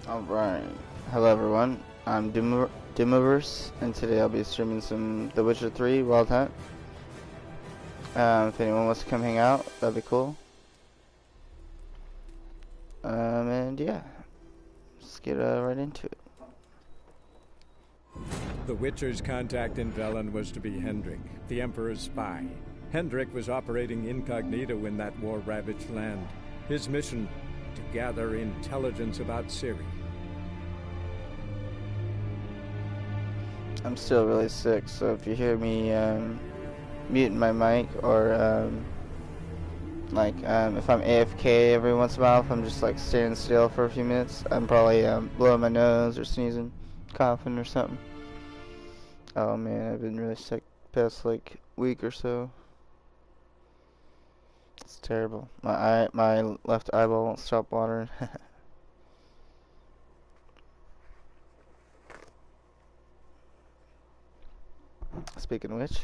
Alright, hello everyone, I'm Doomiverse, and today I'll be streaming some The Witcher 3 Wild Hunt. If anyone wants to come hang out, that'd be cool. And yeah, let's get right into it. The Witcher's contact in Velen was to be Hendrik, the Emperor's spy. Hendrik was operating incognito in that war-ravaged land. His mission, to gather intelligence about Ciri. I'm still really sick, so if you hear me muting my mic or if I'm AFK every once in a while, if I'm just like standing still for a few minutes, I'm probably blowing my nose or sneezing, coughing or something. Oh man, I've been really sick the past like week or so. It's terrible. My left eyeball won't stop watering. Speaking of which,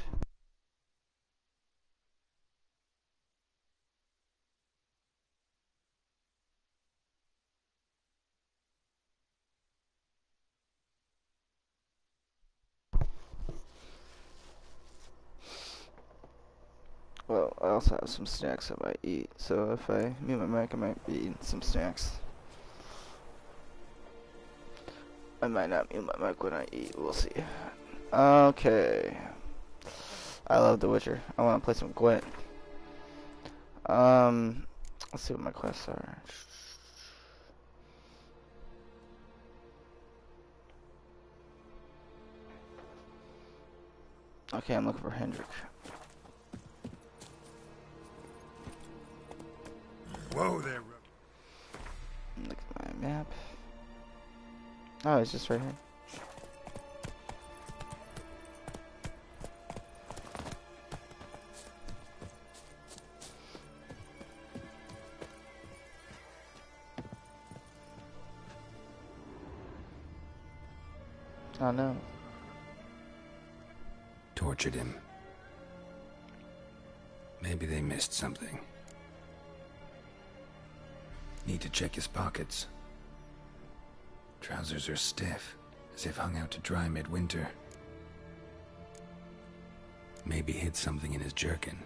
well, I also have some snacks I might eat, so if I mute my mic, I might be eating some snacks. I might not mute my mic when I eat, we'll see. Okay. I love The Witcher. I want to play some Gwent. Let's see what my quests are. Okay, I'm looking for Hendrik. Whoa there, Look at my map. Oh, it's just right here. Oh no. Tortured him. Maybe they missed something. Need to check his pockets. Trousers are stiff, as if hung out to dry midwinter. Maybe hid something in his jerkin.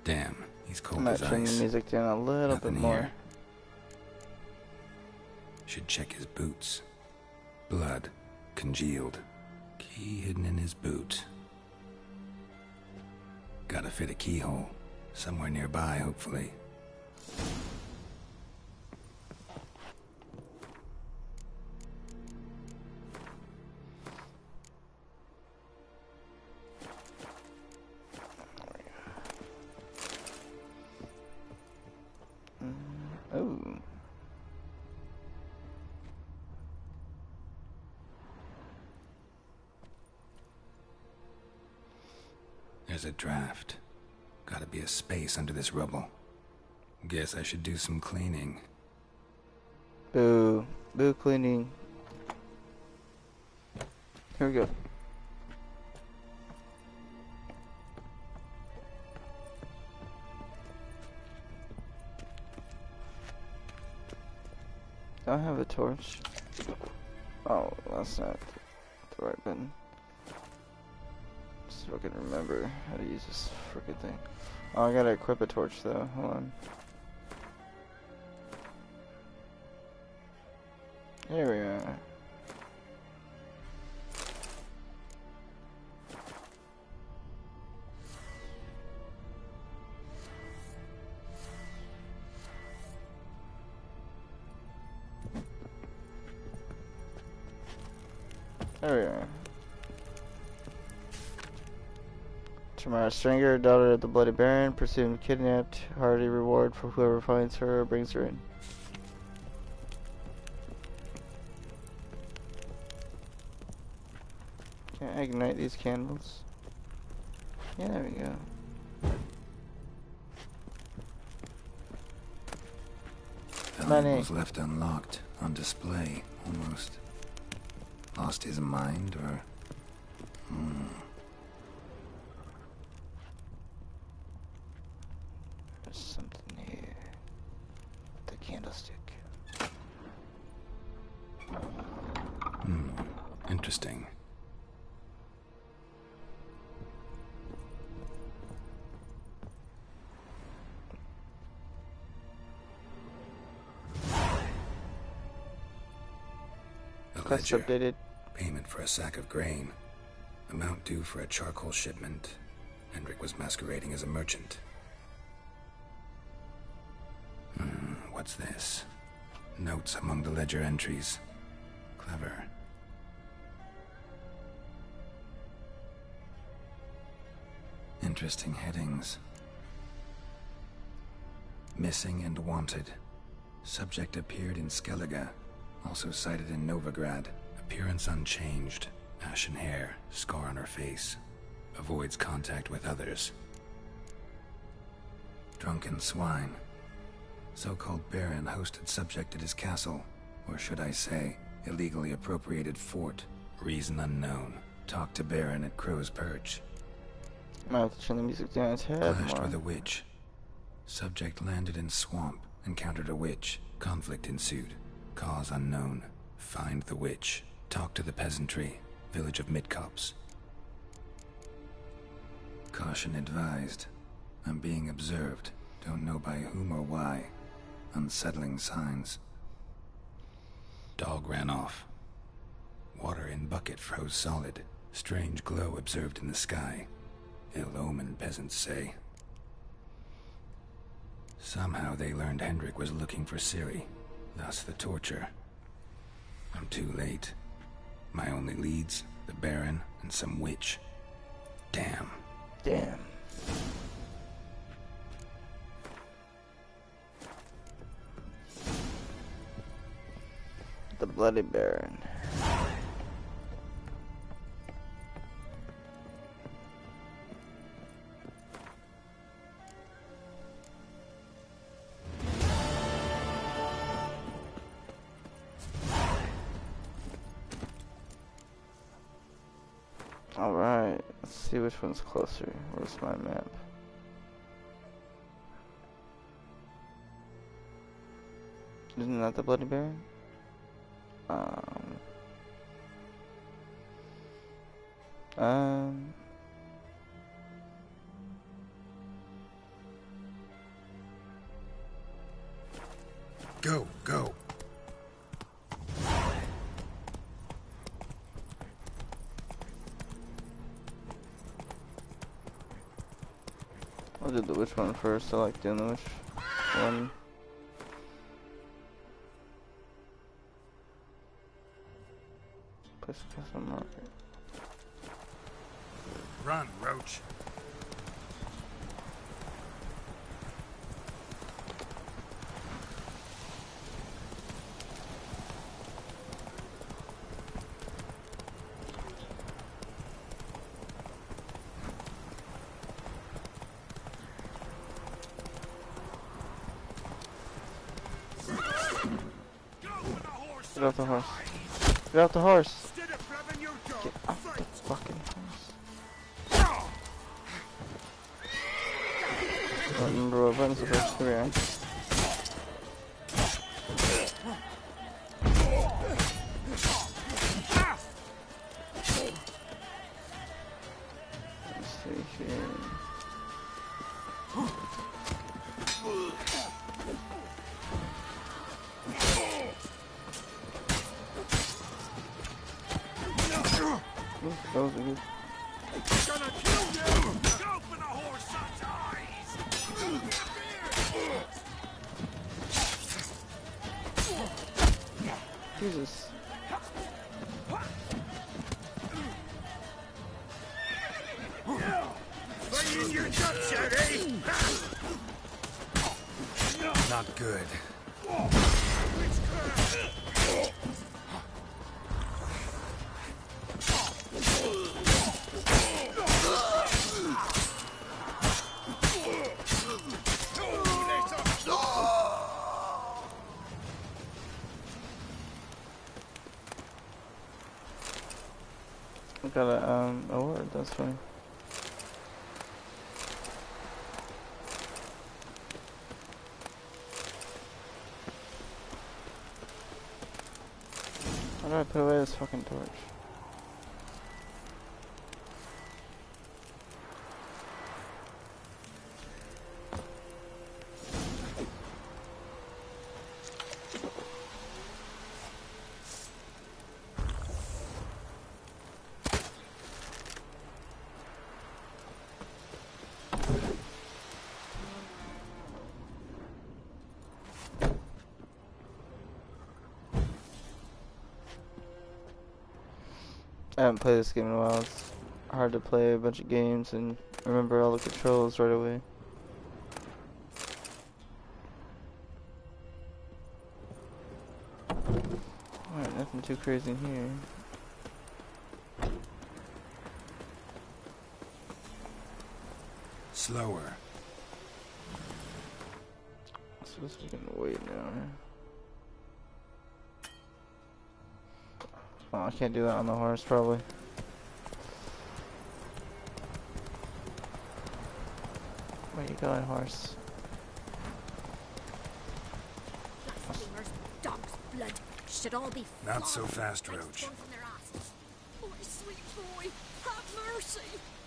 Damn, he's cold as I might turn the ice. music down a little Nothing bit more. here. Should check his boots. Blood, congealed. Key hidden in his boot. Gotta fit a keyhole. Somewhere nearby, hopefully. Oh. There's a draft. Gotta be a space under this rubble. Guess I should do some cleaning. Boo. Boo cleaning. Here we go. Do I have a torch? Oh, that's not the right button. See if I can remember how to use this frickin' thing. Oh, I gotta equip a torch though. Hold on. There we are. There we are. Tamara Stringer, daughter of the Bloody Baron, presumed kidnapped. Hearty reward for whoever finds her or brings her in. Can I ignite these candles? Yeah, there we go. Money. Was left unlocked, on display, almost. Lost his mind, or... There's something here. The candlestick. Interesting. A Quest ledger. updated. Payment for a sack of grain. Amount due for a charcoal shipment. Hendrik was masquerading as a merchant. What's this? Notes among the ledger entries. Clever. Interesting headings. Missing and wanted. Subject appeared in Skellige. Also cited in Novigrad. Appearance unchanged. Ashen hair. Scar on her face. Avoids contact with others. Drunken swine. So-called Baron hosted subject at his castle. Or should I say, illegally appropriated fort. Reason unknown. Talked to Baron at Crow's Perch. Might have to turn the music down its head Clashed more. with a witch. Subject landed in swamp. Encountered a witch. Conflict ensued. Cause unknown. Find the witch. Talk to the peasantry. Village of Midcops. Caution advised. I'm being observed. Don't know by whom or why. Unsettling signs. Dog ran off. Water in bucket froze solid. Strange glow observed in the sky. Ill omen, peasants say. Somehow they learned Hendrik was looking for Ciri. Thus the torture. I'm too late. My only leads, the Baron and some witch. Damn. Damn. The Bloody Baron. Alright, let's see which one's closer. Where's my map? Isn't that the Bloody Baron? Go, go. I'll do the witch one first. I like doing the witch one. Place custom marker. Run, Roach. Get off the horse. Get off the horse. Get off the fucking horse. I don't remember what buttons supposed to be on. Let's see here. That was a good. Gonna kill you! Open a horse's eyes! Jesus. Lay in your guts, Eddie! Not good. I got a award, that's funny. How do I put away this fucking torch? I haven't played this game in a while. It's hard to play a bunch of games and remember all the controls right away. Alright, nothing too crazy in here. Slower. So this is gonna wait now. Oh, I can't do that on the horse, probably. Where you going, horse? Blasphemers, dog's blood should all be Not so flogged fast, right Roach. from their asses. My sweet boy, have mercy.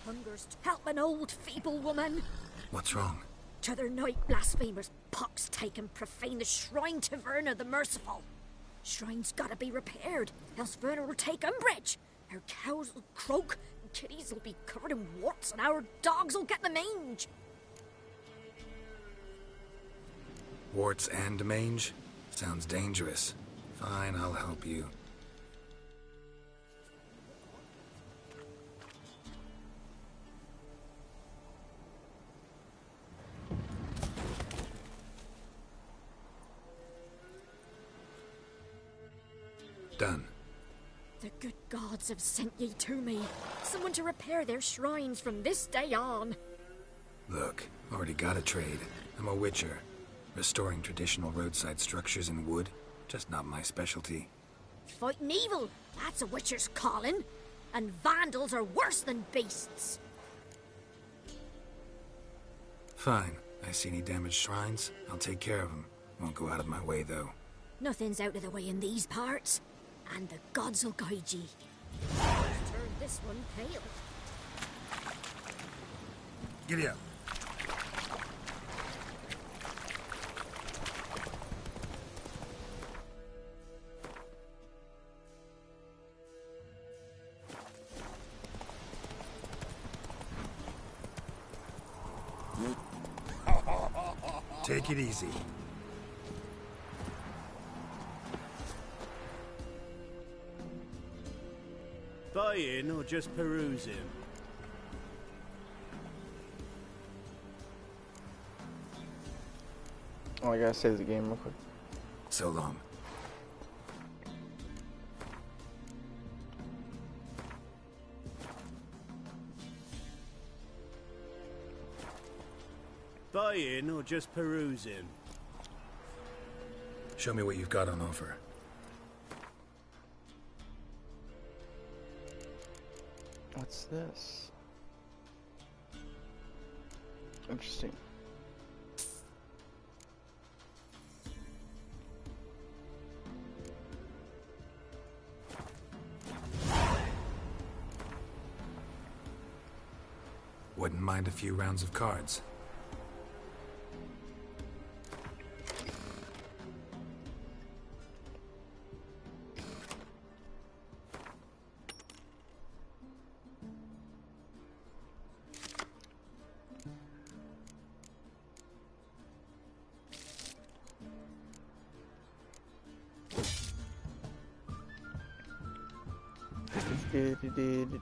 Hunger's to help an old feeble woman. What's wrong? T'other night, blasphemers pox taken profane the shrine to Verna the Merciful. Shrine's gotta be repaired, else Verna will take umbrage. Our cows will croak, and kitties will be covered in warts, and our dogs will get the mange. Warts and mange? Sounds dangerous. Fine, I'll help you. Done. The good gods have sent ye to me. Someone to repair their shrines from this day on. Look, already got a trade. I'm a witcher. Restoring traditional roadside structures in wood, just not my specialty. Fighting evil, that's a witcher's calling. And vandals are worse than beasts. Fine. I see any damaged shrines, I'll take care of them. Won't go out of my way, though. Nothing's out of the way in these parts. And the gods will guide ye. Turn this one pale. Giddy up. Take it easy. Buying or just perusing? Oh, I gotta save the game real quick. So long. Buying or just perusing? Show me what you've got on offer. What's this? Interesting. Wouldn't mind a few rounds of cards.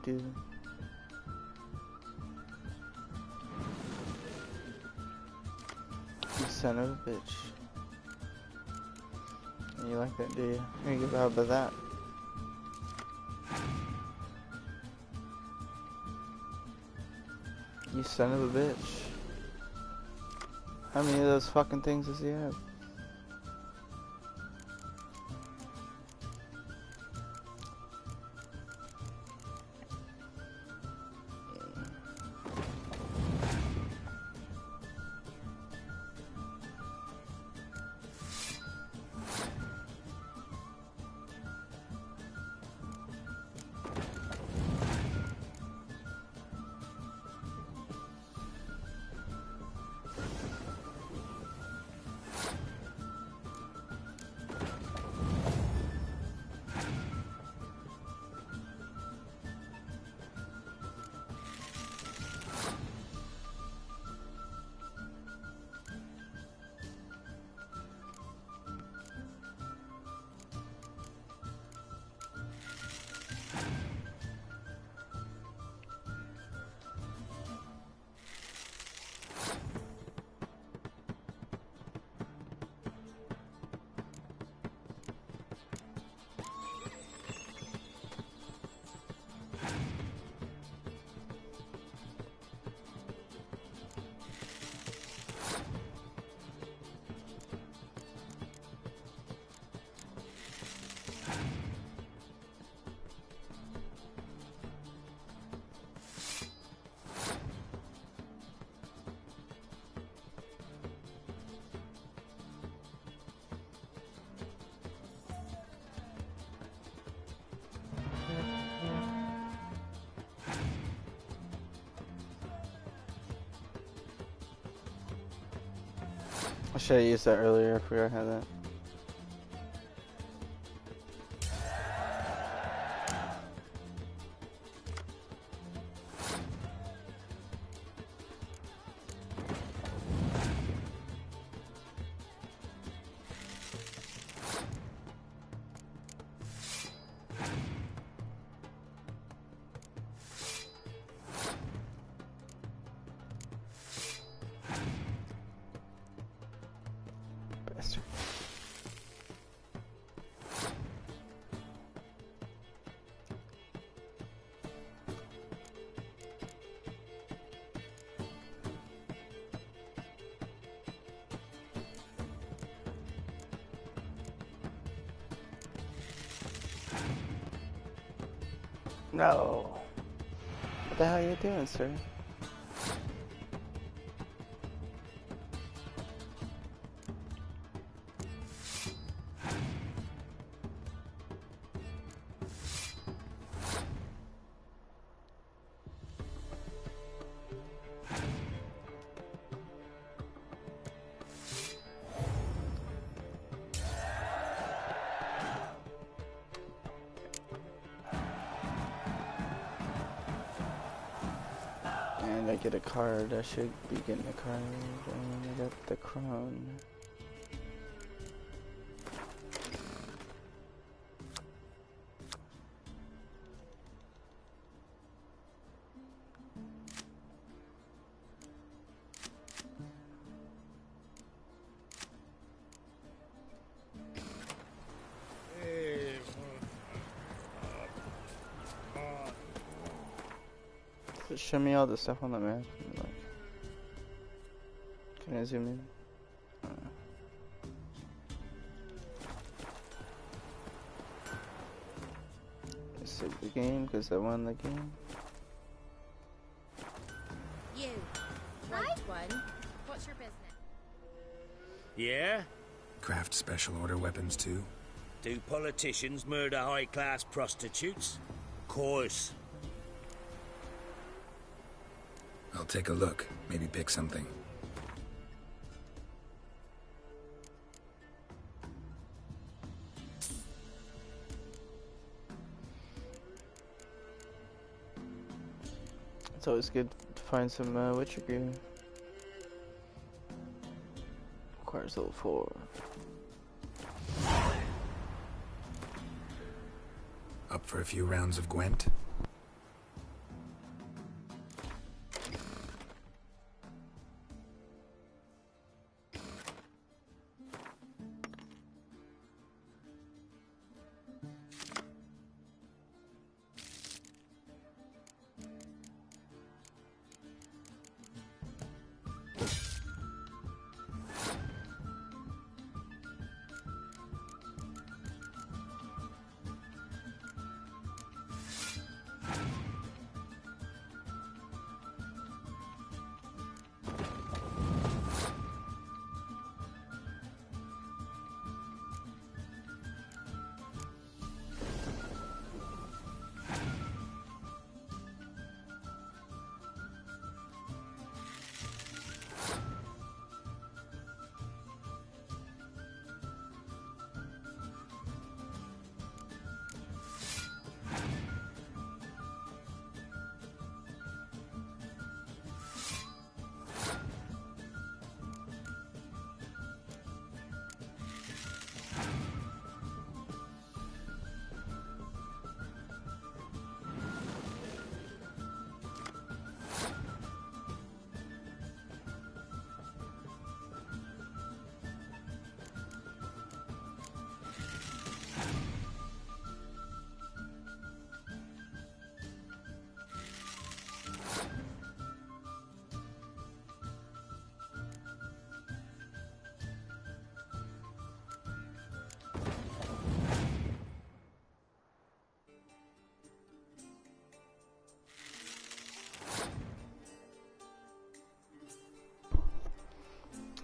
Do. You son of a bitch. You like that, do you? Here, you go about that. You son of a bitch. How many of those fucking things does he have? should have used that earlier. I forgot I had that. Bastard. No. What the hell are you doing, sir? And I get a card. I should be getting a card. And I got the crown. Just show me all the stuff on the map. Like, can I zoom in? Save the game because I won the game. You. Right one. What's your business? Yeah? Craft special order weapons too? Do politicians murder high-class prostitutes? Course. I'll take a look. Maybe pick something. It's always good to find some Witcher gear. Requires level 4. Up for a few rounds of Gwent?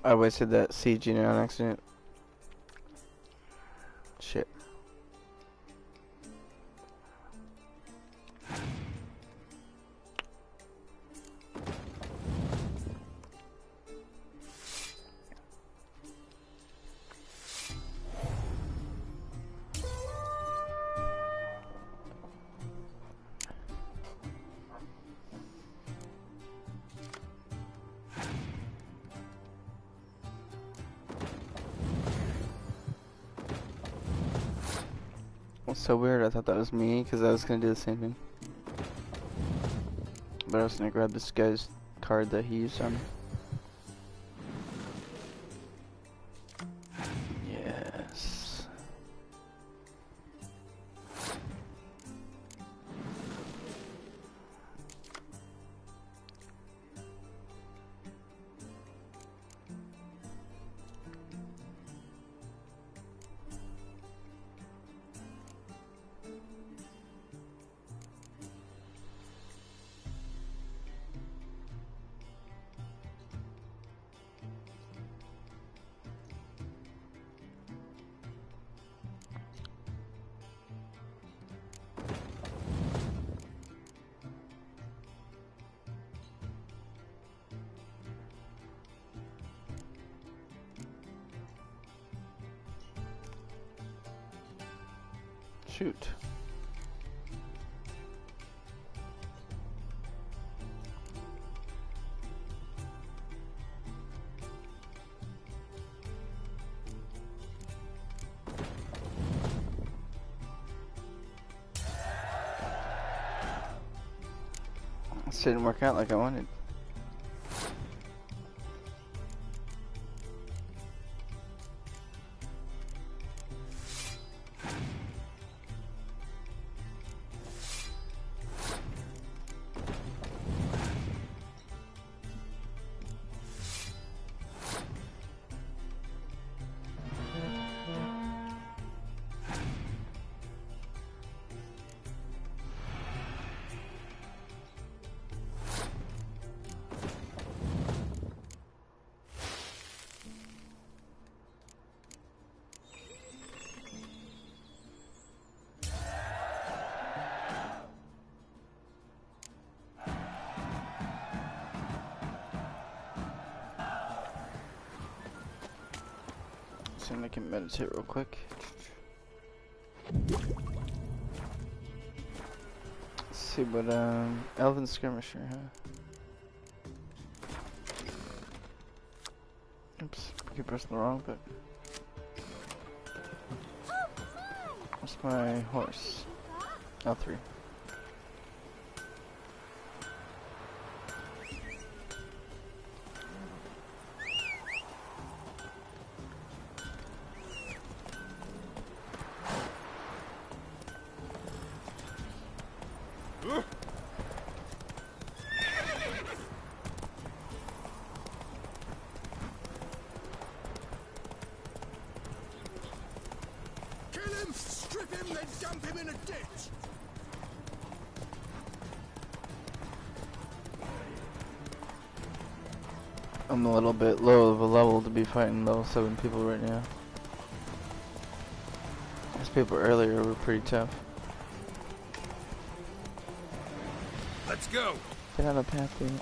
I wasted that siege unit on accident. Shit. That's so weird. I thought that was me because I was gonna do the same thing. But I was gonna grab this guy's card that he used on me. Yes. Shoot. This didn't work out like I wanted. See if I can meditate real quick. Let's see what Elven Skirmisher, huh? Oops, I keep pressing the wrong button. What's my horse? L3. I'm a little bit low of a level to be fighting level 7 people right now. Those people earlier were pretty tough. Let's go. Get out of the path, dude.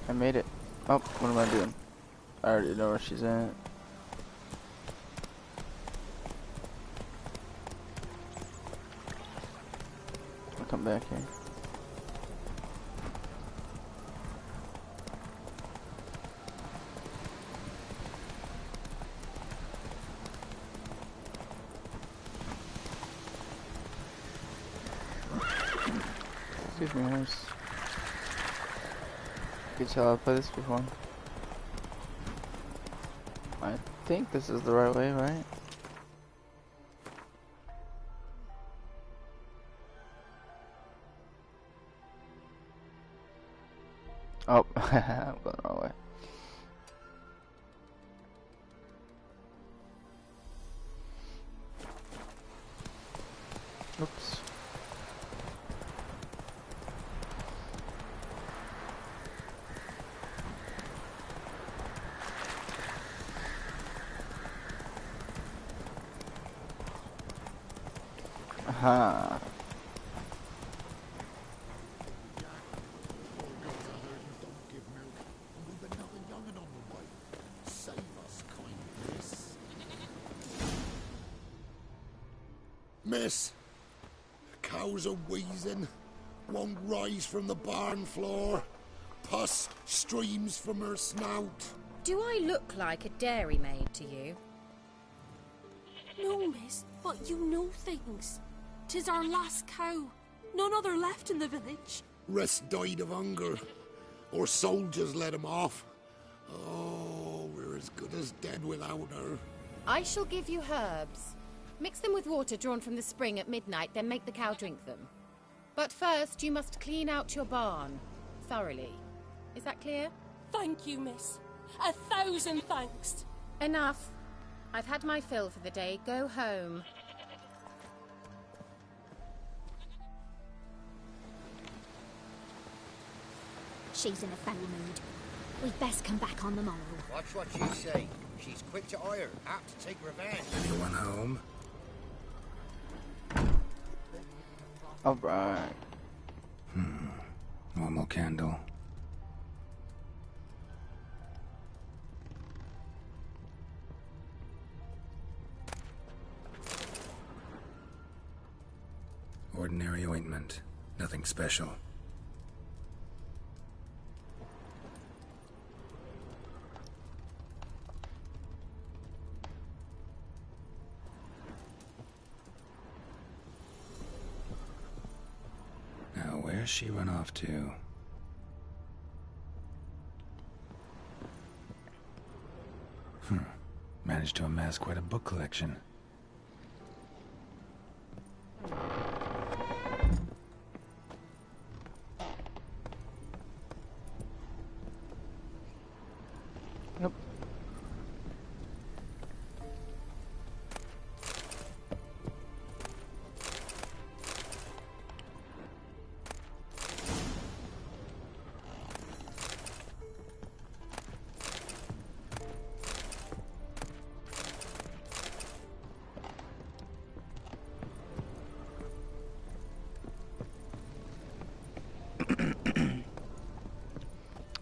I made it. Oh, what am I doing? I already know where she's at. I'll come back here. Excuse me, horse. You can tell I've played this before. I think this is the right way, right? Oh, I'm going the wrong way. Oops. Aha. Miss, cows are wheezing, won't rise from the barn floor. Pus streams from her snout. Do I look like a dairymaid to you? No, miss, but you know things. 'Tis our last cow. None other left in the village. Rest died of hunger. Or soldiers let him off. Oh, we're as good as dead without her. I shall give you herbs. Mix them with water drawn from the spring at midnight, then make the cow drink them. But first, you must clean out your barn. Thoroughly. Is that clear? Thank you, miss. 1,000 thanks. Enough. I've had my fill for the day. Go home. She's in a foul mood. We'd best come back on the morrow. Watch what you say. She's quick to ire, apt to take revenge. Anyone home? Alright. Normal candle. Ordinary ointment. Nothing special. Now, where's she run off to? Managed to amass quite a book collection. Yep.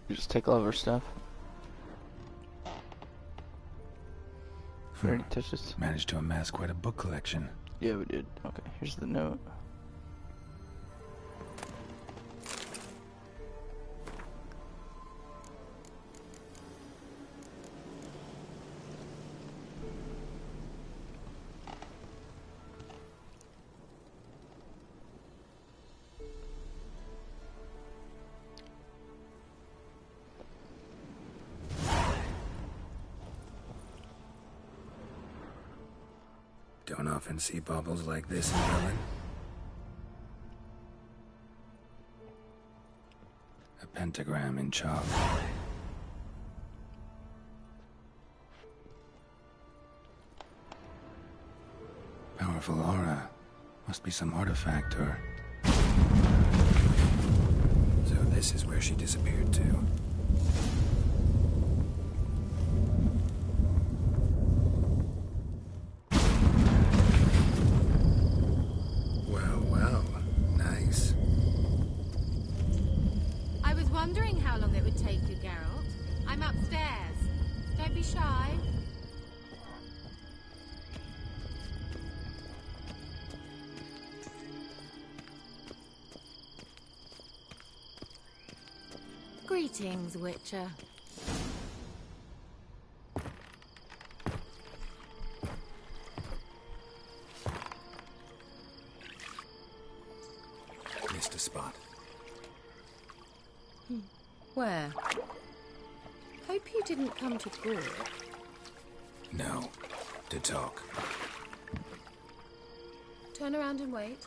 You just take all of her stuff. Already touched this. Managed to amass quite a book collection. Yeah, we did. Okay, here's the note. Don't often see baubles like this in Velen. A pentagram in chalk. Powerful aura. Must be some artifact or... So this is where she disappeared to. Well, nice. I was wondering how long it would take you, Geralt. I'm upstairs. Don't be shy. Greetings, Witcher. Missed a spot. Where? Hope you didn't come to gore. No. To talk. Turn around and wait.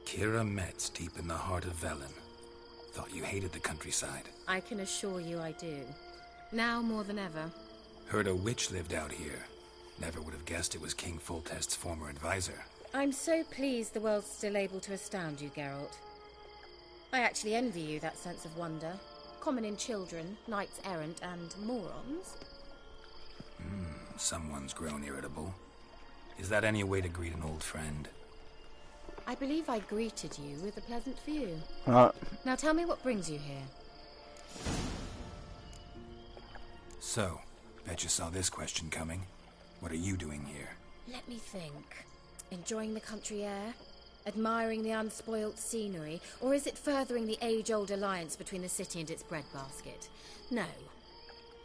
Kira Metz, deep in the heart of Velen. Thought you hated the countryside. I can assure you I do. Now more than ever. Heard a witch lived out here. Never would have guessed it was King Foltest's former advisor. I'm so pleased the world's still able to astound you, Geralt. I actually envy you that sense of wonder. Common in children, knights errant, and morons. Someone's grown irritable. Is that any way to greet an old friend? I believe I greeted you with a pleasant view. Uh, Now tell me what brings you here. So, bet you saw this question coming. What are you doing here? Let me think. Enjoying the country air? Admiring the unspoilt scenery? Or is it furthering the age-old alliance between the city and its breadbasket? No.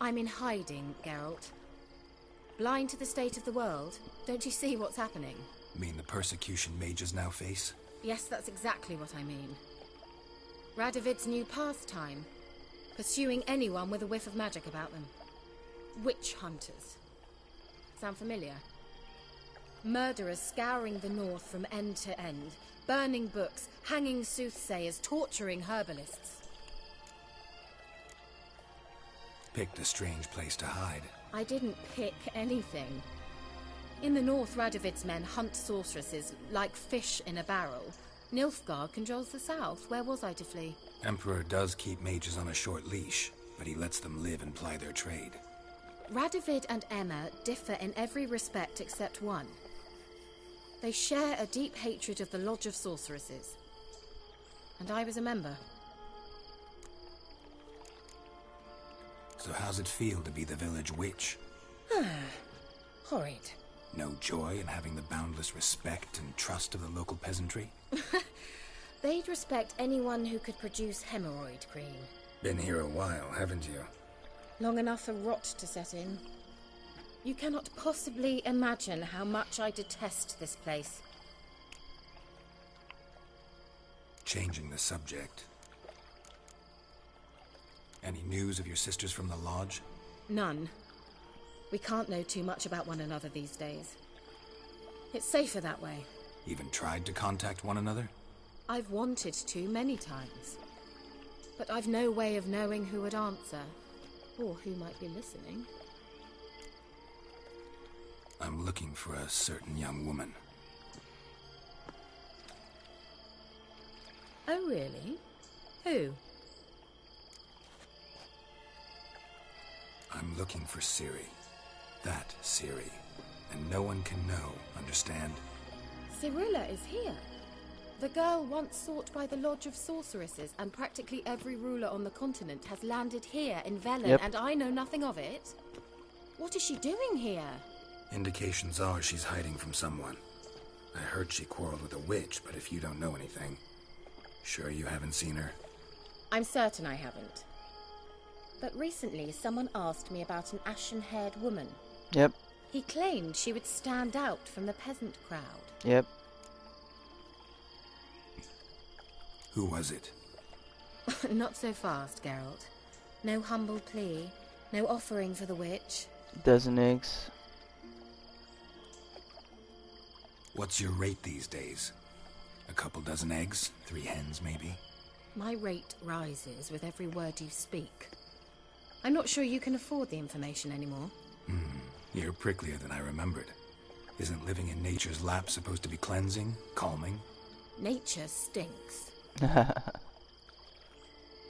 I'm in hiding, Geralt. Blind to the state of the world? Don't you see what's happening? Mean the persecution mages now face? Yes, that's exactly what I mean. Radovid's new pastime. Pursuing anyone with a whiff of magic about them. Witch hunters. Sound familiar? Murderers scouring the north from end to end, burning books, hanging soothsayers, torturing herbalists. Picked a strange place to hide. I didn't pick anything. In the north, Radovid's men hunt sorceresses like fish in a barrel. Nilfgaard controls the south. Where was I to flee? Emperor does keep mages on a short leash, but he lets them live and ply their trade. Radovid and Emma differ in every respect except one. They share a deep hatred of the Lodge of Sorceresses. And I was a member. So how's it feel to be the village witch? Horrid. No joy in having the boundless respect and trust of the local peasantry? They'd respect anyone who could produce hemorrhoid cream. Been here a while, haven't you? Long enough for rot to set in. You cannot possibly imagine how much I detest this place. Changing the subject. Any news of your sisters from the lodge? None. We can't know too much about one another these days. It's safer that way. Even tried to contact one another? I've wanted to many times. But I've no way of knowing who would answer, or who might be listening. I'm looking for a certain young woman. Oh, really? Who? I'm looking for Ciri. That Ciri. And no one can know, understand? Cirilla is here. The girl once sought by the Lodge of Sorceresses, and practically every ruler on the continent has landed here in Velen, and I know nothing of it. What is she doing here? Indications are she's hiding from someone. I heard she quarreled with a witch, but if you don't know anything, sure you haven't seen her? I'm certain I haven't. But recently someone asked me about an ashen-haired woman. Yep. He claimed she would stand out from the peasant crowd. Yep. Who was it? Not so fast, Geralt. No humble plea, no offering for the witch. Dozen eggs. What's your rate these days? A couple dozen eggs? 3 hens, maybe? My rate rises with every word you speak. I'm not sure you can afford the information anymore. You're pricklier than I remembered. Isn't living in nature's lap supposed to be cleansing, calming? Nature stinks.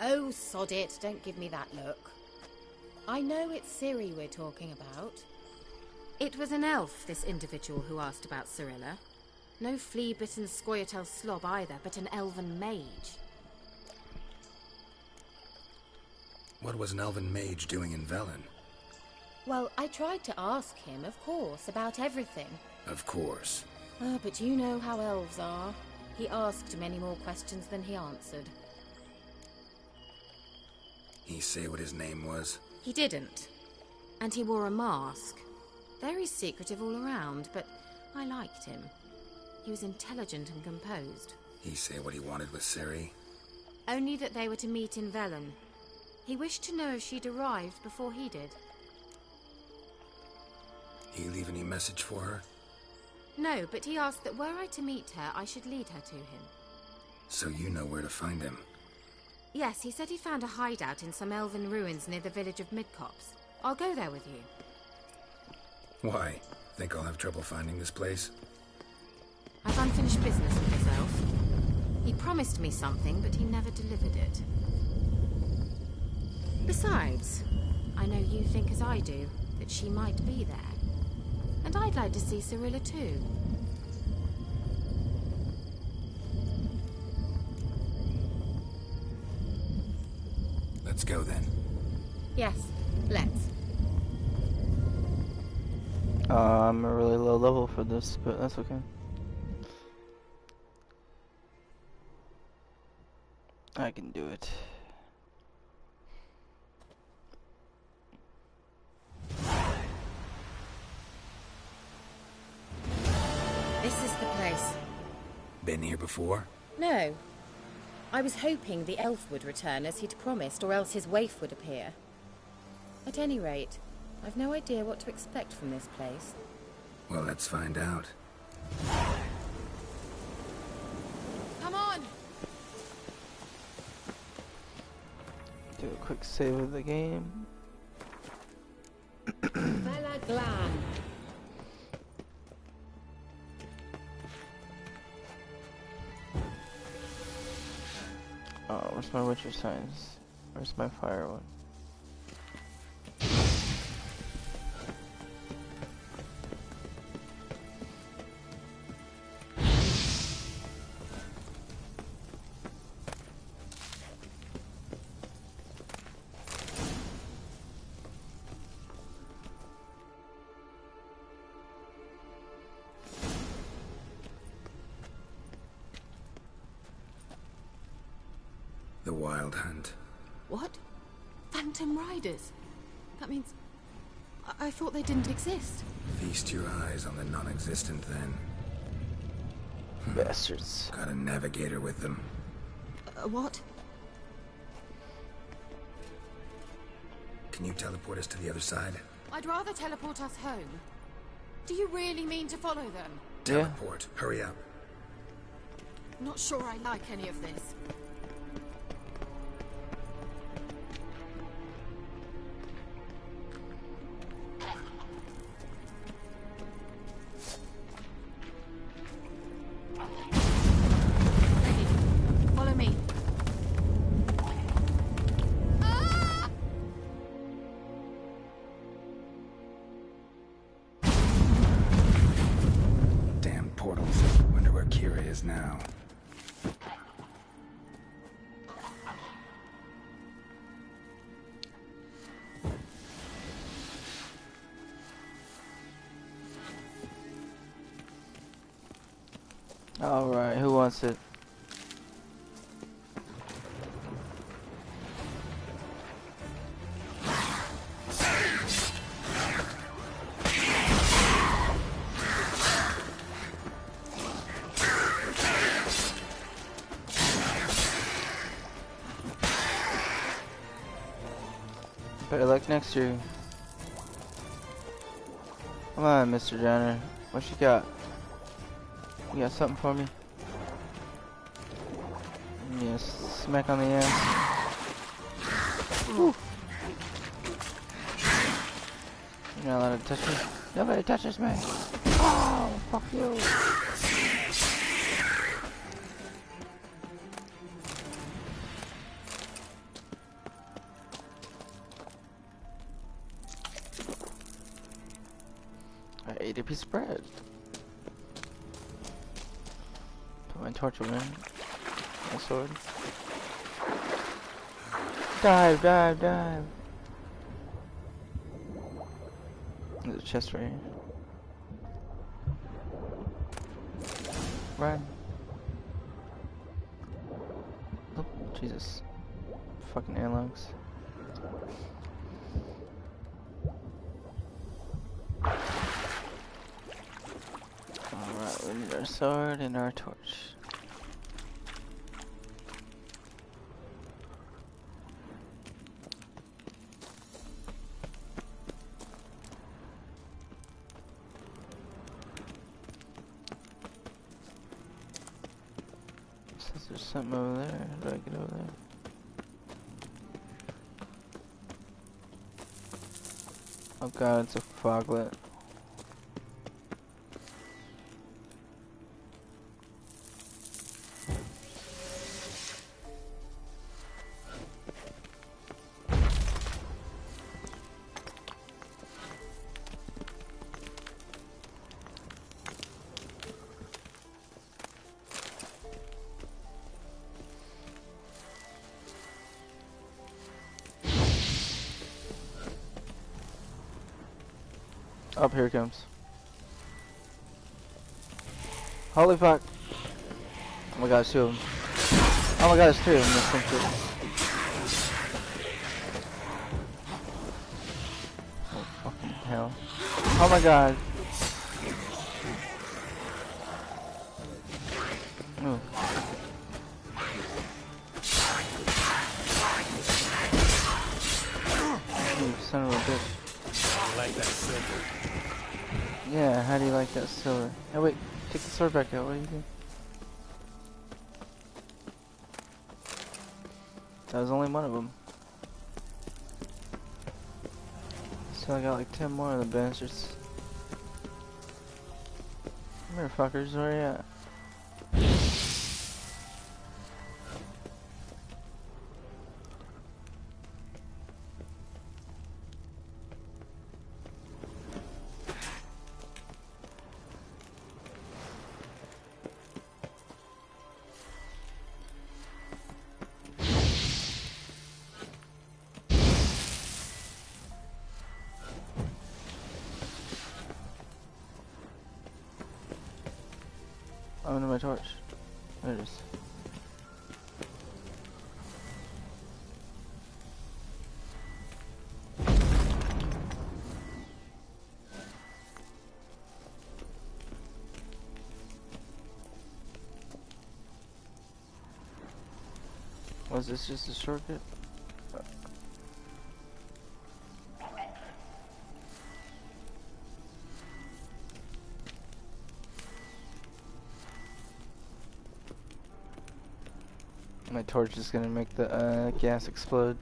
Oh, sod it, don't give me that look. I know it's Ciri we're talking about. It was an elf, this individual who asked about Cirilla. No flea-bitten Scoia'tael slob either, but an elven mage. What was an elven mage doing in Velen? Well, I tried to ask him, of course, about everything. Of course. But you know how elves are. He asked many more questions than he answered. He say what his name was? He didn't. And he wore a mask. Very secretive all around, but I liked him. He was intelligent and composed. He say what he wanted with Ciri? Only that they were to meet in Velen. He wished to know if she'd arrived before he did. He leave any message for her? No, but he asked that were I to meet her, I should lead her to him. So you know where to find him? Yes, he said he found a hideout in some elven ruins near the village of Midcopse. I'll go there with you. Why? Think I'll have trouble finding this place? I've unfinished business with this elf. He promised me something, but he never delivered it. Besides, I know you think as I do, that she might be there. And I'd like to see Cirilla too. Let's go then. Yes, let's. I'm a really low level for this, but that's okay. I can do it. This is the place. Been here before? No. I was hoping the elf would return as he'd promised, or else his waif would appear. At any rate, I've no idea what to expect from this place. Well, let's find out. Come on! Do a quick save of the game. Bella Glan. Oh, where's my Witcher signs? Where's my fire one? The Wild Hunt. What? Phantom Riders? That means... I thought they didn't exist. Feast your eyes on the non-existent then. Bastards. Got a navigator with them. What? Can you teleport us to the other side? I'd rather teleport us home. Do you really mean to follow them? Teleport. Hurry up. Not sure I like any of this. Follow me. Damn portals. Wonder where Kira is now. Alright, who wants it? Better luck next year. Come on, Mr. Johnner. What you got? You got something for me? Yes, smack on the ass. Woo. You're not allowed to touch me. Nobody touches me. Oh, fuck you. I ate a piece of bread. Put my torch away. My sword. Dive, dive, dive. There's a chest right here. Run. Oh, Jesus. Fucking airlocks. Alright, we need our sword and our torch. Says there's something over there. How do I get over there? Oh god, it's a foglet. Up here it comes. Holy fuck. Oh my god, it's 2 of them. Oh my god, it's 3 of them. This thing shit. Oh fucking hell. Oh my god. Oh. You son of a bitch. You like that silver? Yeah, how do you like that silver? Oh wait, take the sword back out, what are you doing? That was only one of them. So I got like 10 more of the bastards. Come here fuckers, where are you at? I'm into my torch. There it is. Was this just a shortcut? My torch is gonna make the gas explode.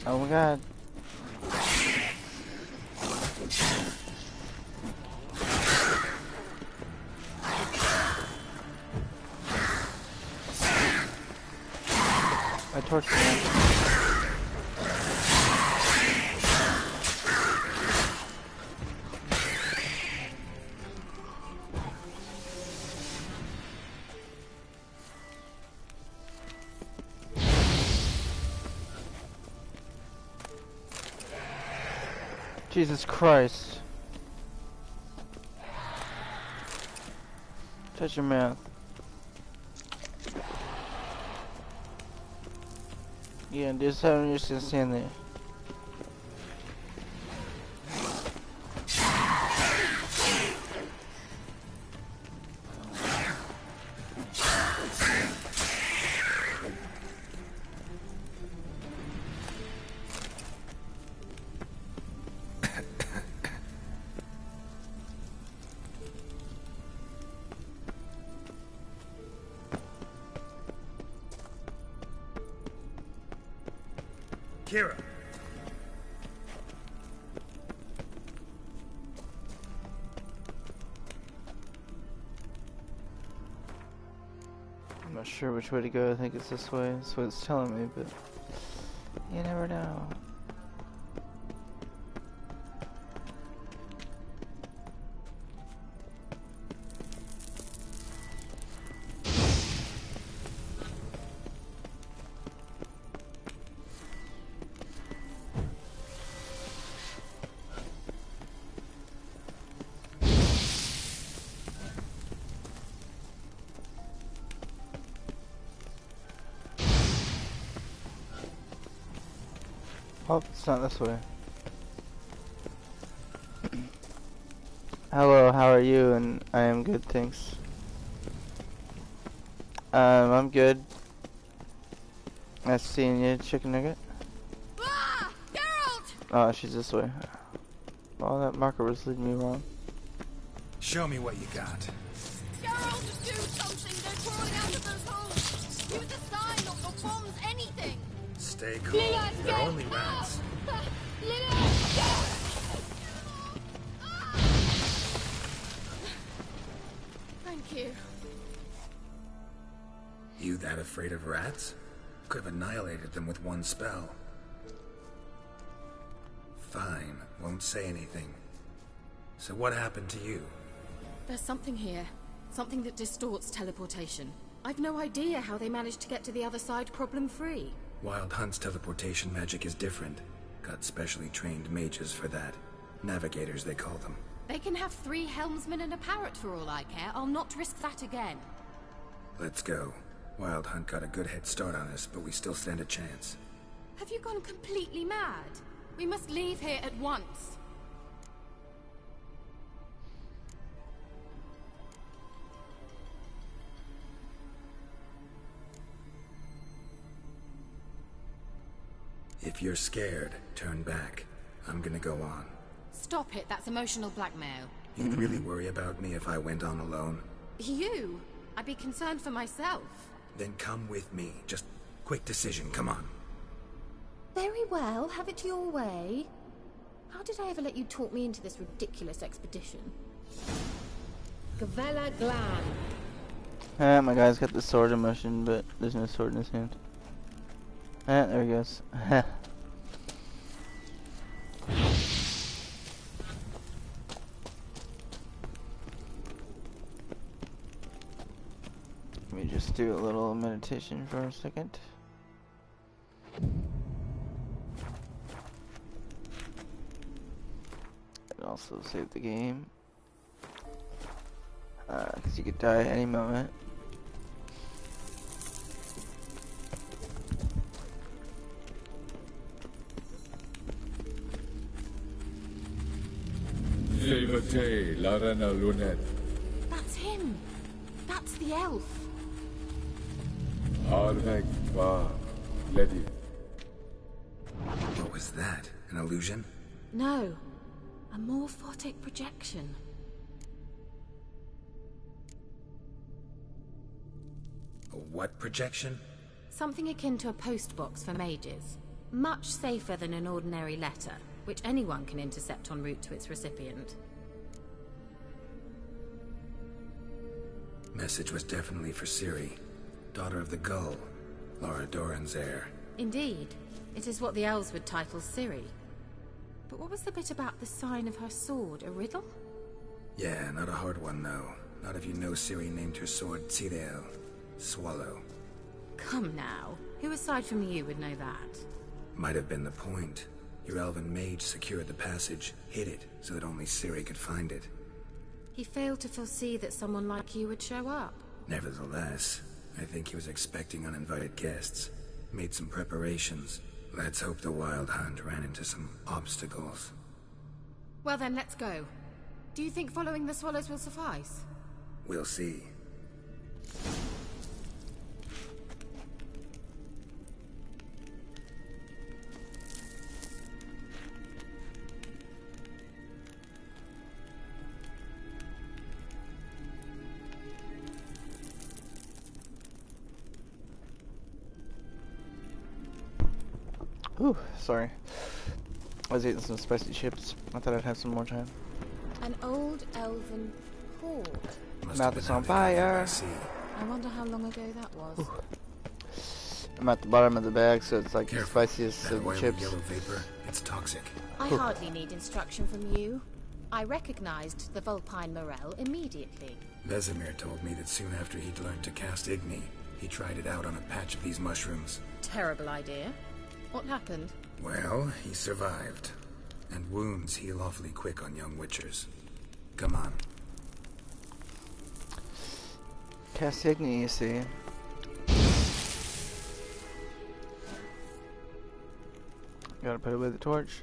Oh my god. My torch is gonna... Jesus Christ. Touch your mouth. Yeah, just having you just stand there. Kira. I'm not sure which way to go. I think it's this way. That's what it's telling me, but you never know. Oh, it's not this way. Hello, how are you? And I am good, thanks. I'm good. Nice seeing you, chicken nugget. Ah! Geralt! Oh, she's this way. Oh, that marker was leading me wrong. Show me what you got. Geralt, do something! They're crawling out of those holes! Use a sign or bombs, anything! Stay calm. They're only rats. Thank you. You that afraid of rats? Could have annihilated them with one spell. Fine, won't say anything. So what happened to you? There's something here. Something that distorts teleportation. I've no idea how they managed to get to the other side problem-free. Wild Hunt's teleportation magic is different. Got specially trained mages for that. Navigators, they call them. They can have 3 helmsmen and a parrot for all I care. I'll not risk that again. Let's go. Wild Hunt got a good head start on us, but we still stand a chance. Have you gone completely mad? We must leave here at once. If you're scared, turn back. I'm gonna go on. Stop it, that's emotional blackmail. You'd really worry about me if I went on alone? You? I'd be concerned for myself. Then come with me. Just quick decision, come on. Very well, have it your way. How did I ever let you talk me into this ridiculous expedition? Gavella Glan. My guy's got the sword in motion, but there's no sword in his hand. There he goes. Let me just do a little meditation for a second. And also save the game. Because you could die at any moment. That's him. That's the elf. What was that? An illusion? No. A morphotic projection. A what projection? Something akin to a postbox for mages. Much safer than an ordinary letter, which anyone can intercept en route to its recipient. Message was definitely for Ciri, daughter of the Gull, Laura Doran's heir. Indeed. It is what the elves would title Ciri. But what was the bit about the sign of her sword? A riddle? Yeah, not a hard one, though. Not if you know Ciri named her sword Tirel, Swallow. Come now. Who aside from you would know that? Might have been the point. Your elven mage secured the passage, hid it, so that only Ciri could find it. He failed to foresee that someone like you would show up. Nevertheless, I think he was expecting uninvited guests. Made some preparations. Let's hope the Wild Hunt ran into some obstacles. Well then, let's go. Do you think following the swallows will suffice? We'll see. Ooh, sorry. I was eating some spicy chips. I thought I'd have some more time. An old elven hoard. Mouth is on fire. I wonder how long ago that was. Ooh. I'm at the bottom of the bag, so it's like the spiciest of the chips. Yellow vapor, it's toxic. I hardly need instruction from you. I recognized the Vulpine Morel immediately. Vesemir told me that soon after he'd learned to cast Igni, he tried it out on a patch of these mushrooms. Terrible idea. What happened? Well, he survived. And wounds heal awfully quick on young witchers. Come on. Castigny, you see. Gotta put away the torch.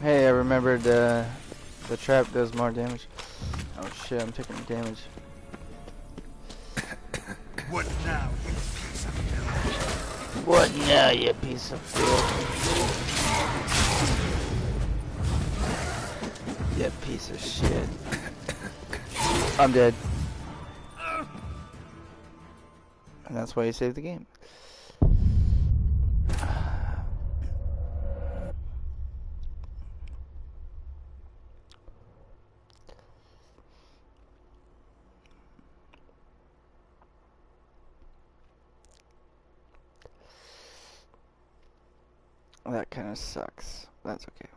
Hey, I remembered the trap does more damage. Oh shit, I'm taking damage. What now, you piece of filth? What now, you piece of filth? You piece of shit. I'm dead. And that's why you save the game. That kind of sucks. That's okay.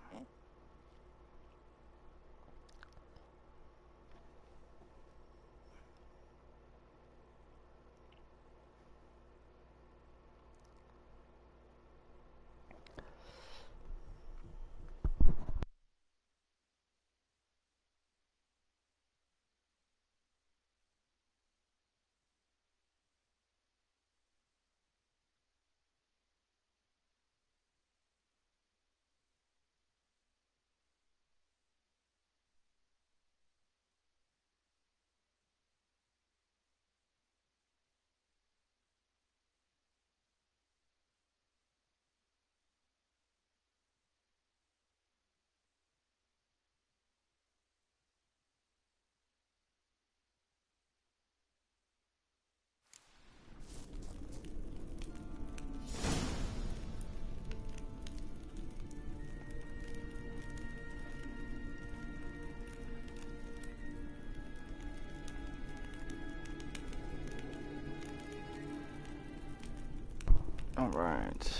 Alright.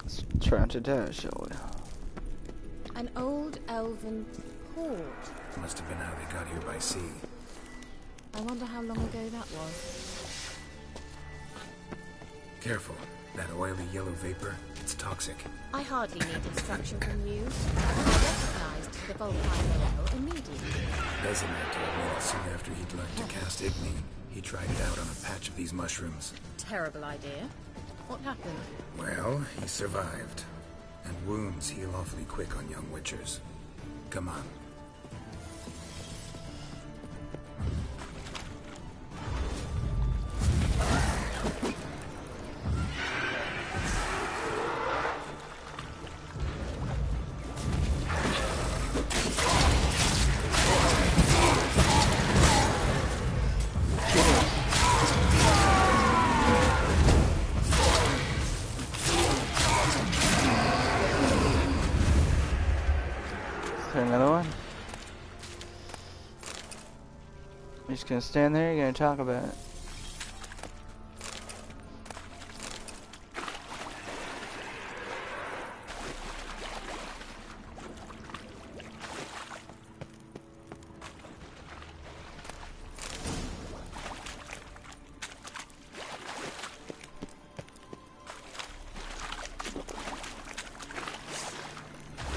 Let's try to dash, shall we? An old elven port. Must have been how they got here by sea. I wonder how long ago that was. Careful. That oily yellow vapor, it's toxic. I hardly need instruction from you. I recognized the Volpine mineral immediately. Vesemir told me that soon after he'd learned to cast Igni, he tried it out on a patch of these mushrooms. Terrible idea. What happened? Well, he survived. And wounds heal awfully quick on young witchers. Come on. Another one. You're just gonna stand there, you're gonna talk about it.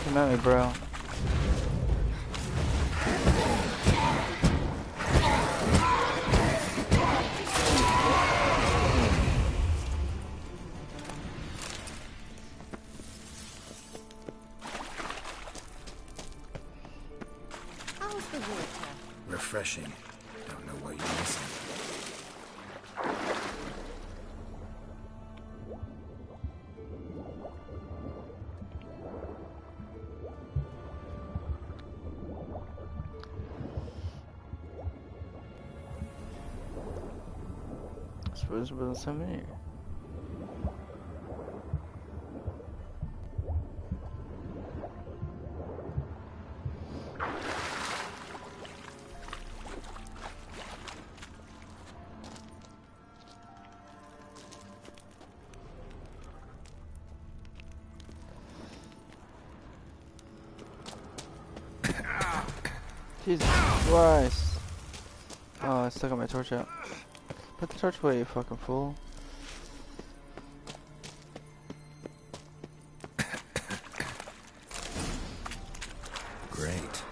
Come at me, bro. Refreshing. Don't know what you're missing. I suppose there wasn't so many. Jesus Christ. Oh, I stuck my torch out. Put the torch away, you fucking fool. Great.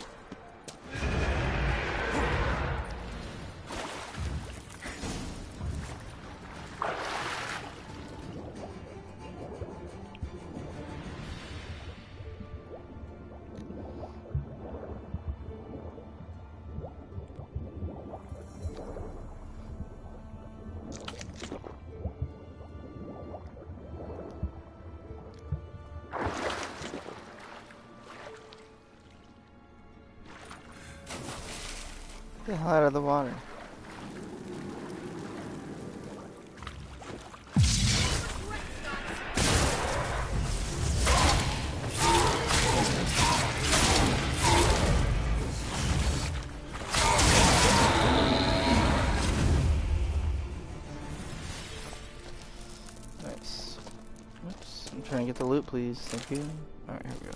the hell out of the water. Nice. Oops, I'm trying to get the loot, please. Thank you. Alright, here we go.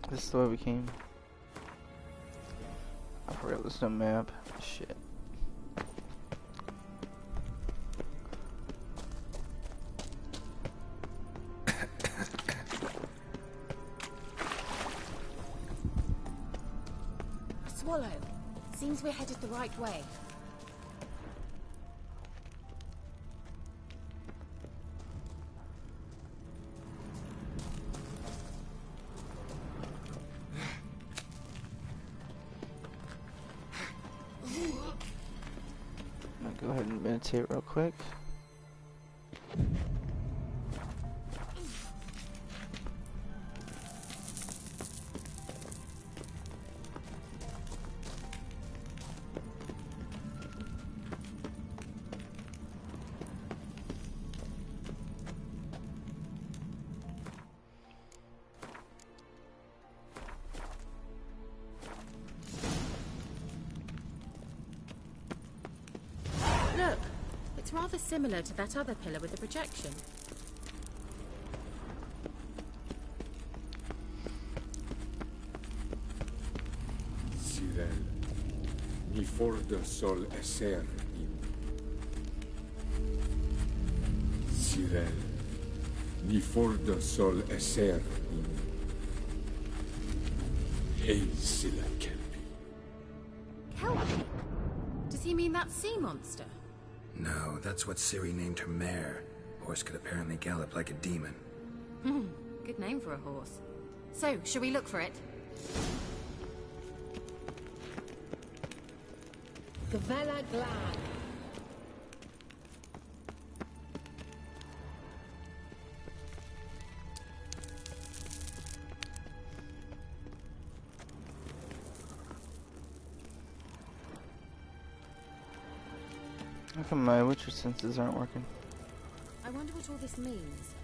This is the way we came. I forgot there's no map. Shit. A swallow. Seems we're headed the right way. Go ahead and meditate real quick. Look, it's rather similar to that other pillar with the projection. Cyril, ni for de sol esser in. Cyril, ni for de sol esser in. Hail Silla Kelpie. Kelpie? Does he mean that sea monster? No, that's what Ciri named her mare. Horse could apparently gallop like a demon. Good name for a horse. So, shall we look for it? Gavella Glad. How come my Witcher senses aren't working? I wonder what all this means.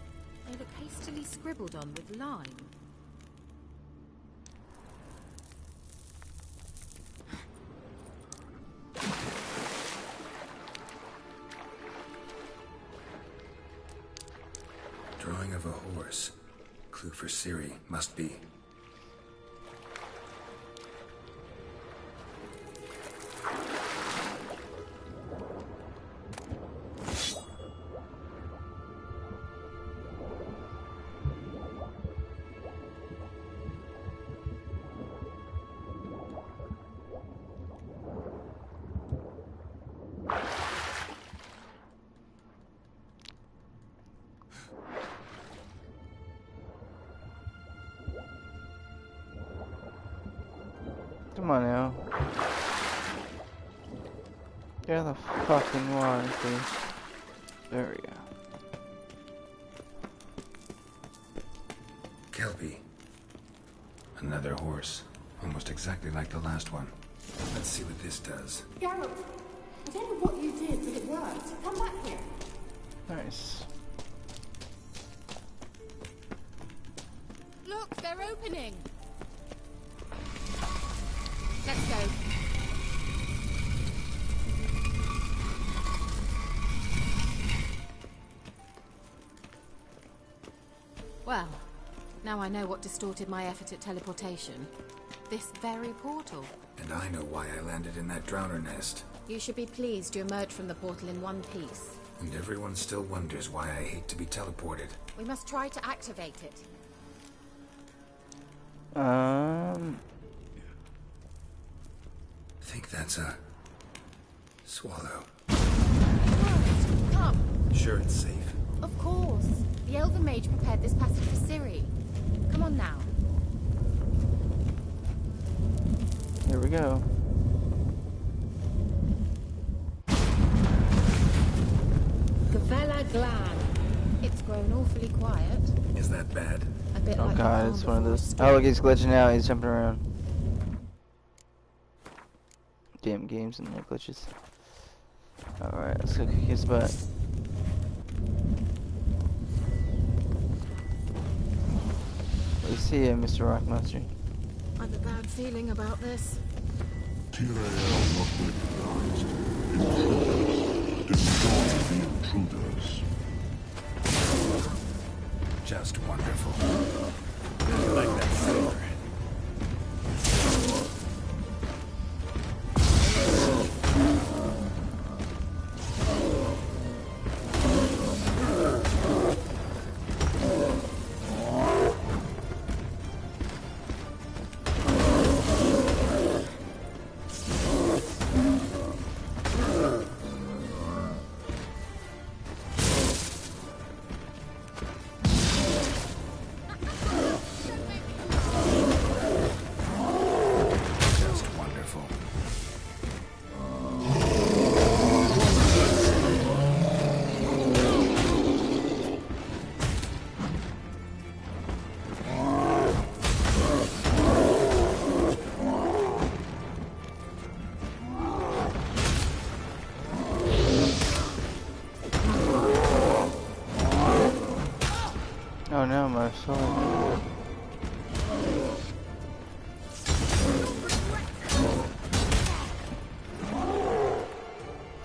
They look hastily scribbled on with lime. Drawing of a horse. Clue for Ciri, must be. Come on now. Get in the fucking water, please. There we go. Kelpie. Another horse. Almost exactly like the last one. Let's see what this does. Geralt, I don't know what you did, but it worked. Come back here. Nice. Look, they're opening! Let's go. Well, now I know what distorted my effort at teleportation. This very portal. And I know why I landed in that drowner nest. You should be pleased you emerged from the portal in one piece. And everyone still wonders why I hate to be teleported. We must try to activate it. Think that's a... swallow. Come. Sure it's safe. Of course. The Elven Mage prepared this passage for Ciri. Come on now. Here we go. Gavella a gland. It's grown awfully quiet. Is that bad? A bit Oh like god, it's one of those. Oh look, he's glitching out. He's jumping around. Damn games and their glitches. Alright, let's go kick his butt. We see you, Mr. Rock Monster. I've a bad feeling about this. Tyrael not recognized. Destroy the intruders. Just wonderful. Like that sailor. Oh no, my sword.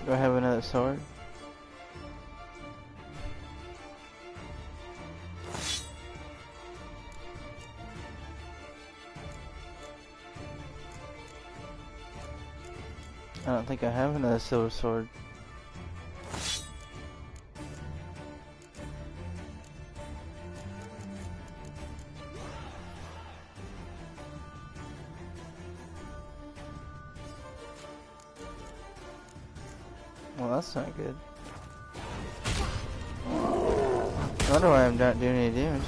Do I have another sword? I don't think I have another silver sword. Well, that's not good. I wonder why I'm not doing any damage.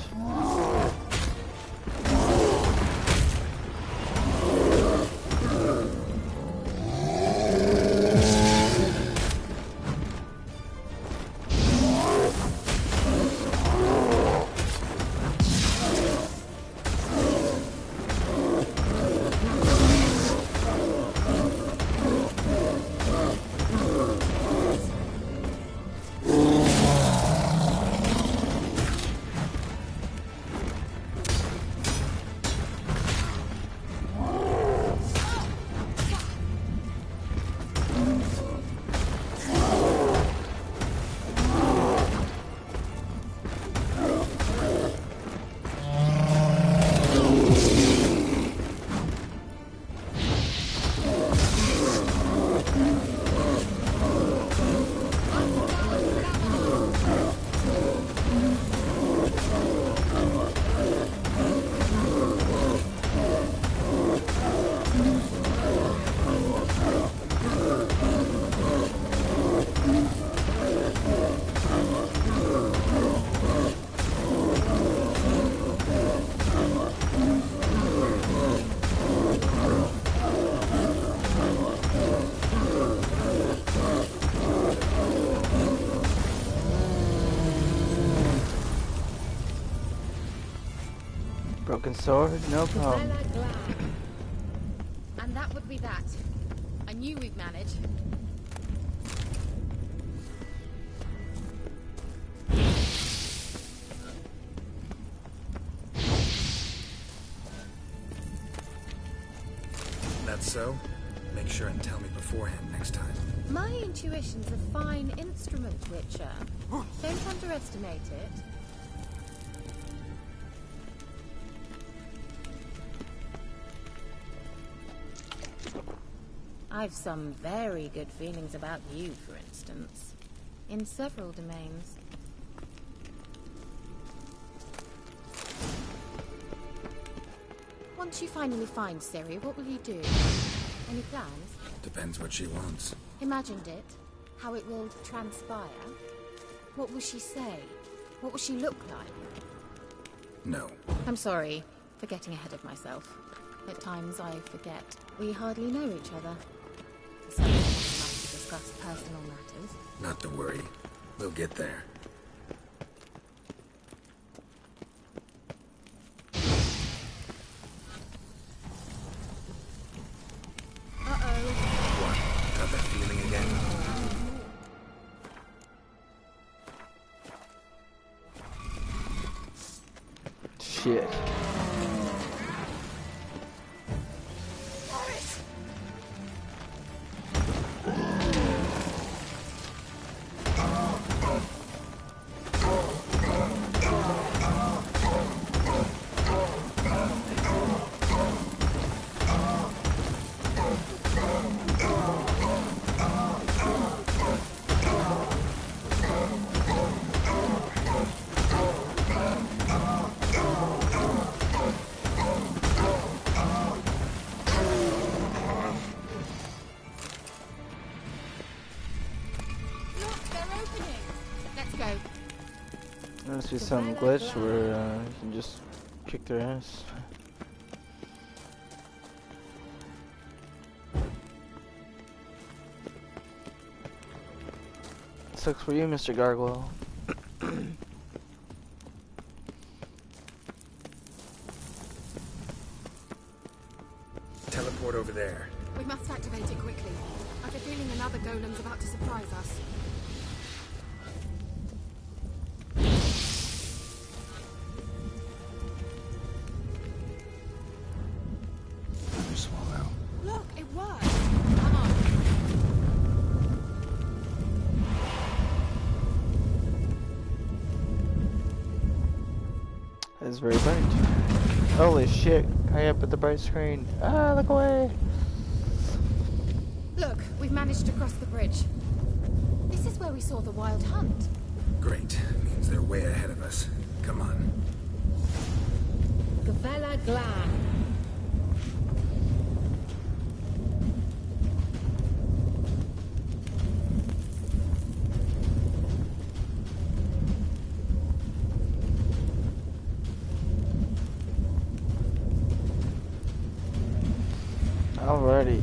Broken sword? No problem. And that would be that. I knew we'd manage. That's so? Make sure and tell me beforehand next time. My intuition's a fine instrument, Witcher. Don't underestimate it. I've some very good feelings about you, for instance. In several domains. Once you finally find Ciri, what will you do? Any plans? Depends what she wants. Imagined it? How it will transpire? What will she say? What will she look like? No. I'm sorry for getting ahead of myself. At times I forget we hardly know each other. Sometimes I like to discuss personal matters. Not to worry. We'll get there. What? Got that feeling again? Shit. There must be some glitch where you can just kick their ass. Sucks for you, Mr. Gargoyle. Teleport over there. We must activate it quickly. I have a feeling another golem's about to surprise us. Another swallow. Look, it worked. Come on. It's very bright. Holy shit. Hurry up with the bright screen. Ah, look away. Look, we've managed to cross the bridge. This is where we saw the wild hunt. Great. Means they're way ahead of us. Come on. Gavella Glan. Alrighty.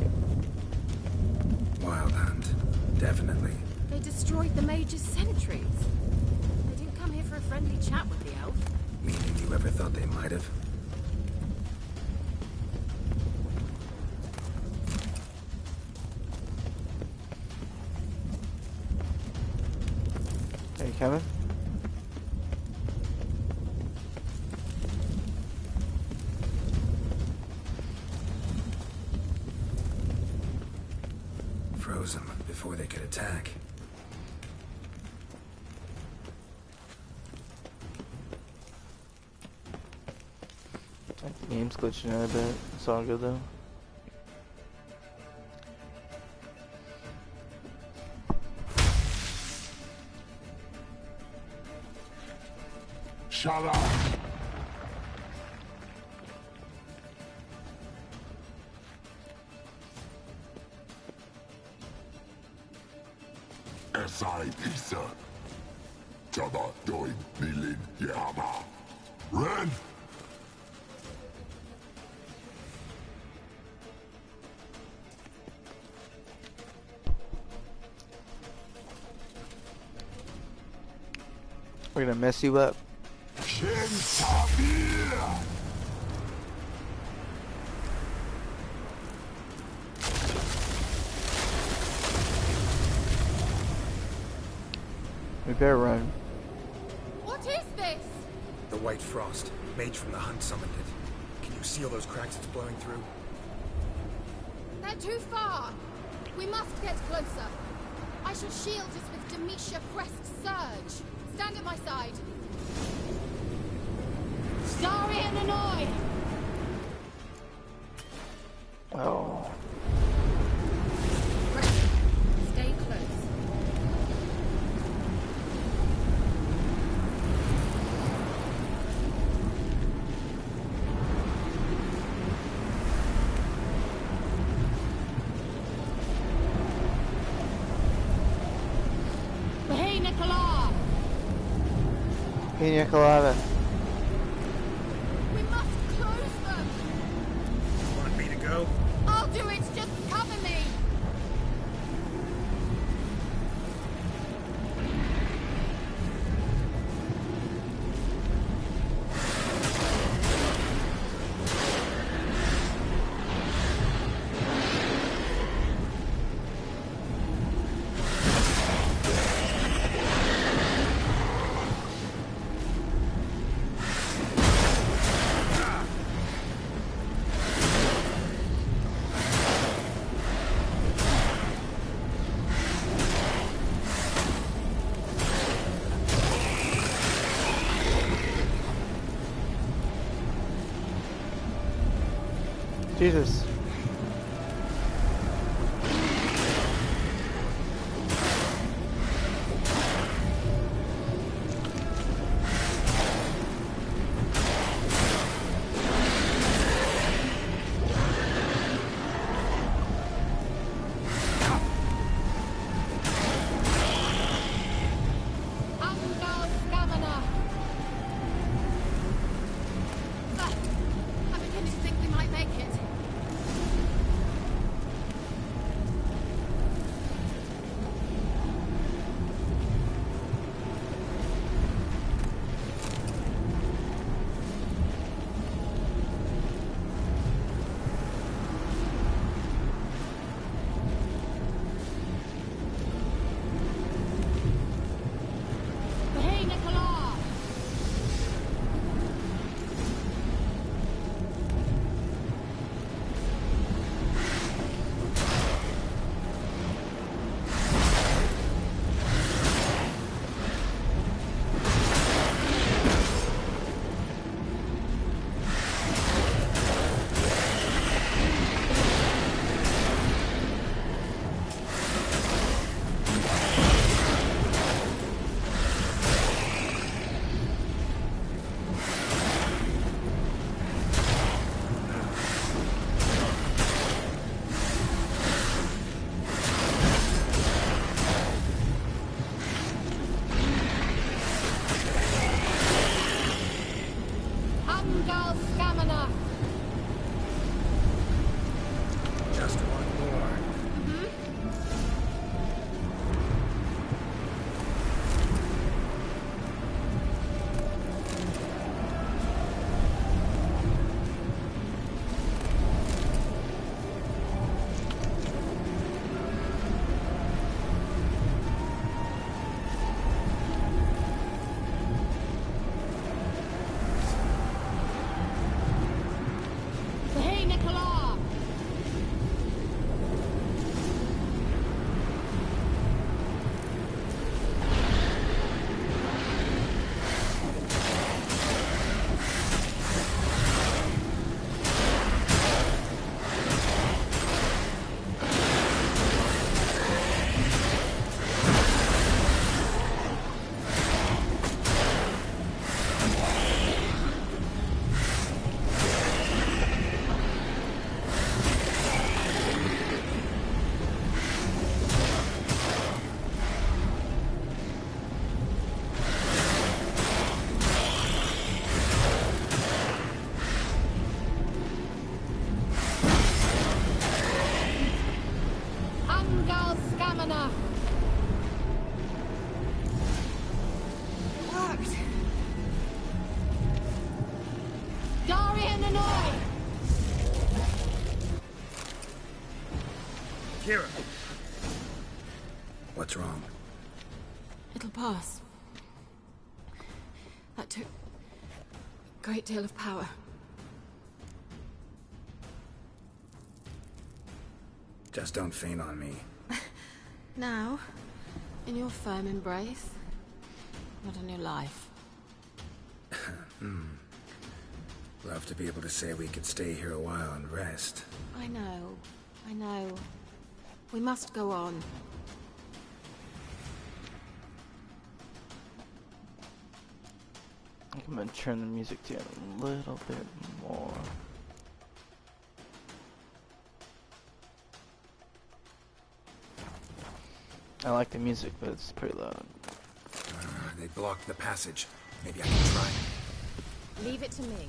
Wild hunt. Definitely. They destroyed the Mage's sentries. They didn't come here for a friendly chat with the elf. Meaning you ever thought they might have? Are you coming? Froze them before they could attack. The game's glitching out a bit. It's all good though. Shut up! Esai Pisa. Jabba doing Nilin Yama. Ren! We're gonna mess you up. We better run. What is this? The White Frost. Mage from the hunt summoned it. Can you see all those cracks it's blowing through? They're too far. We must get closer. I shall shield us with Demetia Crest Surge. Stand at my side. Starry and Annoy! Oh. Stay close. Pina Colada! Pina Colada. We must close them! Want me to go? I'll do it! Just cover me! Jesus. Just one more. Kira! What's wrong? It'll pass. That took a great deal of power. Just don't faint on me. Now, in your firm embrace, not in your life. Love to be able to say we could stay here a while and rest. I know. We must go on. I think I'm gonna turn the music down a little bit more. I like the music, but it's pretty loud. They blocked the passage. Maybe I can try. Leave it to me.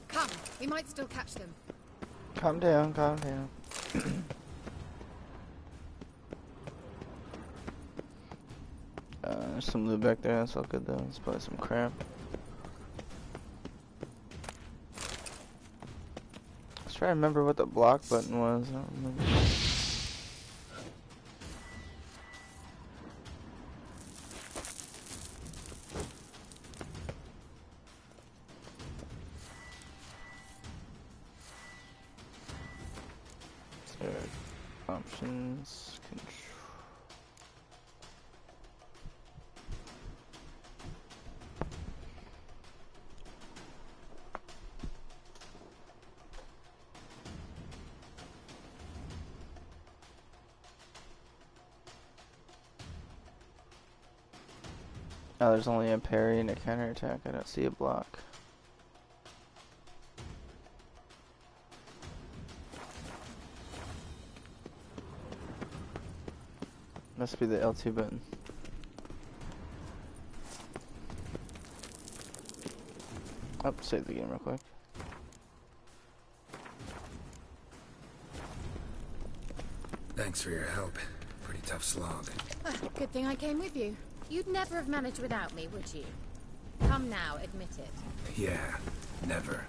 Come, we might still catch them. Calm down, calm down. There's some loot back there, that's all good though. It's probably some crap. Let's try to remember what the block button was. I don't remember. Options, control. Oh, there's only a parry and a counterattack. I don't see a block. Must be the L2 button. Oh, save the game real quick. Thanks for your help. Pretty tough slog. Good thing I came with you. You'd never have managed without me, would you? Come now, admit it. Yeah, never.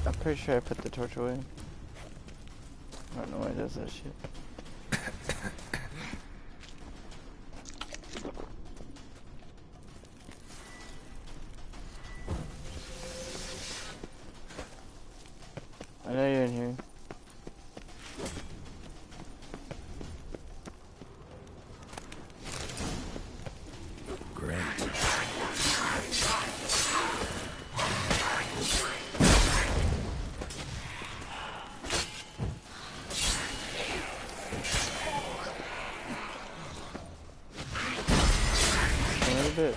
I'm pretty sure I put the torch away. I don't know why it does that shit. I know you're in here. Great. A little bit.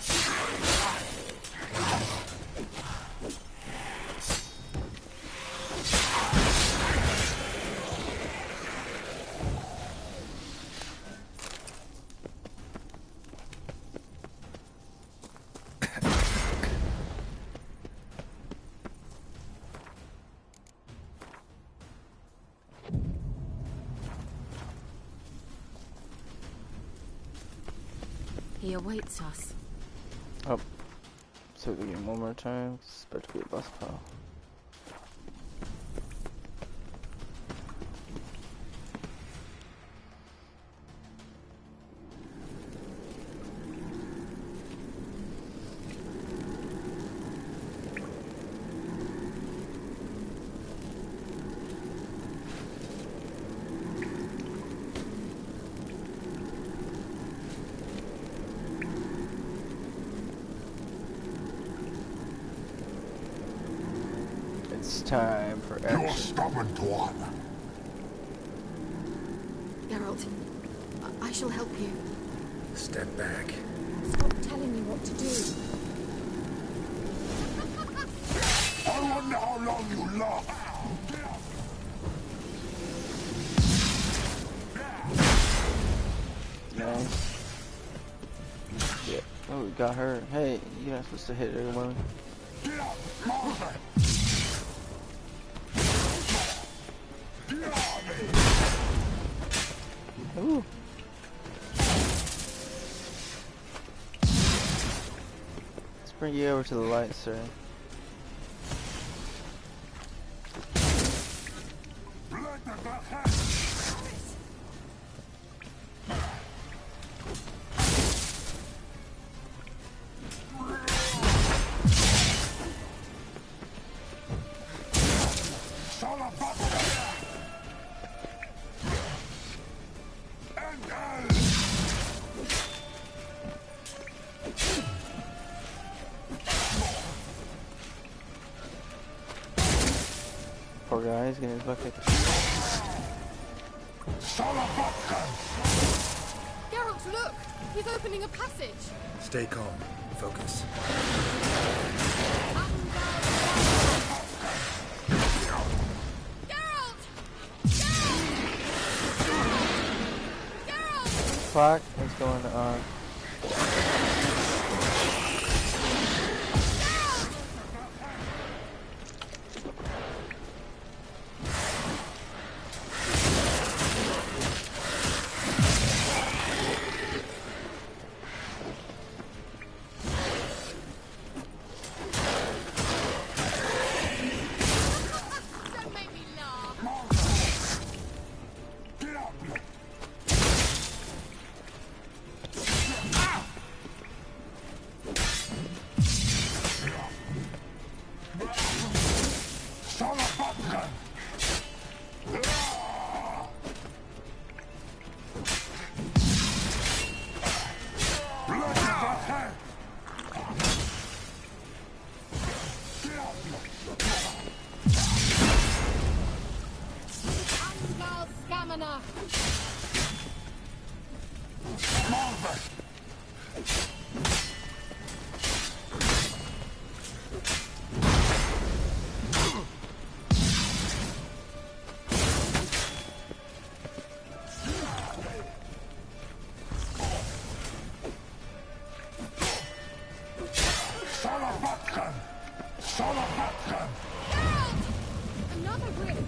He awaits us. Oh. Save the game one more time. It's about to be a boss pile. It's time for action. You're stubborn, twat. Geralt, I shall help you. Step back. Stop telling me what to do. I wonder how long you last. Nice. Yeah. Oh, we got her. Hey, you're not supposed to hit everyone. Get up, Marvin. Ooh. Let's bring you over to the light, sir. Poor guy, he's getting his bucket. Geralt, look! He's opening a passage! Stay calm. Focus. Geralt! Fuck, what's going on? commoner! Another rift!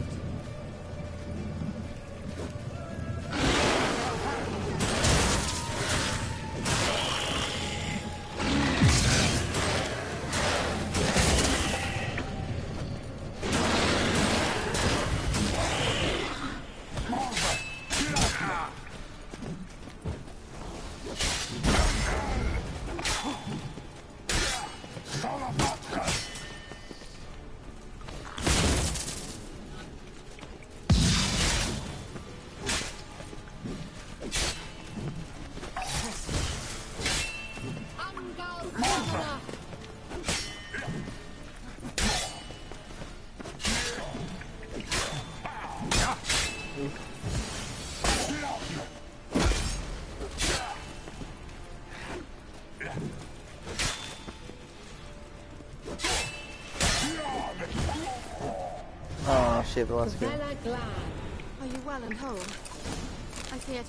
Oh shit, the last game. Are you well and whole? I feared.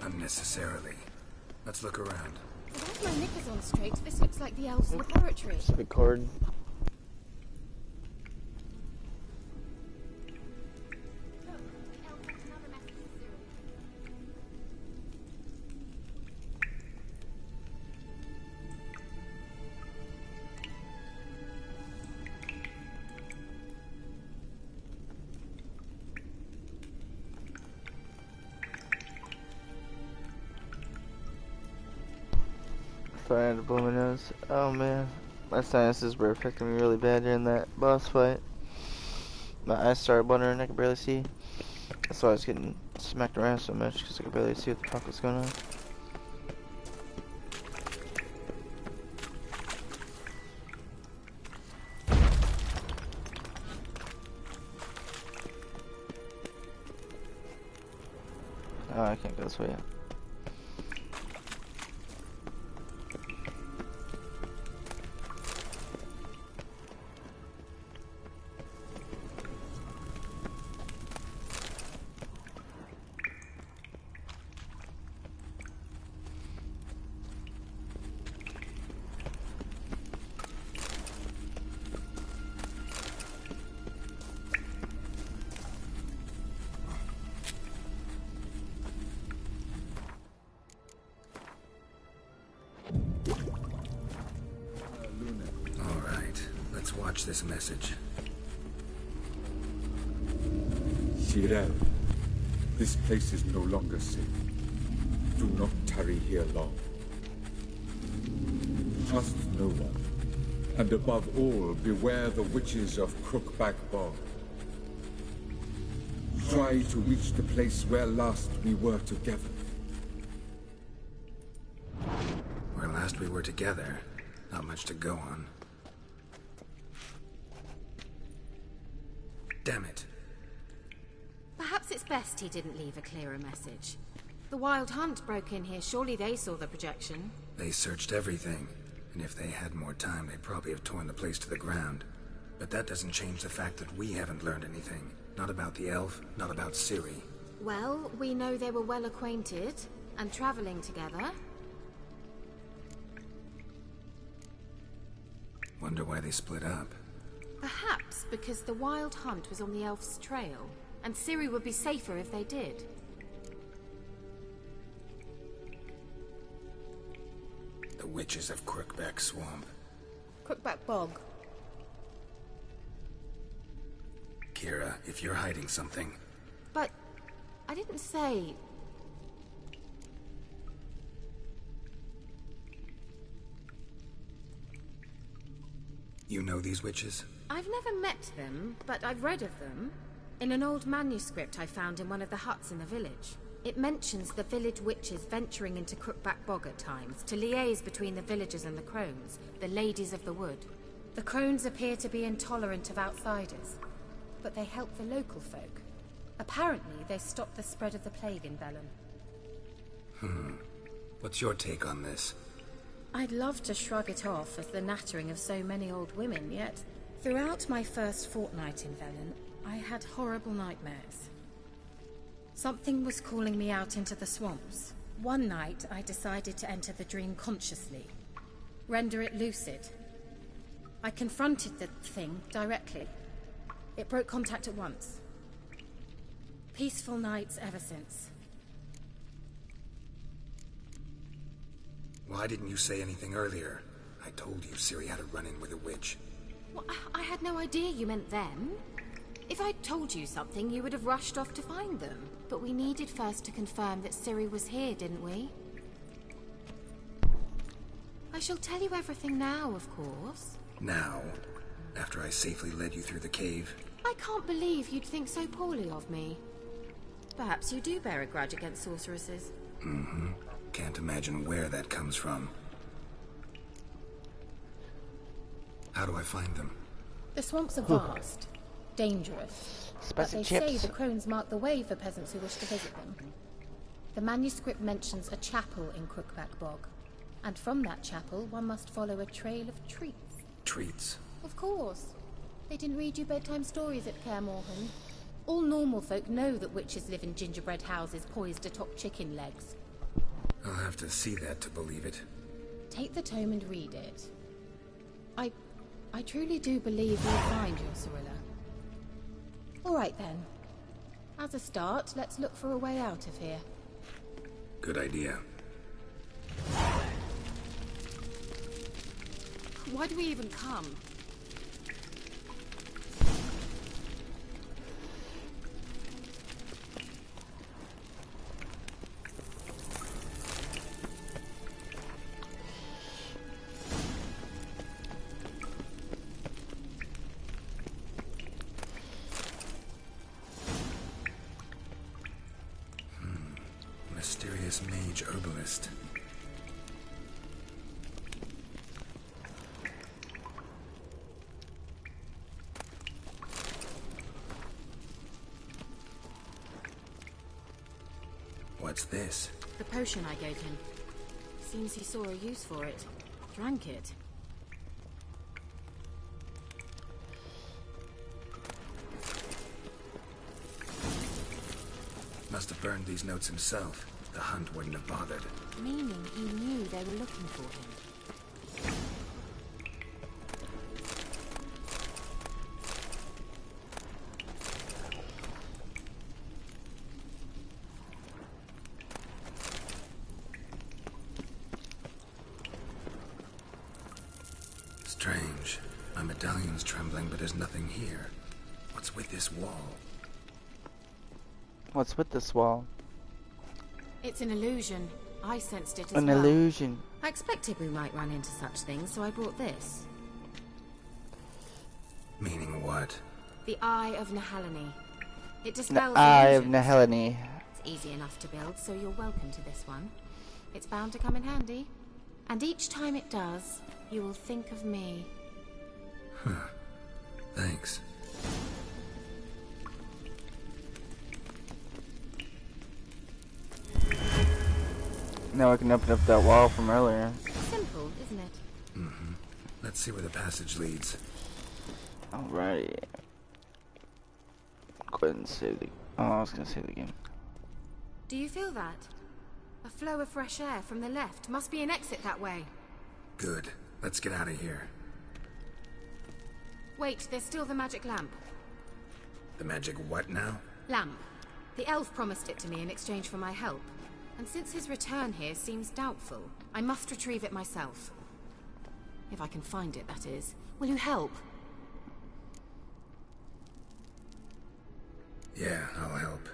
Unnecessarily. Let's look around. Without my knickers on straight, this looks like the elves' laboratory. It's a big cord. I had to blow my nose. Oh man, my sinuses were affecting me really bad during that boss fight. My eyes started wandering, I could barely see. That's why I was getting smacked around so much, because I could barely see what the fuck was going on. Oh, I can't go this way yet. Watch this message. Sirel, this place is no longer safe. Do not tarry here long. Trust no one. And above all, beware the witches of Crookback Bog. Try to reach the place where last we were together. Where last we were together, not much to go on. Damn it. Perhaps it's best he didn't leave a clearer message. The Wild Hunt broke in here. Surely they saw the projection. They searched everything. And if they had more time, they'd probably have torn the place to the ground. But that doesn't change the fact that we haven't learned anything. Not about the elf, not about Ciri. Well, we know they were well acquainted and traveling together. Wonder why they split up. Perhaps because the Wild Hunt was on the elf's trail, and Ciri would be safer if they did. The witches of Crookback Swamp. Crookback Bog. Kira, if you're hiding something... But... I didn't say... You know these witches? I've never met them, but I've read of them. In an old manuscript I found in one of the huts in the village. It mentions the village witches venturing into Crookback Bog at times to liaise between the villagers and the crones, the ladies of the wood. The crones appear to be intolerant of outsiders, but they help the local folk. Apparently, they stopped the spread of the plague in Velen. What's your take on this? I'd love to shrug it off as the nattering of so many old women, yet throughout my first fortnight in Velen, I had horrible nightmares. Something was calling me out into the swamps. One night, I decided to enter the dream consciously, render it lucid. I confronted the thing directly. It broke contact at once. Peaceful nights ever since. Why didn't you say anything earlier? I told you Ciri had a run-in with a witch. Well, I had no idea you meant them. If I'd told you something, you would have rushed off to find them. But we needed first to confirm that Ciri was here, didn't we? I shall tell you everything now, of course. Now? After I safely led you through the cave? I can't believe you'd think so poorly of me. Perhaps you do bear a grudge against sorceresses. Mm-hmm. Can't imagine where that comes from. How do I find them? The swamps are vast, dangerous, but they say the crones mark the way for peasants who wish to visit them. The manuscript mentions a chapel in Crookback Bog, and from that chapel one must follow a trail of treats. Treats? Of course. They didn't read you bedtime stories at Kaer Morhen. All normal folk know that witches live in gingerbread houses poised atop chicken legs. I'll have to see that to believe it. Take the tome and read it. I truly do believe you'll find your Cirilla. All right then. As a start, let's look for a way out of here. Good idea. Why do we even come? Mysterious mage herbalist. What's this? The potion I gave him. Seems he saw a use for it. Drank it. Must have burned these notes himself. The hunt wouldn't have bothered. Meaning he knew they were looking for him. Strange. My medallion's trembling, but there's nothing here. What's with this wall? What's with this wall? It's an illusion. I sensed it as An well. illusion. I expected we might run into such things, so I brought this. Meaning what? The Eye of Nehaleni. It The dispels Eye of illusions. Nehaleni. It's easy enough to build, so you're welcome to this one. It's bound to come in handy. And each time it does, you will think of me. Huh. Thanks. Now I can open up that wall from earlier. Simple, isn't it? Mm-hmm. Let's see where the passage leads. Alrighty. Go ahead and save the... Oh, I was gonna save the game. Do you feel that? A flow of fresh air from the left. Must be an exit that way. Good. Let's get out of here. Wait, there's still the magic lamp. The magic what now? Lamp. The elf promised it to me in exchange for my help. And since his return here seems doubtful, I must retrieve it myself. If I can find it, that is. Will you help? Yeah, I'll help.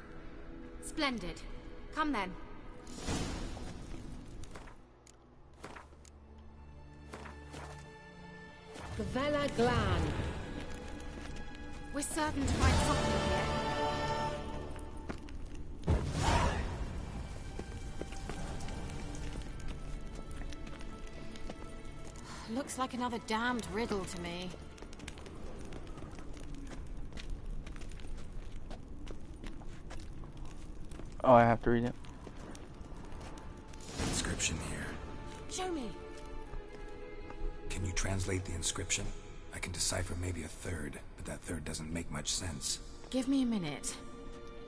Splendid. Come then. Vela Glan. We're certain to find something here. Looks like another damned riddle to me. Oh, I have to read it. Inscription here. Show me. Can you translate the inscription? I can decipher maybe a third, but that third doesn't make much sense. Give me a minute.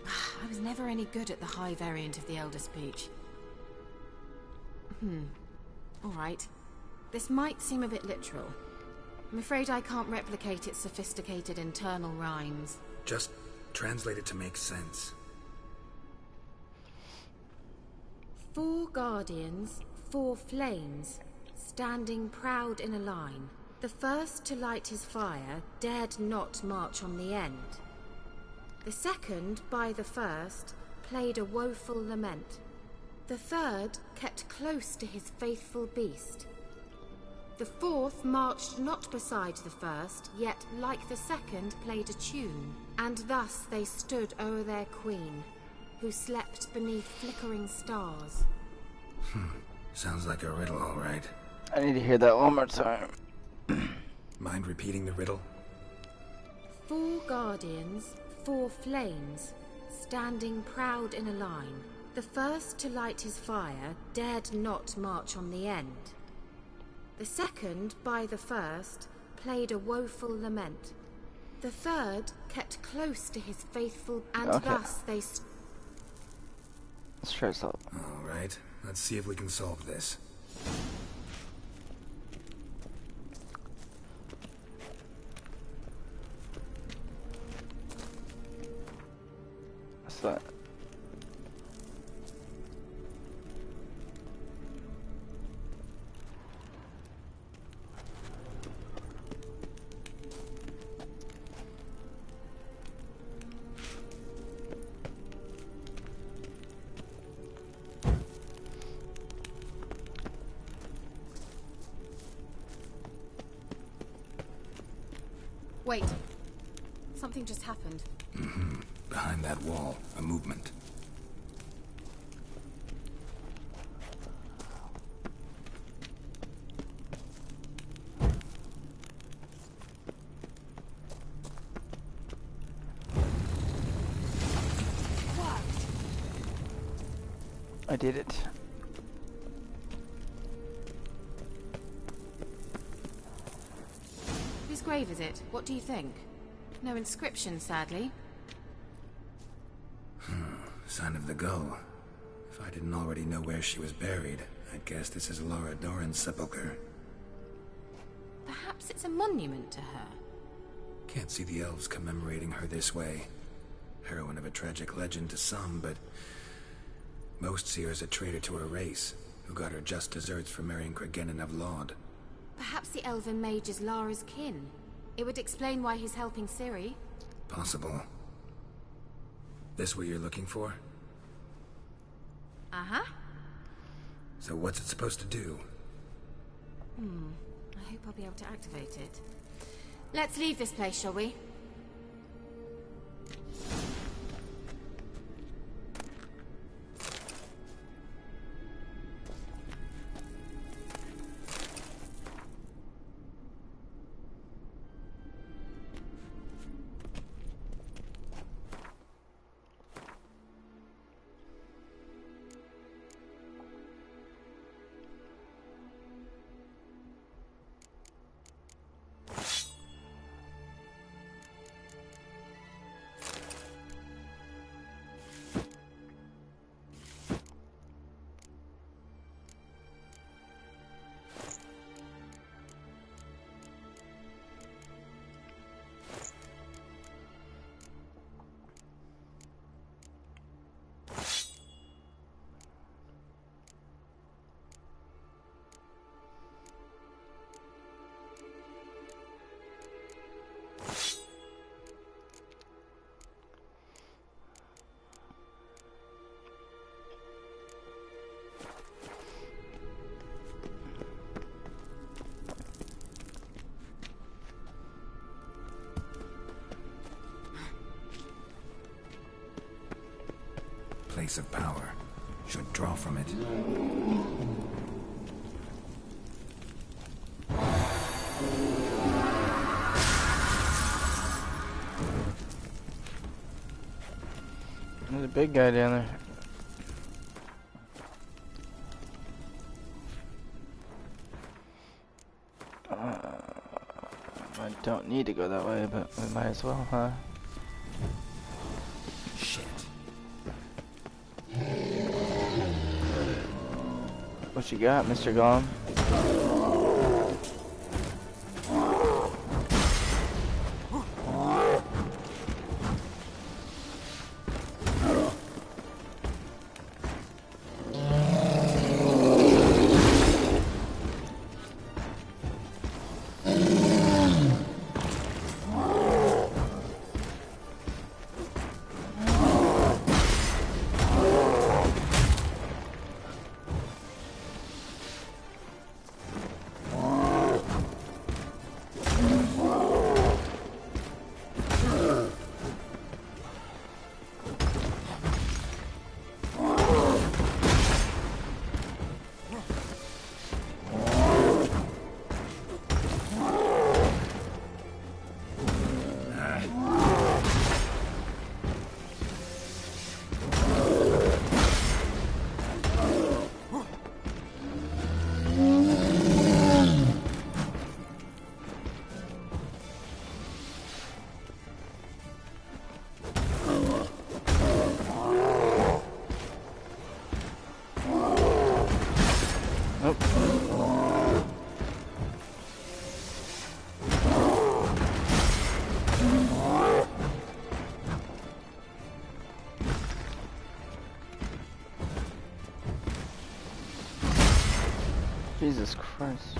I was never any good at the high variant of the Elder Speech. Alright. This might seem a bit literal. I'm afraid I can't replicate its sophisticated internal rhymes. Just translate it to make sense. 4 guardians, 4 flames, standing proud in a line. The first to light his fire dared not march on the end. The second, by the first, played a woeful lament. The third kept close to his faithful beast. The fourth marched not beside the first, yet like the second played a tune. And thus they stood o'er their queen, who slept beneath flickering stars. Sounds like a riddle, all right. I need to hear that one more time. Mind repeating the riddle? 4 guardians, 4 flames, standing proud in a line. The first to light his fire dared not march on the end. The second, by the first, played a woeful lament. The third kept close to his faithful, and thus they... Let's try this out. All right, let's see if we can solve this. What's that? Wait. Something just happened. Behind that wall, a movement. I did it. Whose grave is it? What do you think? No inscription, sadly. Sign of the gull. If I didn't already know where she was buried, I'd guess this is Laura Doran's sepulcher. Perhaps it's a monument to her. Can't see the elves commemorating her this way. Heroine of a tragic legend to some, but most see her as a traitor to her race, who got her just deserts for marrying Cregennan of Laud. Perhaps the elven mage is Lara's kin. It would explain why he's helping Ciri. Possible. This what you're looking for? Uh-huh. So what's it supposed to do? I hope I'll be able to activate it. Let's leave this place, shall we? Place of power. Should draw from it. There's a big guy down there. I don't need to go that way, but we might as well, huh? Shit. What you got, Mr. Golem? Jesus Christ.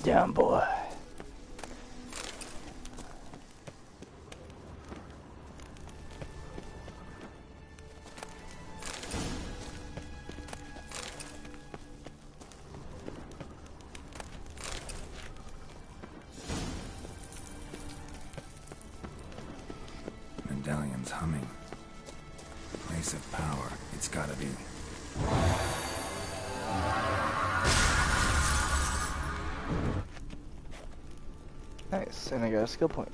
Down, boy. Medallion's humming. Place of power. It's gotta be. Nice, and I got a skill point.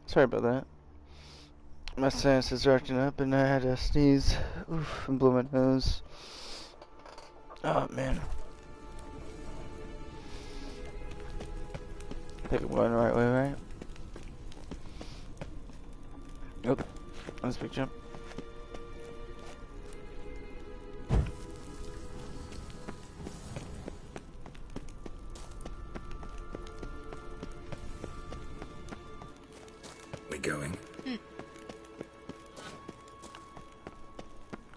Sorry about that. My sinus is acting up and I had to sneeze. Oof, and blew my nose. Oh man. I think I'm going the right way, right? Nope. That's a big jump. We going?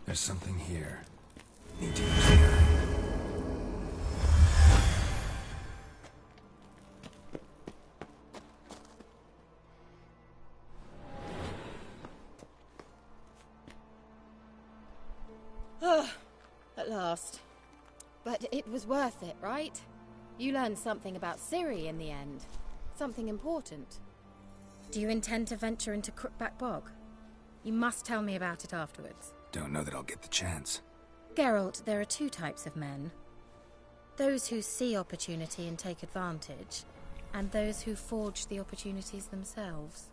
There's something here. Need to use the eye. At last. But it was worth it, right? You learned something about Ciri in the end. Something important. Do you intend to venture into Crookback Bog? You must tell me about it afterwards. Don't know that I'll get the chance. Geralt, there are two types of men. Those who see opportunity and take advantage, and those who forge the opportunities themselves.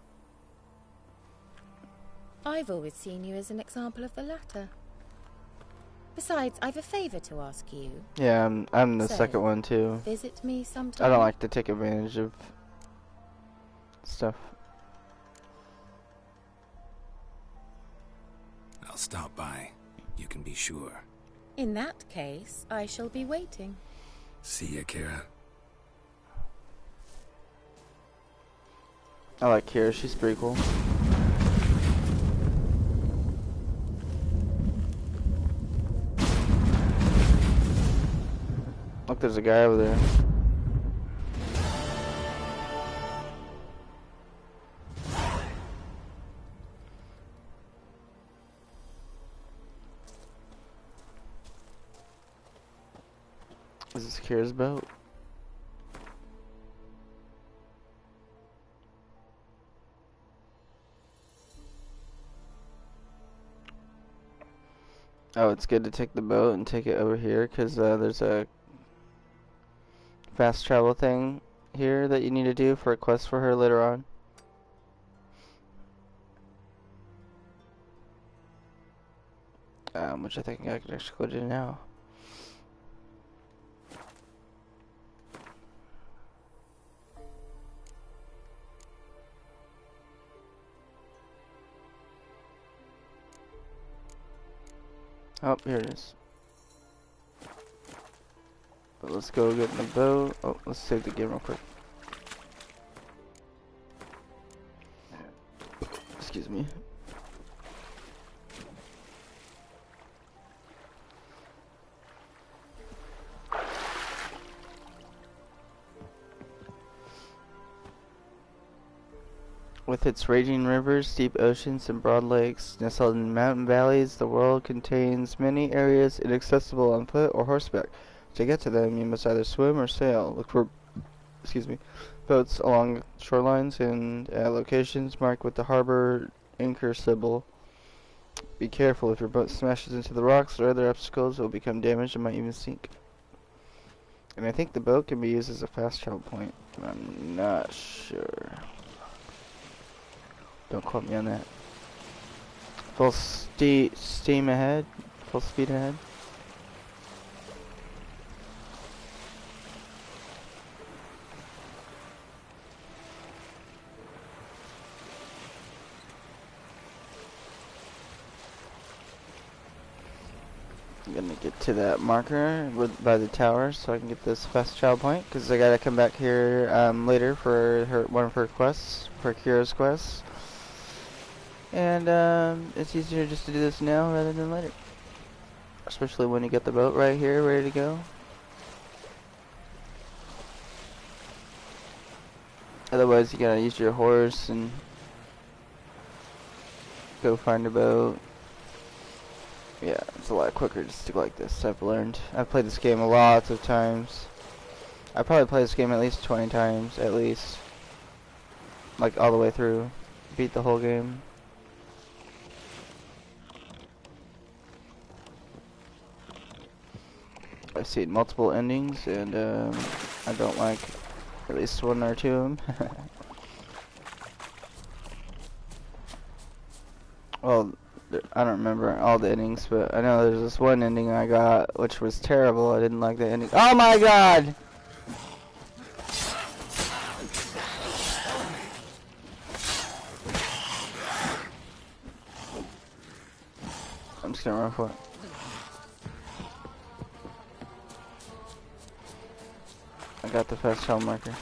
I've always seen you as an example of the latter. Besides, I've a favor to ask you. Yeah, I'm the So, second one too. Visit me sometime. I don't like to take advantage of stuff. I'll stop by. You can be sure. In that case, I shall be waiting. See ya, Kira. I like Kira, she's pretty cool. Look, there's a guy over there. Is this Kira's boat? Oh, it's good to take the boat and take it over here because there's a fast travel thing here that you need to do for a quest for her later on. Which I think I can actually go do now. Oh, here it is. But let's go get in the boat. Oh, let's save the game real quick. Excuse me. With its raging rivers, deep oceans, and broad lakes nestled in mountain valleys, the world contains many areas inaccessible on foot or horseback. To get to them, you must either swim or sail. Look for, boats along shorelines and locations marked with the harbor anchor symbol. Be careful. If your boat smashes into the rocks or other obstacles, it will become damaged and might even sink. And I think the boat can be used as a fast travel point. I'm not sure. Don't quote me on that. Full steam ahead. Full speed ahead. I'm gonna get to that marker by the tower so I can get this fast travel point because I gotta come back here later for one of her quests, for Kira's quests. And it's easier just to do this now rather than later. Especially when you get the boat right here ready to go. Otherwise you gotta use your horse and go find a boat. Yeah, it's a lot quicker just to go like this, I've learned. I've played this game lots of times. I probably played this game at least 20 times, at least. Like all the way through. Beat the whole game. I've seen multiple endings, and I don't like at least one or two of them. Well, I don't remember all the endings, but I know there's this one ending I got, which was terrible. I didn't like the ending. Oh my god! I'm just gonna run for it. I got the fast travel marker.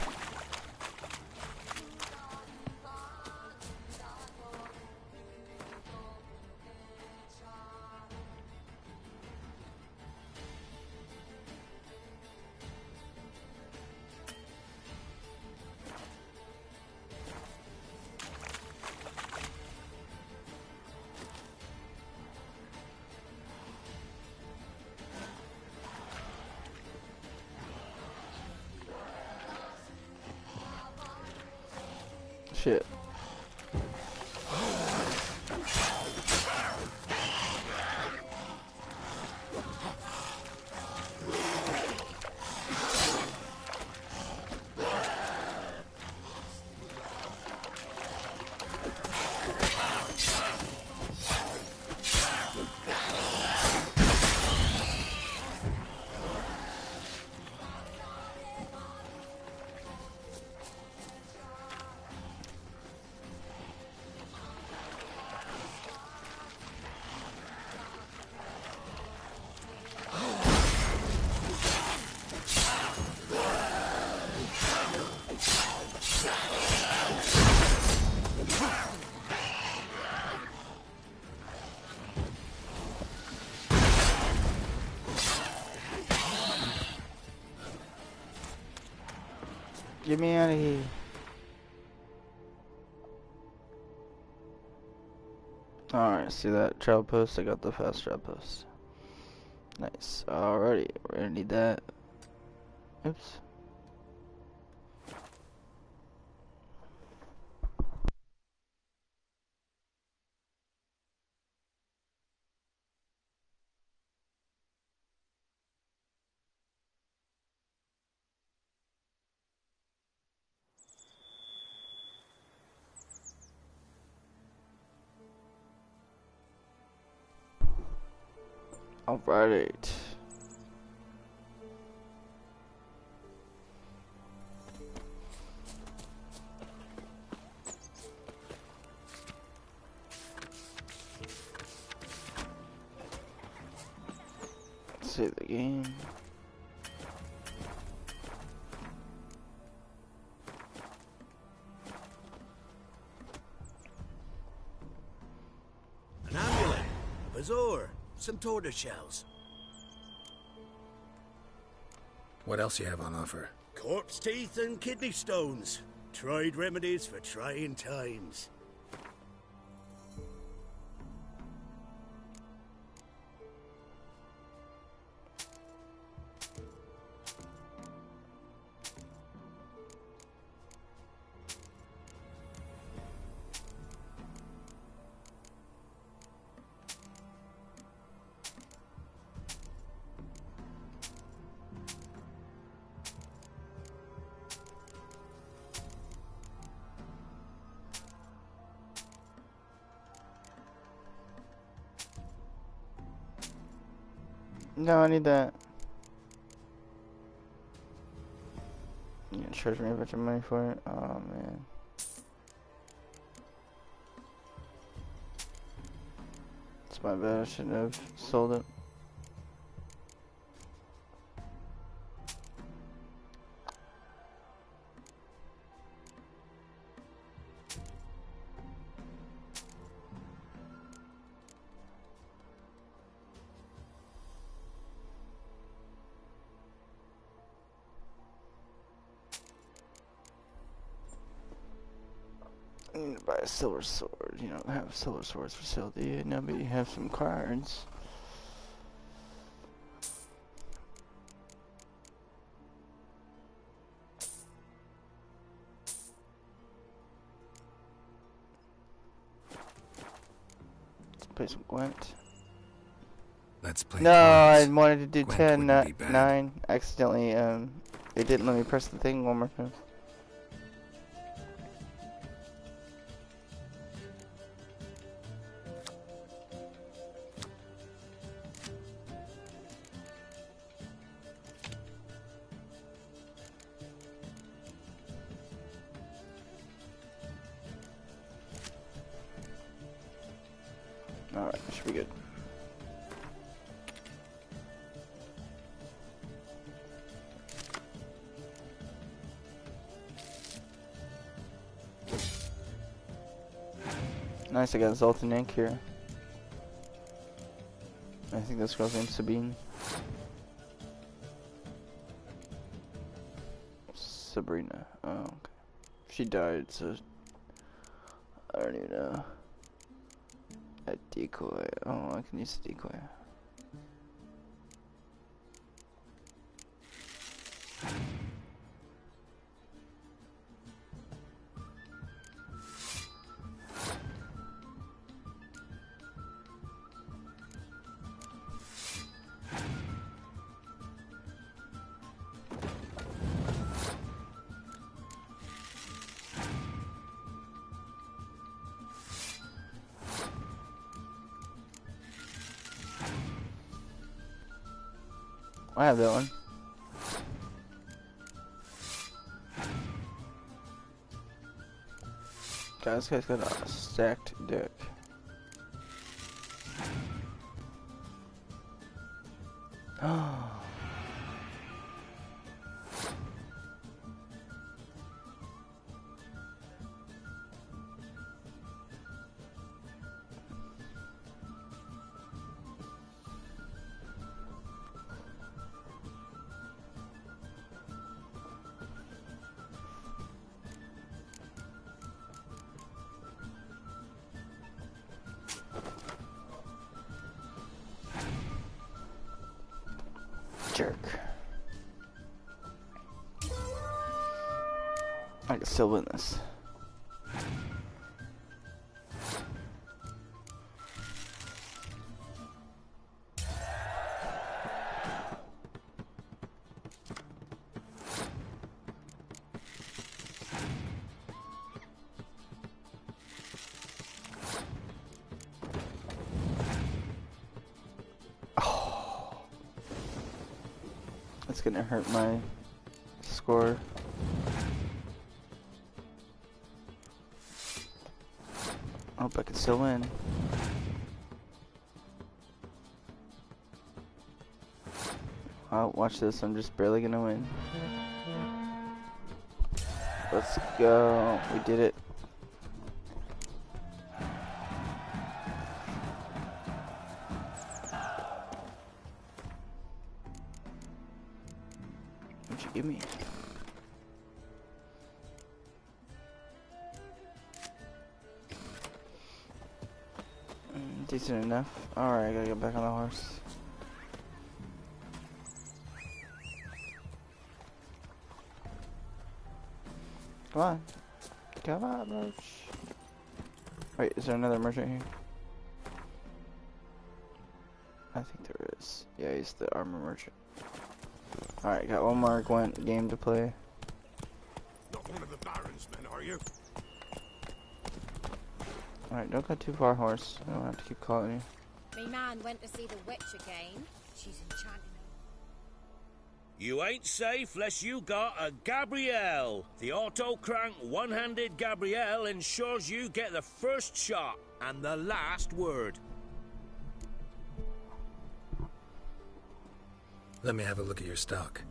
Shit. Get me out of here. Alright, see that trail post? I got the fast trail post. Nice. Alrighty, we're gonna need that. Oops. Alright. Save the game. An amulet, a bazaar, some tortoise shells. What else you have on offer? Corpse teeth and kidney stones. Tried remedies for trying times. No, I need that. You gonna charge me a bunch of money for it? Oh man. It's my bad, I shouldn't have sold it. I need to buy a silver sword. You don't have silver swords for sale, do you? No, but you have some cards. Let's play some Gwent. Let's play. No, cards. I wanted to do Gwent 10, wouldn't not be bad. 9. Accidentally, it didn't let me press the thing one more time. Alright, should be good. Nice, I got Zoltan Ink here. I think this girl's named Sabine. Sabrina. Oh, okay. She died, so I don't even know. A decoy. Oh, I can use a decoy. I have that one. Guys, this guy's got a stacked deck. Oh. Jerk. I can still win this. It's gonna hurt my score. I hope I can still win. Oh, watch this, I'm just barely gonna win. Let's go. We did it. What'd you give me? Decent enough. Alright, I gotta get back on the horse. Come on. Come on, Roach. Wait, is there another merchant here? I think there is. Yeah, he's the armor merchant. Alright, got one more game to play. Not one of the Baron's men, are you? Alright, don't go too far, horse. I don't have to keep calling you. Me man went to see the witch again. She's enchanting. You ain't safe less you got a Gabrielle. The auto-crank one-handed Gabrielle ensures you get the first shot and the last word. Let me have a look at your stock.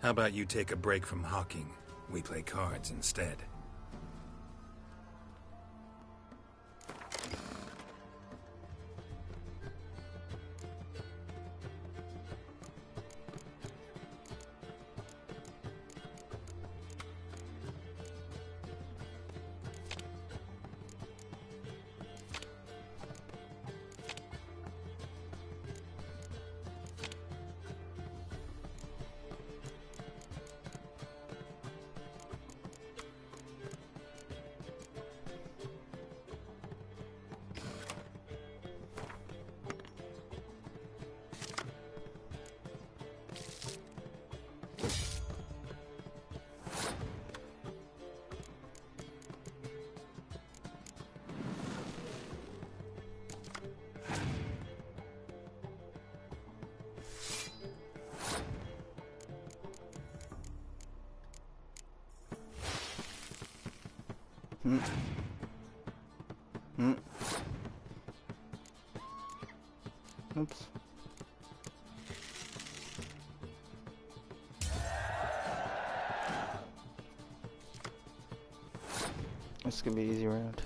How about you take a break from hawking? We play cards instead. Hmm. Hmm. Oops. This is gonna be an easy round.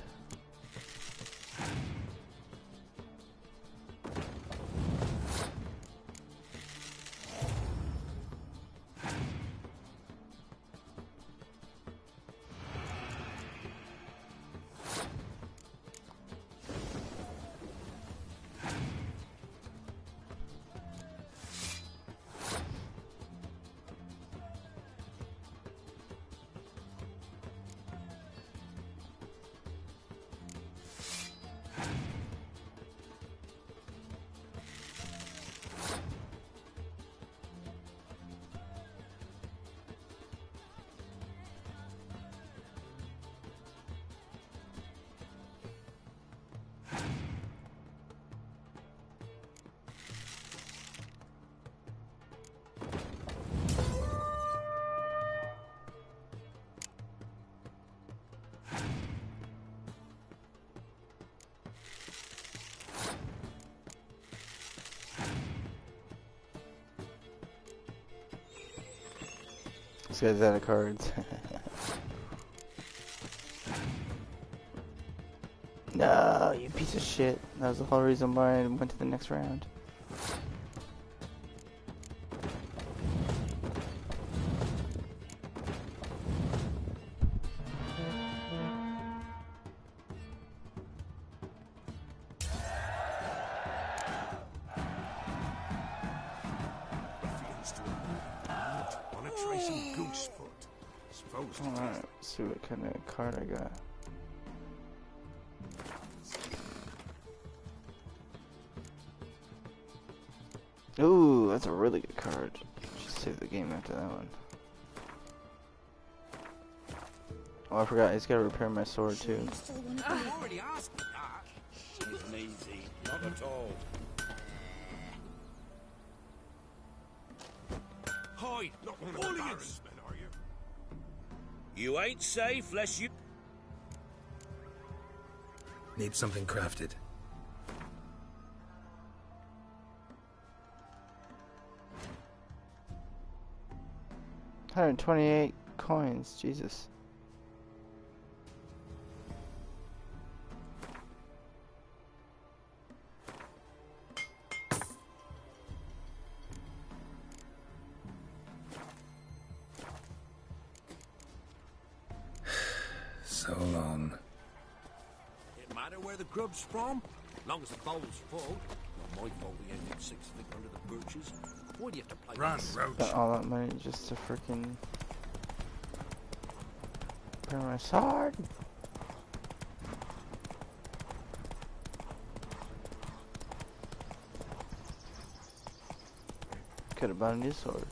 This guy's out of cards. No, you piece of shit. That was the whole reason why I went to the next round. Alright, let's see what kind of card I got. Ooh, that's a really good card. Just save the game after that one. Oh, I forgot, he's gotta repair my sword too. I've already asked that. It's easy, not at all. Hide, not one of the Baron's men, are you? You ain't safe lest you... Need something crafted. $128 coins, Jesus. So long. It matter where the grub's from? Long as the bowl's full. Not my fault we ended 6 feet under the birches. Why do you have to play Run, this? Roach. Spent all that money just to freaking repair my sword. Could have bought a new sword.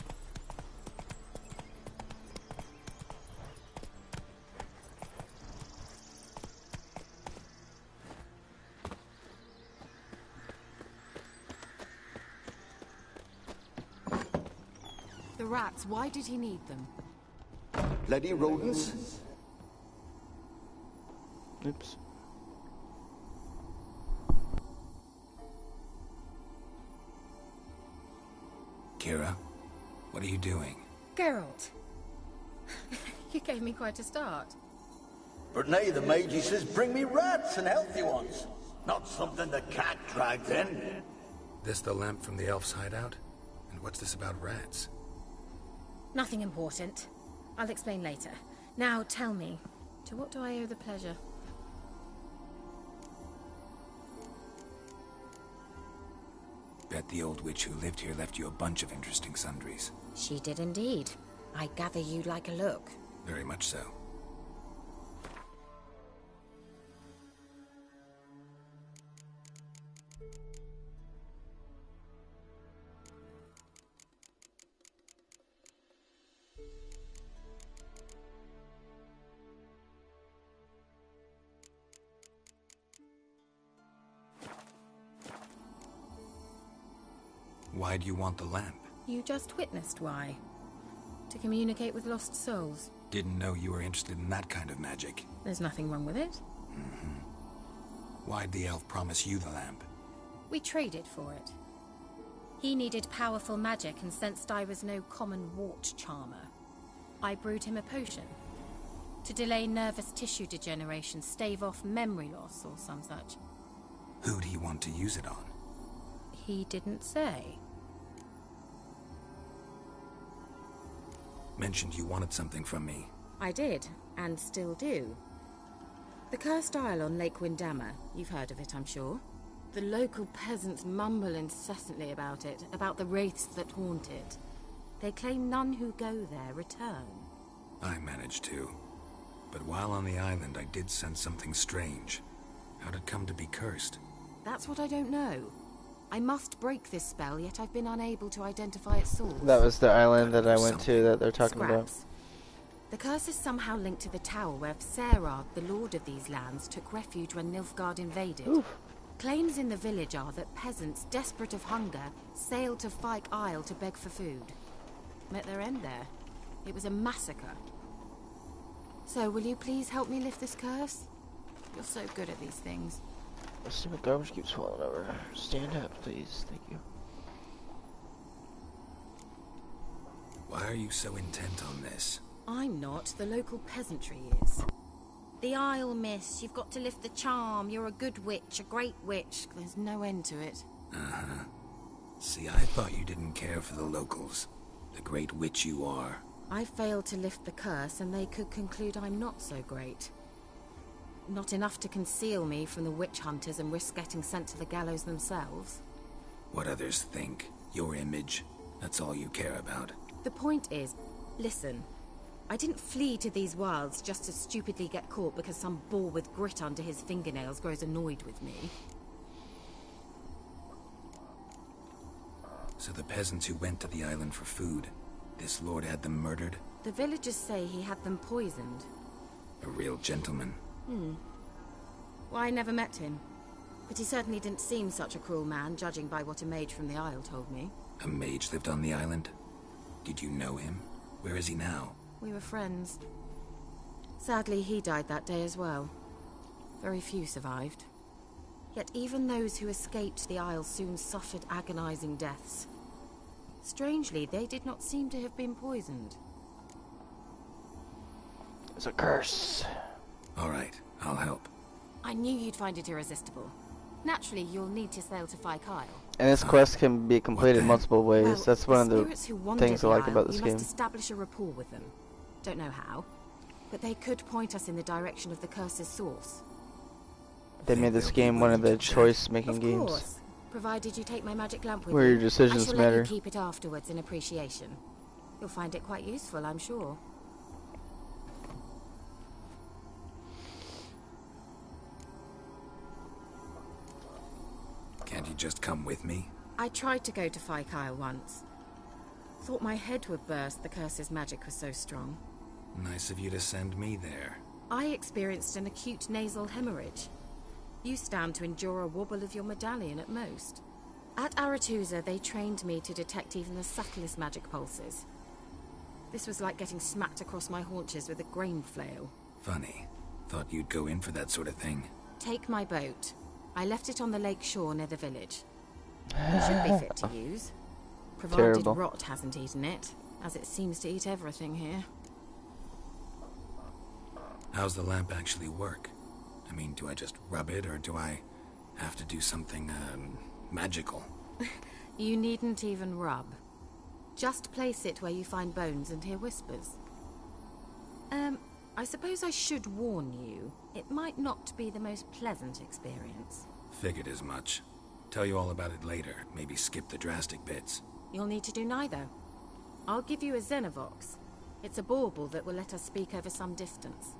The rats, why did he need them? Bloody rodents. Oops. Kira, what are you doing? Geralt. You gave me quite a start. But now the mage says bring me rats and healthy ones. Not something the cat dragged in. This the lamp from the elf's hideout? And what's this about rats? Nothing important. I'll explain later. Now tell me, to what do I owe the pleasure? Bet the old witch who lived here left you a bunch of interesting sundries. She did indeed. I gather you'd like a look. Very much so. Why do you want the lamp? You just witnessed why. To communicate with lost souls. Didn't know you were interested in that kind of magic. There's nothing wrong with it. Why'd the elf promise you the lamp? We traded for it. He needed powerful magic and sensed I was no common wart charmer. I brewed him a potion. To delay nervous tissue degeneration, stave off memory loss or some such. Who'd he want to use it on? He didn't say. Mentioned you wanted something from me. I did, and still do. The Cursed Isle on Lake Windammer. You've heard of it, I'm sure. The local peasants mumble incessantly about it, about the wraiths that haunt it. They claim none who go there return. I managed to. But while on the island, I did sense something strange. How'd it come to be cursed? That's what I don't know. I must break this spell, yet I've been unable to identify its source. That was the island that I went to that they're talking about. The curse is somehow linked to the tower where Serad, the lord of these lands, took refuge when Nilfgaard invaded. Oof. Claims in the village are that peasants, desperate of hunger, sailed to Fyke Isle to beg for food. Met their end there. It was a massacre. So, will you please help me lift this curse? You're so good at these things. Let's see, my garbage keeps falling over. Stand up, please. Thank you. Why are you so intent on this? I'm not. The local peasantry is. The Isle, miss. You've got to lift the charm. You're a good witch, a great witch. There's no end to it. Uh-huh. See, I thought you didn't care for the locals. The great witch you are. I failed to lift the curse, and they could conclude I'm not so great. Not enough to conceal me from the witch hunters and risk getting sent to the gallows themselves. What others think. Your image. That's all you care about. The point is, listen. I didn't flee to these wilds just to stupidly get caught because some boar with grit under his fingernails grows annoyed with me. So the peasants who went to the island for food, this lord had them murdered? The villagers say he had them poisoned. A real gentleman. Well, I never met him. But he certainly didn't seem such a cruel man, judging by what a mage from the Isle told me. A mage lived on the island? Did you know him? Where is he now? We were friends. Sadly, he died that day as well. Very few survived. Yet even those who escaped the Isle soon suffered agonizing deaths. Strangely, they did not seem to have been poisoned. It's a curse. All right, I'll help. I knew you'd find it irresistible. Naturally, you'll need to sail to Fyke Isle. And this quest can be completed multiple ways. Well, That's one of the things I like about this you game. must establish a rapport with them. Don't know how, but they could point us in the direction of the curse's source. They made this game one of the choice-making games. Of course, provided you take my magic lamp with where you. your decisions I shall matter. let you keep it afterwards in appreciation. You'll find it quite useful, I'm sure. Can't you just come with me? I tried to go to Fyke Isle once. Thought my head would burst, the curse's magic was so strong. Nice of you to send me there. I experienced an acute nasal hemorrhage. You stand to endure a wobble of your medallion at most. At Aretusa, they trained me to detect even the subtlest magic pulses. This was like getting smacked across my haunches with a grain flail. Funny. Thought you'd go in for that sort of thing. Take my boat. I left it on the lake shore near the village. It should be fit to use. Provided Terrible. rot hasn't eaten it, as it seems to eat everything here. How's the lamp actually work? I mean, do I just rub it, or do I have to do something, magical? You needn't even rub. Just place it where you find bones and hear whispers. I suppose I should warn you, it might not be the most pleasant experience. Figured as much. Tell you all about it later, maybe skip the drastic bits. You'll need to do neither. I'll give you a Xenovox. It's a bauble that will let us speak over some distance.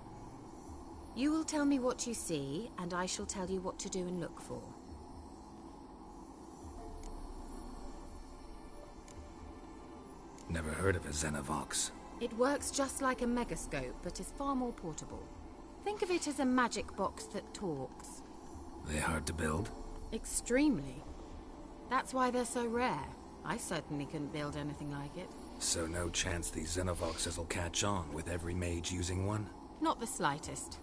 You will tell me what you see, and I shall tell you what to do and look for. Never heard of a Xenovox. It works just like a megascope, but is far more portable. Think of it as a magic box that talks. They hard to build? Extremely. That's why they're so rare. I certainly couldn't build anything like it. So no chance these Xenovoxes will catch on with every mage using one? Not the slightest.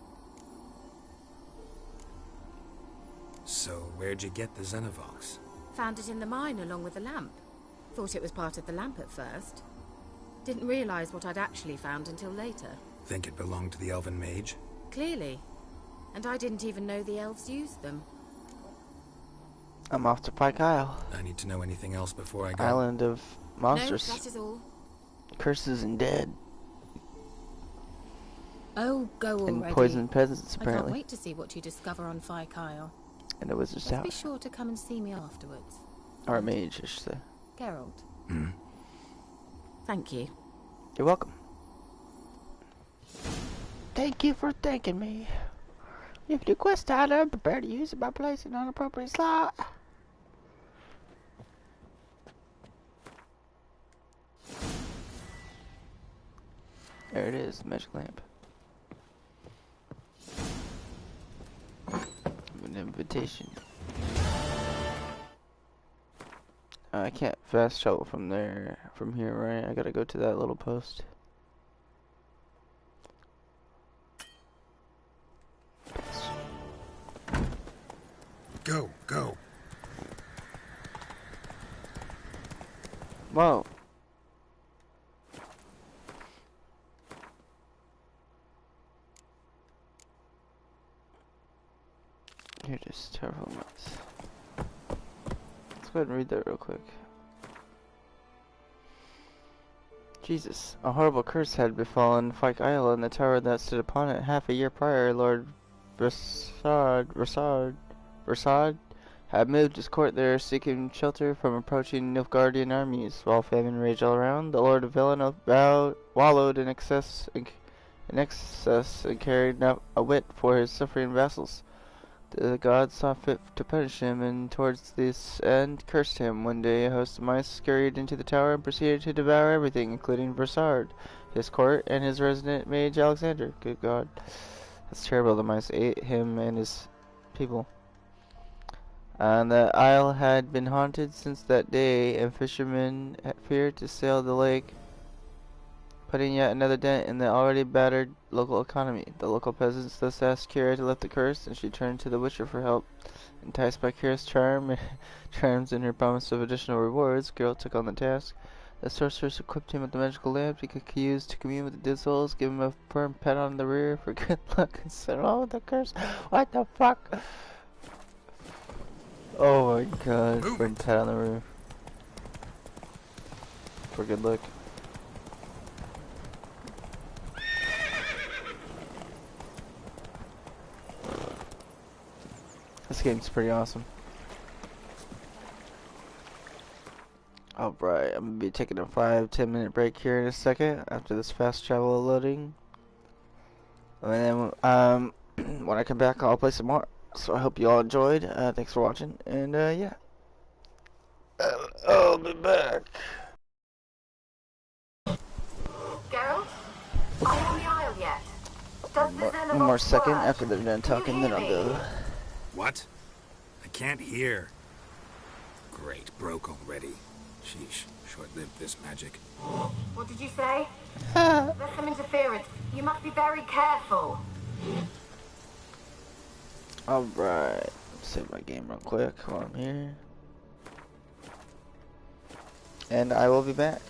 So where'd you get the Xenovox? Found it in the mine along with the lamp. Thought it was part of the lamp at first. Didn't realize what I'd actually found until later. Think it belonged to the elven mage? Clearly. And I didn't even know the elves used them. I'm off to Pike Isle. I need to know anything else before I go. Island of monsters. No, that is all. Curses and dead. Oh, go already. And poisoned peasants, I apparently. can't wait to see what you discover on Pike Isle. And a wizard's Just tower. be sure to come and see me afterwards. Or a mage, I should say. Geralt. Hmm. Thank you. You're welcome. Thank you for thanking me. If your quest item, prepare to use it by placing on an appropriate slot. There it is, the magic lamp. An invitation. I can't fast travel from here, right? I gotta go to that little post. Go, go. Whoa. Here it is, terrible months. Let's go ahead and read that real quick. Jesus, a horrible curse had befallen Pike Isle and the tower that stood upon it. Half a year prior, Lord Versard had moved his court there, seeking shelter from approaching Nilfgaardian armies. While famine raged all around, the Lord of Velen wallowed in excess and carried out a wit for his suffering vassals. The gods saw fit to punish him, and towards this end cursed him. One day a host of mice scurried into the tower and proceeded to devour everything, including Versard, his court, and his resident mage Alexander. Good God. That's terrible. The mice ate him and his people. And the isle had been haunted since that day, and fishermen had feared to sail the lake, putting yet another dent in the already battered local economy. The local peasants thus asked Kira to lift the curse, and she turned to the Witcher for help. Enticed by Kira's charms and her promise of additional rewards, Geralt took on the task. The sorceress equipped him with the magical lamp he could use to commune with the dead souls, give him a firm pat on the rear for good luck, and settle with the curse. What the fuck? Oh my God! Firm pat on the rear for good luck. This game's pretty awesome. Alright, I'm gonna be taking a 5-10 minute break here in a second after this fast travel loading. And then when I come back I'll play some more. So I hope you all enjoyed. Thanks for watching, and yeah. I'll be back. Geralt? Are you on the Isle yet? Does the One more second after they're done talking, then I'll go. What? I can't hear. Great, broke already. Sheesh, short-lived this magic. What did you say? There's some interference. You must be very careful. Alright, save my game real quick while I'm here. And I will be back.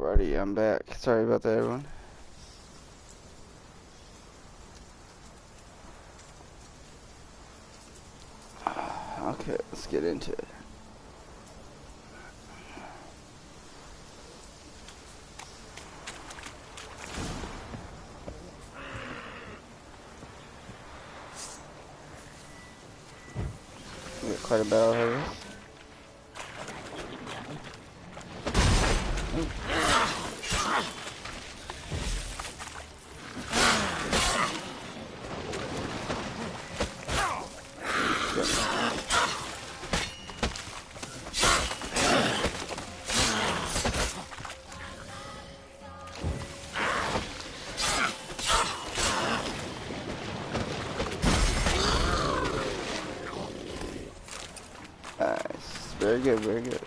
Alrighty, I'm back. Sorry about that, everyone. Okay, let's get into it. We got quite a battle ahead of us. Nice. Very good, very good.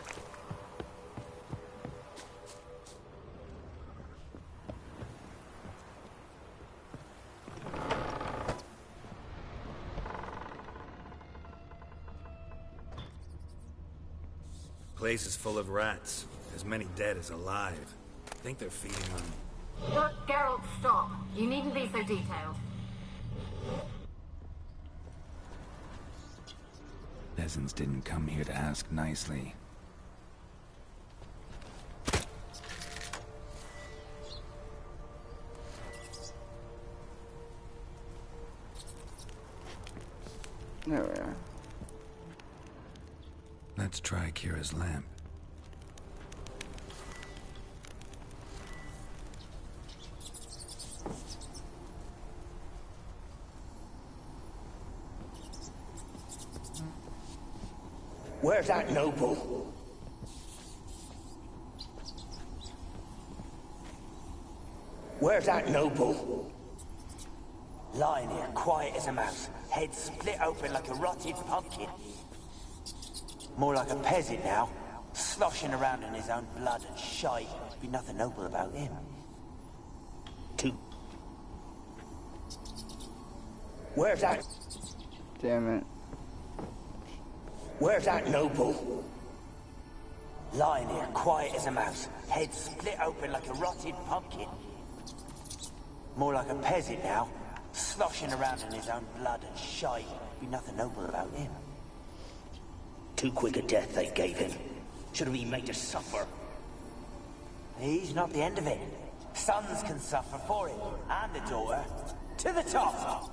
Place is full of rats. As many dead as alive. I think they're feeding on... Look, Geralt, stop. You needn't be so detailed. Peasants didn't come here to ask nicely. There we are. Let's try Kira's lamp. Where's that noble? Where's that noble? Lying here, quiet as a mouse, head split open like a rotted pumpkin. More like a peasant now, sloshing around in his own blood and shite. Be nothing noble about him. Where's that? Damn it. Where's that noble? Lying here, quiet as a mouse, head split open like a rotted pumpkin. More like a peasant now, sloshing around in his own blood and shite. Be nothing noble about him. Too quick a death they gave him. Should have been made to suffer. He's not the end of it. Sons can suffer for him, and the daughter. To the top!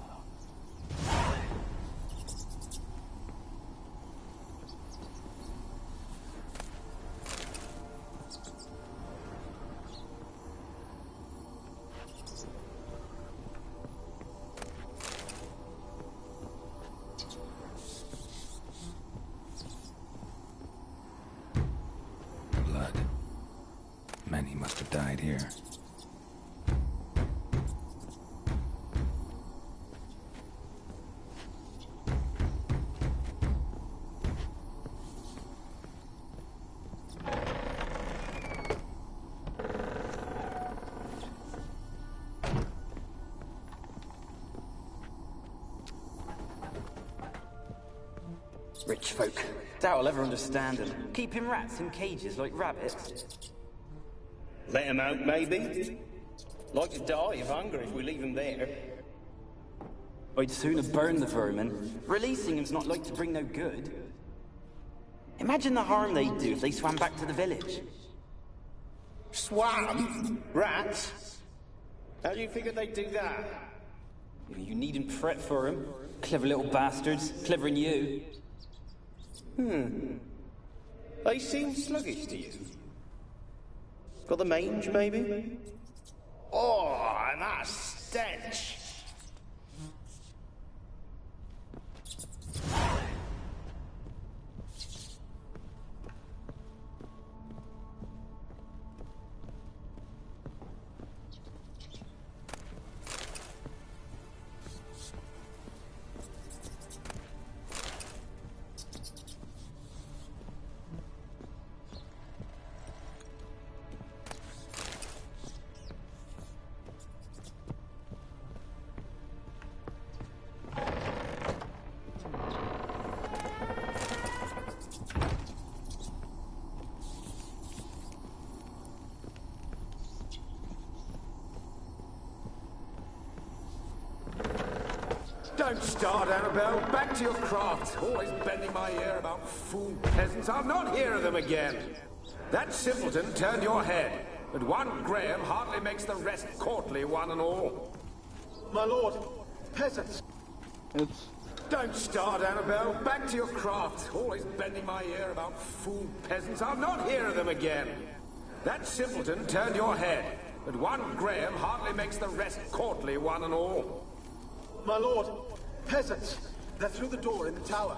Blood. Many must have died here. Rich folk. Doubt I'll ever understand them. Keeping rats in cages like rabbits. Let him out, maybe? Like to die of hunger if we leave him there. I'd sooner burn the vermin. Releasing him's not like to bring no good. Imagine the harm they'd do if they swam back to the village. Swam? Rats? How do you figure they'd do that? You needn't fret for them. Clever little bastards. Clever than you. They seem sluggish to you. Got the mange, maybe? Oh, and that stench! Don't start, Annabelle. Back to your craft. Always bending my ear about fool peasants. I'll not hear of them again. That simpleton turned your head, but one Graham hardly makes the rest courtly, one and all. My lord, peasants. Oops. Don't start, Annabelle. Back to your craft. Always bending my ear about fool peasants. I'll not hear of them again. That simpleton turned your head, but one Graham hardly makes the rest courtly, one and all. My lord, peasants. They're through the door in the tower.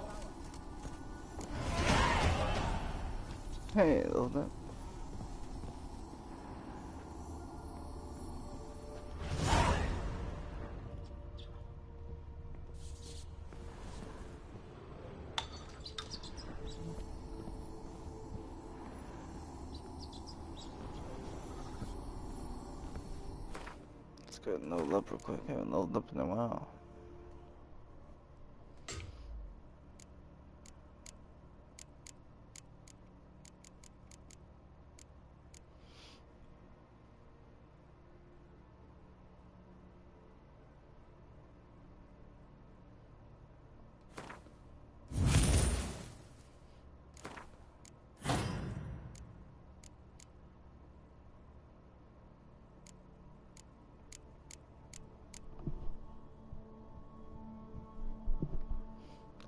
Hey, a little bit. Let's go and load up real quick. I haven't loaded up in a while.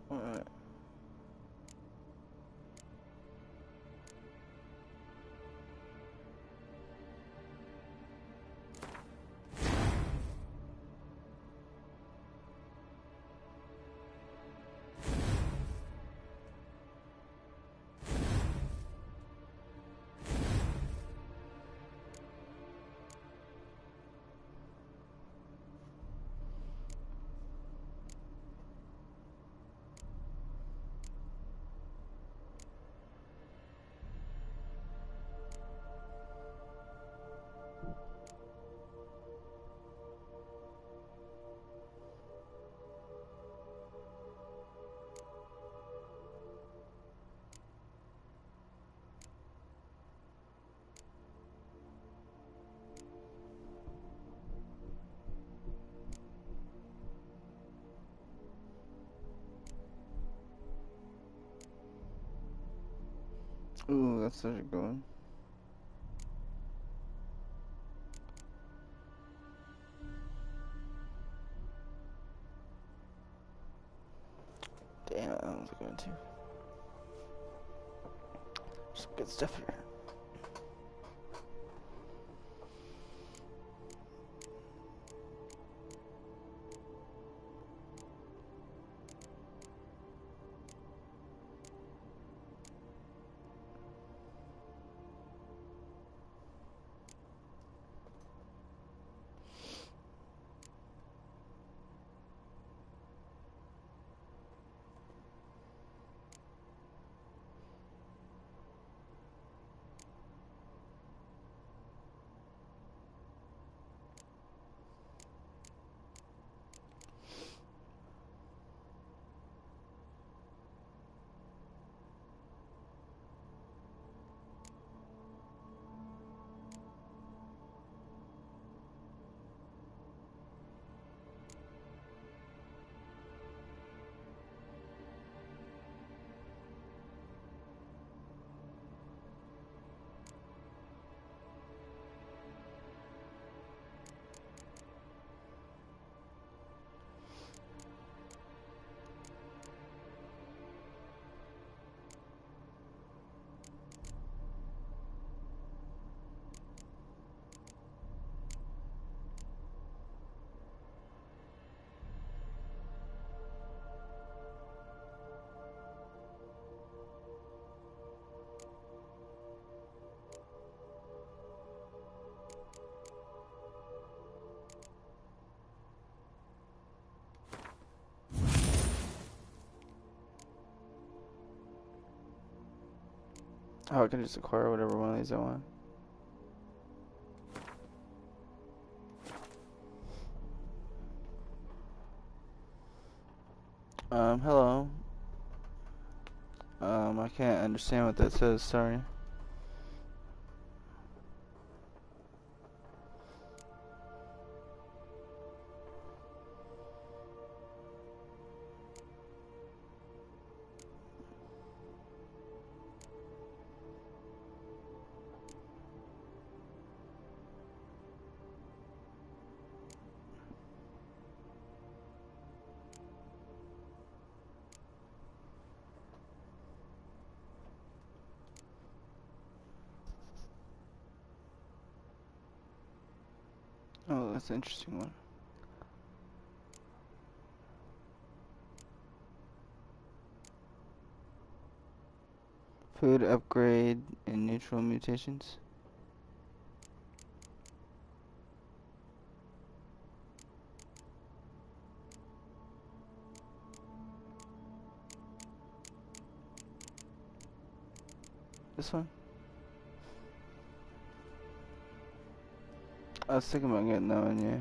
Alright. Ooh, that's such a good one. Damn, I was going to. Some good stuff here. Oh, I can just acquire whatever one of these I want. Hello. I can't understand what that says, sorry. That's an interesting one. Food upgrade and neutral mutations. This one? I was thinking about getting that one, yeah.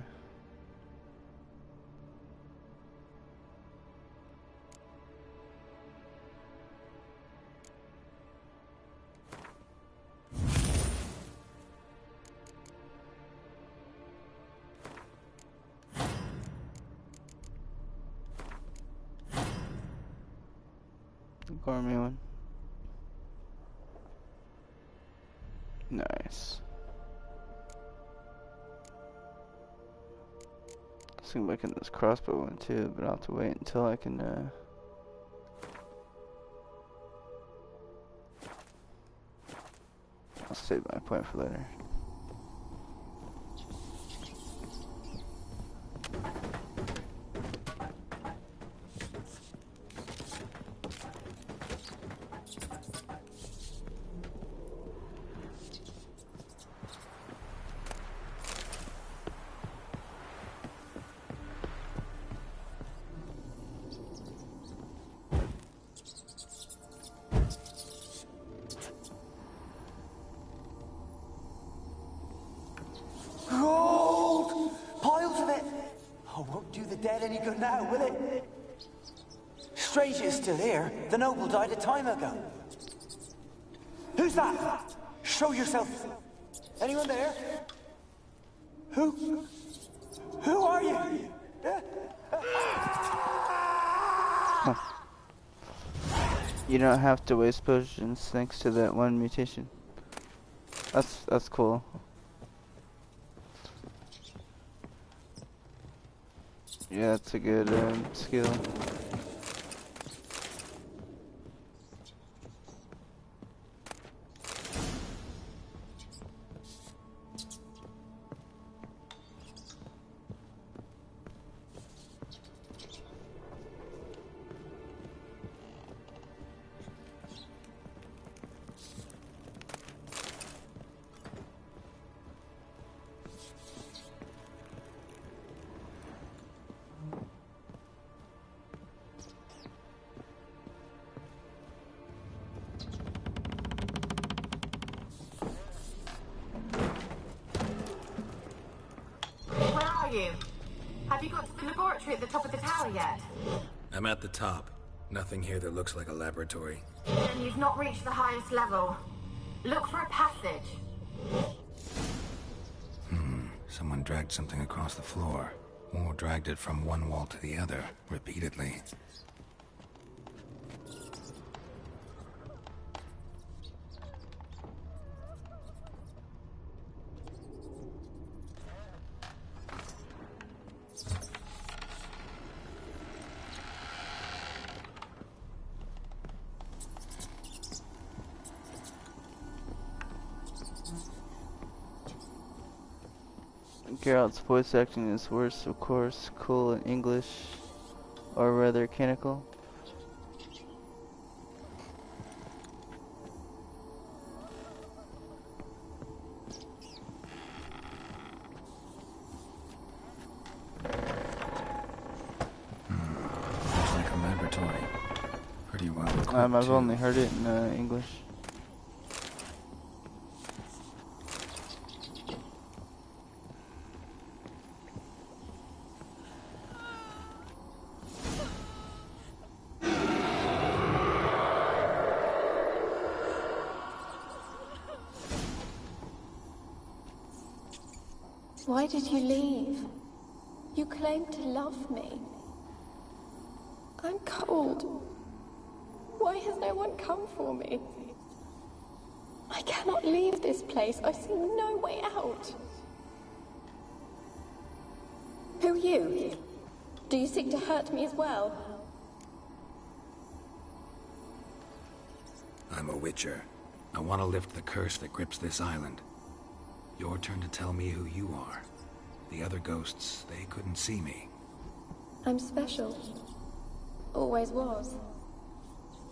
The gourmet one. Nice. I was thinking about getting this crossbow one too, but I'll have to wait until I can I'll save my point for later. Gold! Piles of it! Oh, won't do the dead any good now, will it? Strange it's still here. The noble died a time ago. Who's that? Show yourself. Anyone there? Who? Who are you? Huh. You don't have to waste potions thanks to that one mutation. That's cool. Yeah, that's a good skill. Have you got to the laboratory at the top of the tower yet? I'm at the top. Nothing here that looks like a laboratory. Then you've not reached the highest level. Look for a passage. Someone dragged something across the floor. Or dragged it from one wall to the other, repeatedly. Geralt's voice acting is worse, of course. Cool in English, or rather canonical. Looks like a laboratory. Pretty well equipped, I've too. only heard it in English. Why did you leave? You claimed to love me. I'm cold. Why has no one come for me? I cannot leave this place. I see no way out. Who are you? Do you seek to hurt me as well? I'm a witcher. I want to lift the curse that grips this island. Your turn to tell me who you are. The other ghosts, they couldn't see me. I'm special. Always was.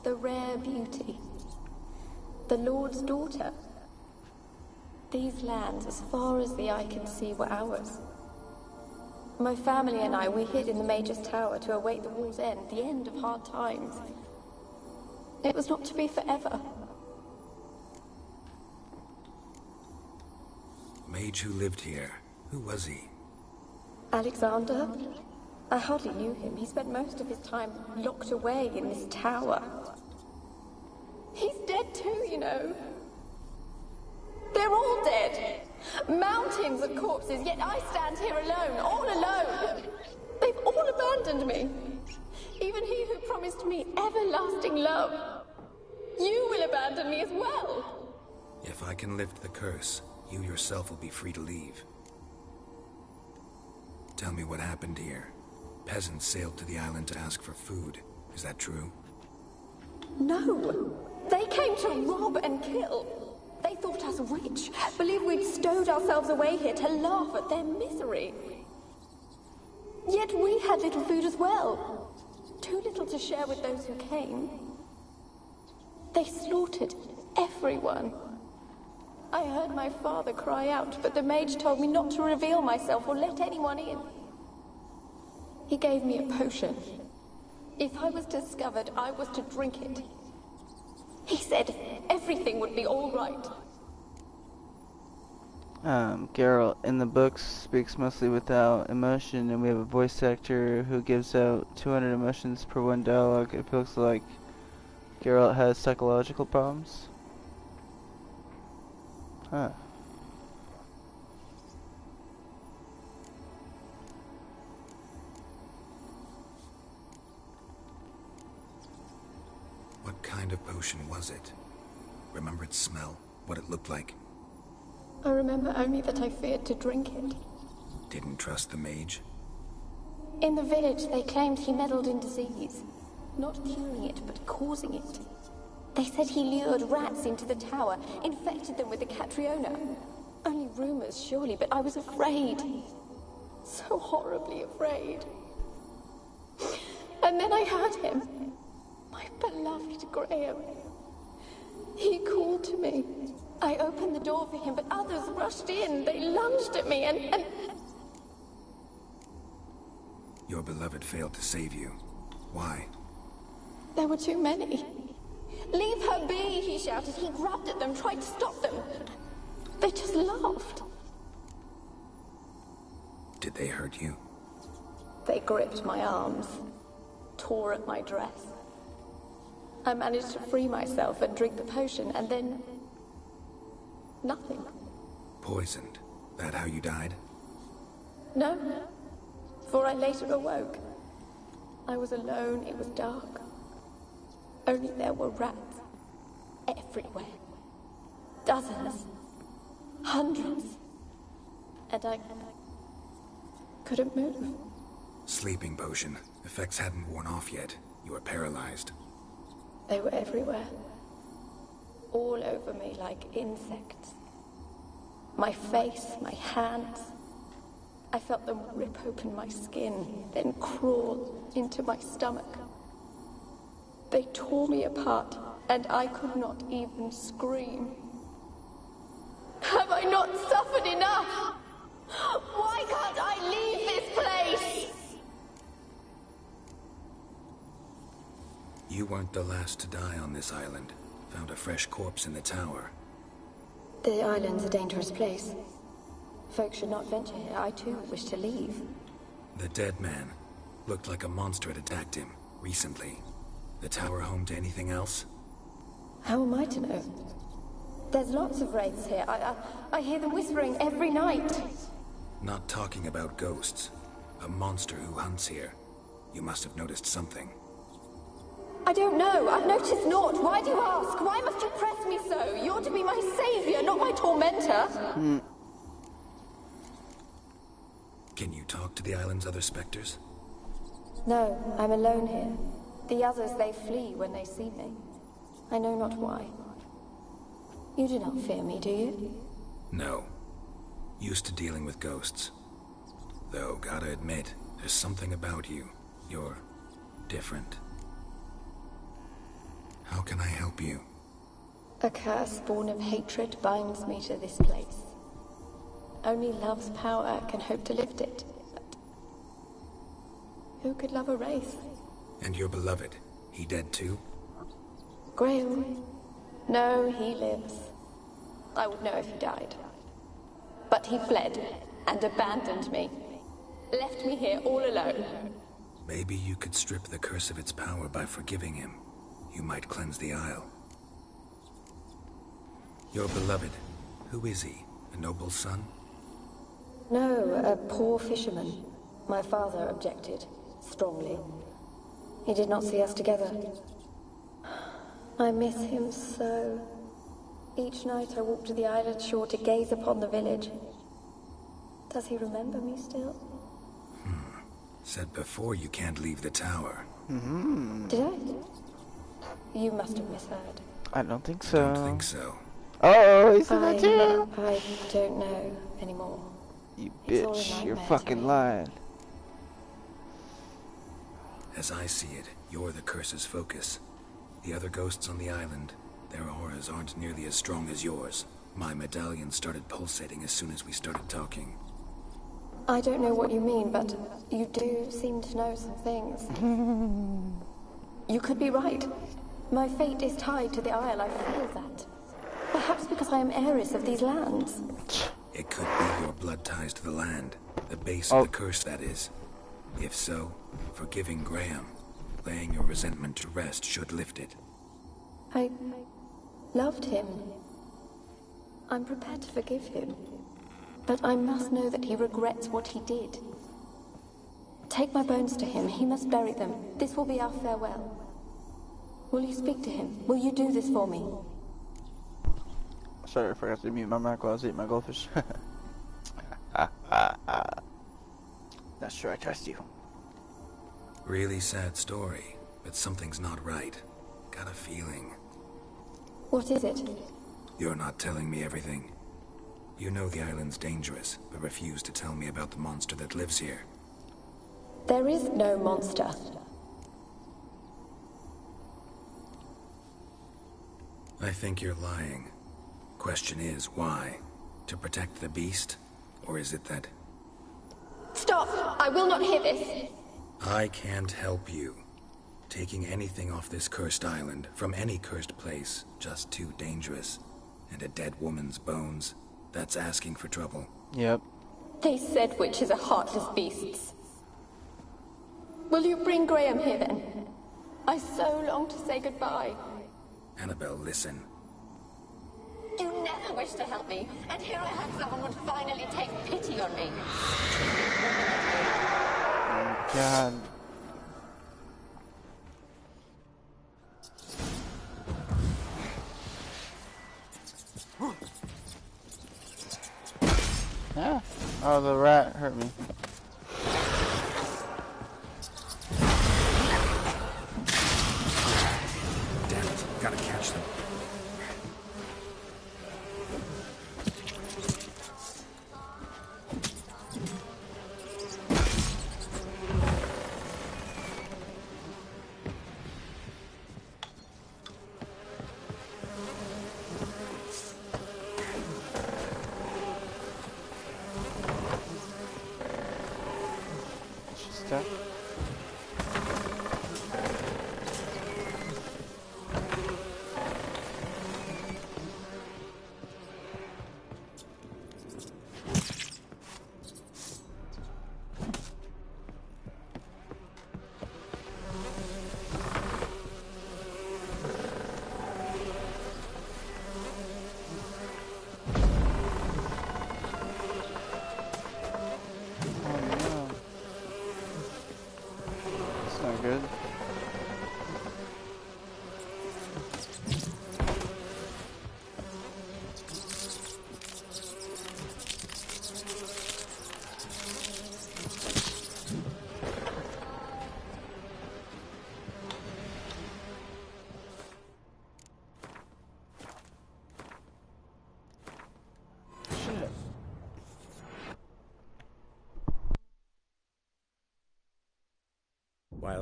The rare beauty. The Lord's daughter. These lands, as far as the eye can see, were ours. My family and I, we hid in the Major's Tower to await the war's end, the end of hard times. It was not to be forever. Mage who lived here. Who was he? Alexander? I hardly knew him. He spent most of his time locked away in this tower. He's dead too, you know. They're all dead. Mountains of corpses, yet I stand here alone, all alone. They've all abandoned me. Even he who promised me everlasting love. You will abandon me as well. If I can lift the curse, you yourself will be free to leave. Tell me what happened here. Peasants sailed to the island to ask for food. Is that true? No. They came to rob and kill. They thought us rich, believed we'd stowed ourselves away here to laugh at their misery. Yet we had little food as well. Too little to share with those who came. They slaughtered everyone. I heard my father cry out, but the mage told me not to reveal myself or let anyone in. He gave me a potion. If I was discovered, I was to drink it. He said everything would be all right. Geralt in the books speaks mostly without emotion, and we have a voice actor who gives out 200 emotions per one dialogue. It feels like Geralt has psychological problems. Huh. What kind of potion was it? Remember its smell? What it looked like? I remember only that I feared to drink it. Didn't trust the mage? In the village, they claimed he meddled in disease. Not curing it, but causing it. They said he lured rats into the tower, infected them with the Catriona. Only rumors, surely, but I was afraid. So horribly afraid. And then I heard him. My beloved Graham. He called to me. I opened the door for him, but others rushed in. They lunged at me and... Your beloved failed to save you. Why? There were too many. Leave her be, he shouted. He grabbed at them, tried to stop them. They just laughed. Did they hurt you? They gripped my arms, tore at my dress. I managed to free myself and drink the potion, and then... nothing. Poisoned? That how you died? No, for I later awoke. I was alone, it was dark. Only there were rats. Everywhere. Dozens. Hundreds. And I couldn't move. Sleeping potion. Effects hadn't worn off yet. You were paralyzed. They were everywhere. All over me like insects. My face, my hands. I felt them rip open my skin, then crawl into my stomach. They tore me apart, and I could not even scream. Have I not suffered enough? Why can't I leave this place? You weren't the last to die on this island. Found a fresh corpse in the tower. The island's a dangerous place. Folks should not venture here. I too wish to leave. The dead man. Looked like a monster had attacked him, recently. The tower home to anything else? How am I to know? There's lots of wraiths here. I hear them whispering every night. Not talking about ghosts. A monster who hunts here. You must have noticed something. I don't know. I've noticed naught. Why do you ask? Why must you press me so? You're to be my savior, not my tormentor. Can you talk to the island's other specters? No, I'm alone here. The others, they flee when they see me. I know not why. You do not fear me, do you? No. Used to dealing with ghosts. Though, gotta admit, there's something about you. You're different. How can I help you? A curse born of hatred binds me to this place. Only love's power can hope to lift it. But who could love a wraith? And your beloved, he dead too? Graham? No, he lives. I would know if he died. But he fled and abandoned me. Left me here all alone. Maybe you could strip the curse of its power by forgiving him. You might cleanse the Isle. Your beloved, who is he? A noble son? No, a poor fisherman. My father objected, strongly. He did not see us together. I miss him so. Each night I walk to the island shore to gaze upon the village. Does he remember me still? Said before you can't leave the tower. Did I? You must have misheard. I don't think so. Don't think so. Oh, he said that too. I don't know anymore. You It's all a bitch, you're nightmare to fucking me. lying. As I see it, you're the curse's focus. The other ghosts on the island, their auras aren't nearly as strong as yours. My medallion started pulsating as soon as we started talking. I don't know what you mean, but you do seem to know some things. You could be right. My fate is tied to the Isle, I feel that. Perhaps because I am heiress of these lands. It could be your blood ties to the land. The base of the curse, that is. If so, forgiving Graham, laying your resentment to rest should lift it. I loved him. I'm prepared to forgive him. But I must know that he regrets what he did. Take my bones to him. He must bury them. This will be our farewell. Will you speak to him? Will you do this for me? Sorry, I forgot to mute my mic while I was eating my goldfish. Not sure I trust you. Really sad story, but something's not right. Got a feeling. What is it? You're not telling me everything. You know the island's dangerous, but refuse to tell me about the monster that lives here. There is no monster. I think you're lying. Question is, why? To protect the beast? Or is it that... Stop! I will not hear this! I can't help you. Taking anything off this cursed island, from any cursed place, just too dangerous. And a dead woman's bones, that's asking for trouble. Yep. They said witches are heartless beasts. Will you bring Graham here then? I so long to say goodbye. Annabelle, listen. You never wished to help me, and here I have someone would finally take pity on me. Oh, God. Yeah. Oh, the rat hurt me. Damn it, gotta catch them.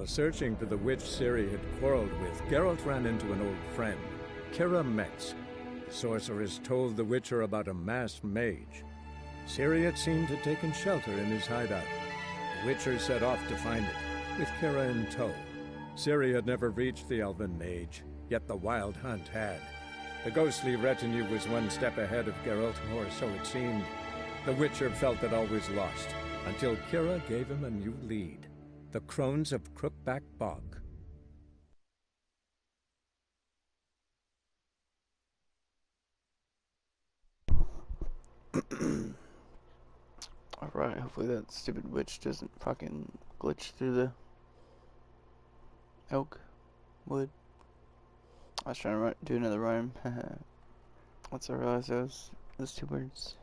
While searching for the witch Ciri had quarreled with, Geralt ran into an old friend, Kira Metz. The sorceress told the Witcher about a masked mage. Ciri had seemed to have taken shelter in his hideout. The Witcher set off to find it, with Kira in tow. Ciri had never reached the elven mage, yet the wild hunt had. The ghostly retinue was one step ahead of Geralt, or so it seemed. The Witcher felt that all was lost, until Kira gave him a new lead. The Crones of Crookback Bog. Alright, hopefully that stupid witch doesn't fucking glitch through the elk wood. I was trying to do another rhyme. Once I realized those two words.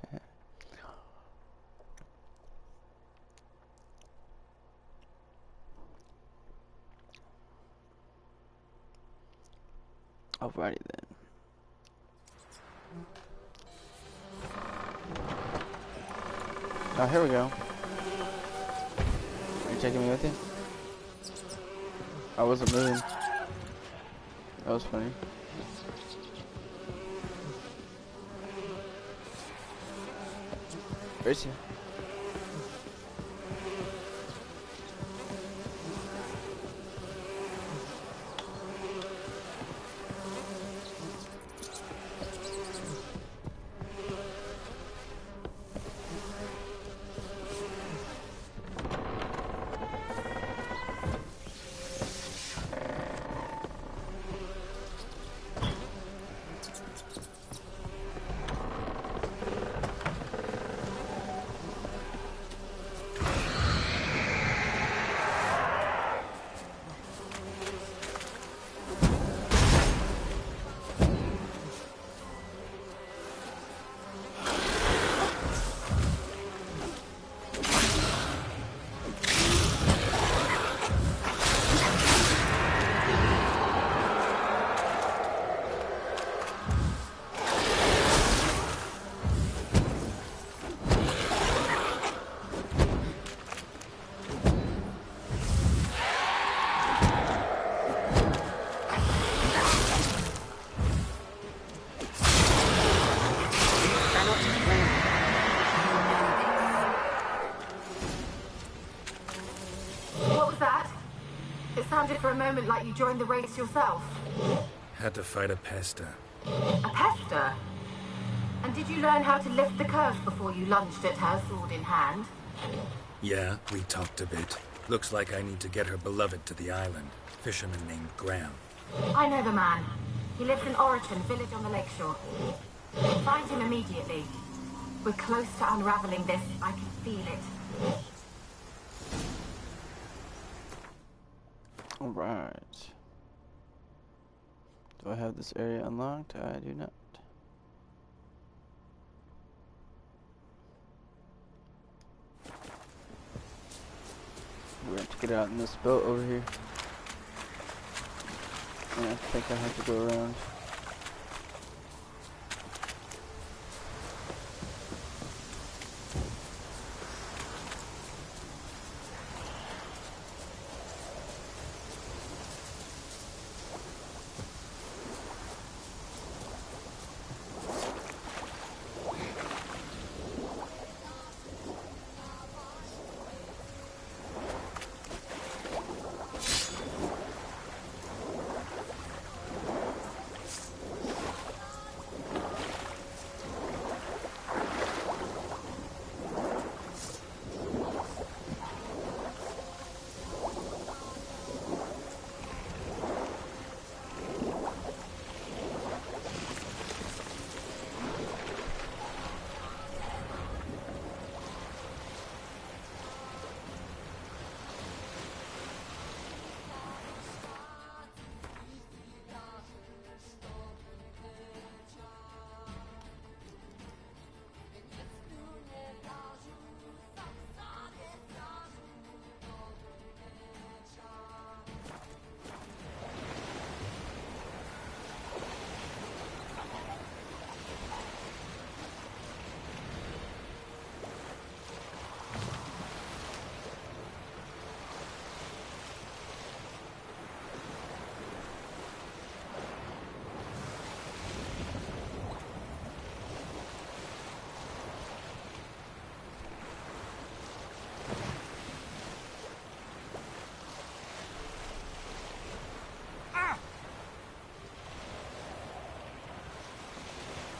Alrighty then. Oh, here we go. Are you taking me with you? I wasn't moving. That was funny. Where's he? For a moment like you joined the race yourself. Had to fight a pester. A pester? And did you learn how to lift the curse before you lunged at her, sword in hand? Yeah, we talked a bit. Looks like I need to get her beloved to the island. Fisherman named Graham. I know the man. He lives in Oriton, village on the lakeshore. Find him immediately. We're close to unraveling this. I can feel it. Alright. Do I have this area unlocked? I do not. We're going to get out in this boat over here. And I think I have to go around.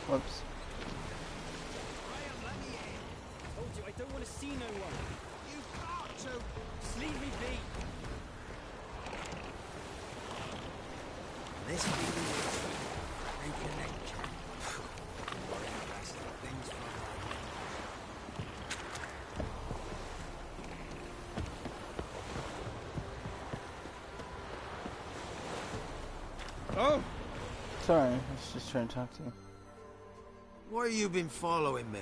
Whoops. Told you I don't want to see no one. You got to. Just leave me be. This be the reconnection. That's the things from Oh! Sorry, I was just trying to talk to you. Why you been following me?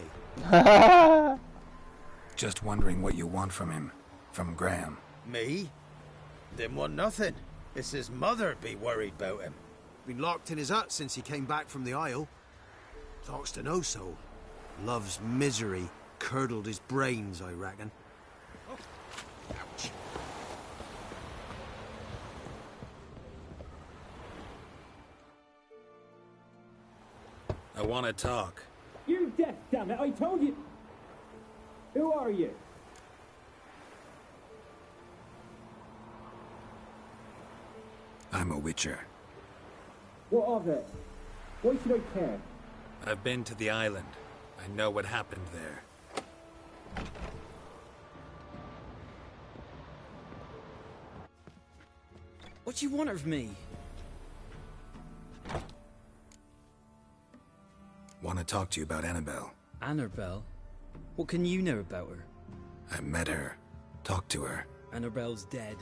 Just wondering what you want from him. From Graham. Me? Didn't want nothing. It's his mother be worried about him. Been locked in his hut since he came back from the Isle. Talks to no soul. Love's misery curdled his brains, I reckon. Ouch. I want to talk. You deaf, damn it! I told you. Who are you? I'm a witcher. What of it? Why should I care? I've been to the island. I know what happened there. What do you want of me? Want to talk to you about Annabelle. Annabelle? What can you know about her? I met her. Talked to her. Annabelle's dead.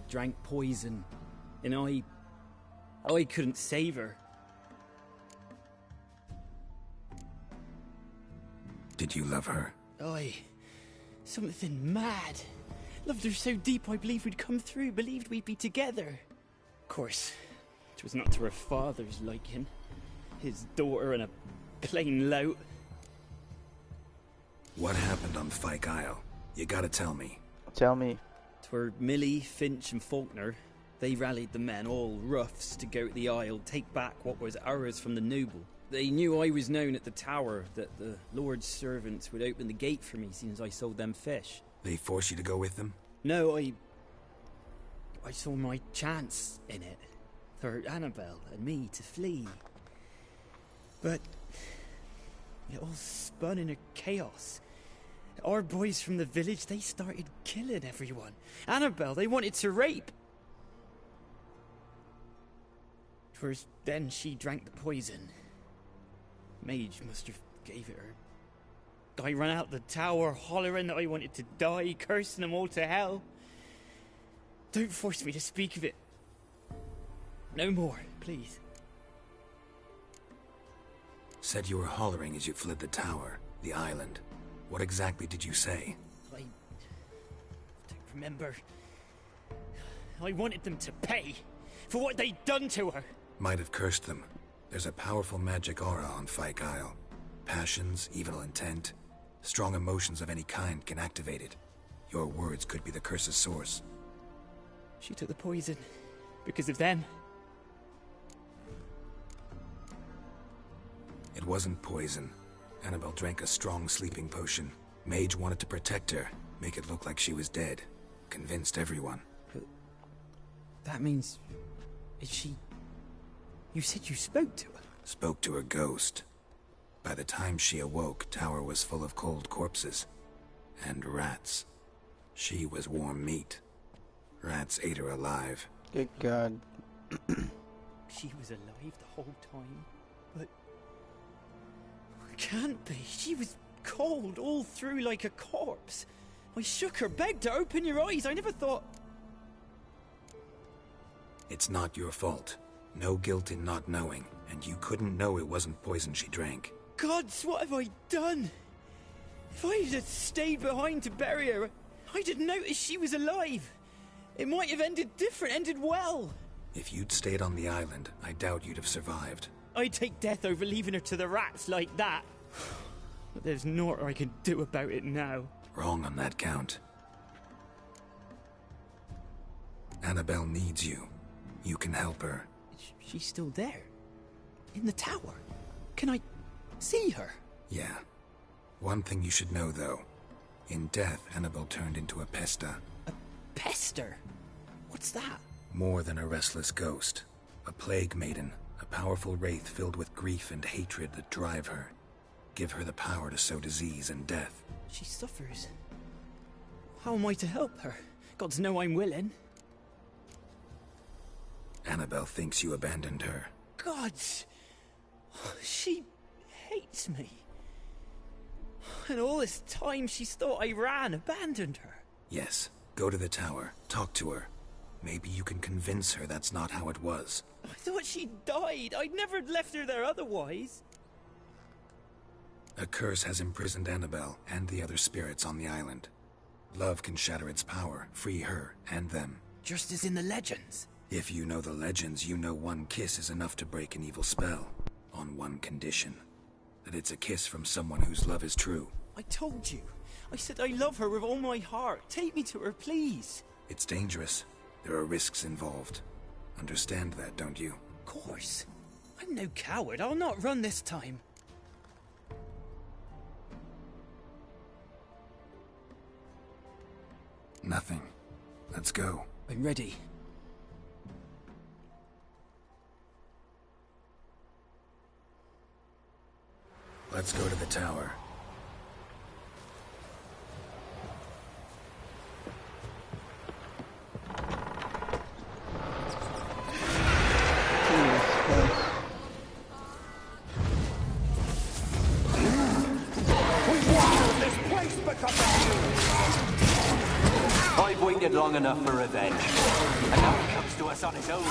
Drank poison. And I couldn't save her. Did you love her? Something mad. Loved her so deep I believed we'd come through, believed we'd be together. Of course, it was not to her father's liking. His daughter and a plain lout. What happened on Fyke Isle? You gotta tell me. Tell me. 'Twere Millie, Finch and Faulkner. They rallied the men, all roughs, to go to the Isle, take back what was ours from the noble. They knew I was known at the tower, that the Lord's servants would open the gate for me since I sold them fish. They forced you to go with them? No, I saw my chance in it. For Annabelle and me to flee. But it all spun in a chaos. Our boys from the village, they started killing everyone. Annabelle, they wanted to rape. 'Twas then she drank the poison. Mage must have gave it her. I ran out the tower hollering that I wanted to die, cursing them all to hell. Don't force me to speak of it. No more, please. Said you were hollering as you fled the tower, the island. What exactly did you say? I don't remember. I wanted them to pay for what they'd done to her. Might have cursed them. There's a powerful magic aura on Fyke Isle. Passions, evil intent, strong emotions of any kind can activate it. Your words could be the curse's source. She took the poison because of them. It wasn't poison. Annabelle drank a strong sleeping potion. Mage wanted to protect her, make it look like she was dead. Convinced everyone. But that means... is she... You said you spoke to her? Spoke to her ghost. By the time she awoke, tower was full of cold corpses. And rats. She was warm meat. Rats ate her alive. Good God. She was alive the whole time? But... it can't be. She was cold all through like a corpse. I shook her, begged her, open your eyes. I never thought... It's not your fault. No guilt in not knowing, and you couldn't know it wasn't poison she drank. Gods, what have I done? If I had stayed behind to bury her, I'd have noticed she was alive. It might have ended different, ended well. If you'd stayed on the island, I doubt you'd have survived. I'd take death over leaving her to the rats like that. But there's naught I can do about it now. Wrong on that count. Annabelle needs you. You can help her. She's still there. In the tower. Can I see her? Yeah. One thing you should know, though. In death, Annabelle turned into a pesta. A pester? What's that? More than a restless ghost. A plague maiden. A powerful wraith filled with grief and hatred that drive her. Give her the power to sow disease and death. She suffers. How am I to help her? Gods know I'm willing. Annabelle thinks you abandoned her. Gods! She hates me. And all this time she's thought I abandoned her. Yes, go to the tower, talk to her. Maybe you can convince her that's not how it was. I thought she died. I'd never left her there otherwise. A curse has imprisoned Annabelle and the other spirits on the island. Love can shatter its power, free her and them. Just as in the legends. If you know the legends, you know one kiss is enough to break an evil spell. On one condition. That it's a kiss from someone whose love is true. I told you. I said I love her with all my heart. Take me to her, please. It's dangerous. There are risks involved. Understand that, don't you? Of course. I'm no coward. I'll not run this time. Nothing. Let's go. I'm ready. Let's go to the tower. I've waited long enough for revenge. And now it comes to us on its own.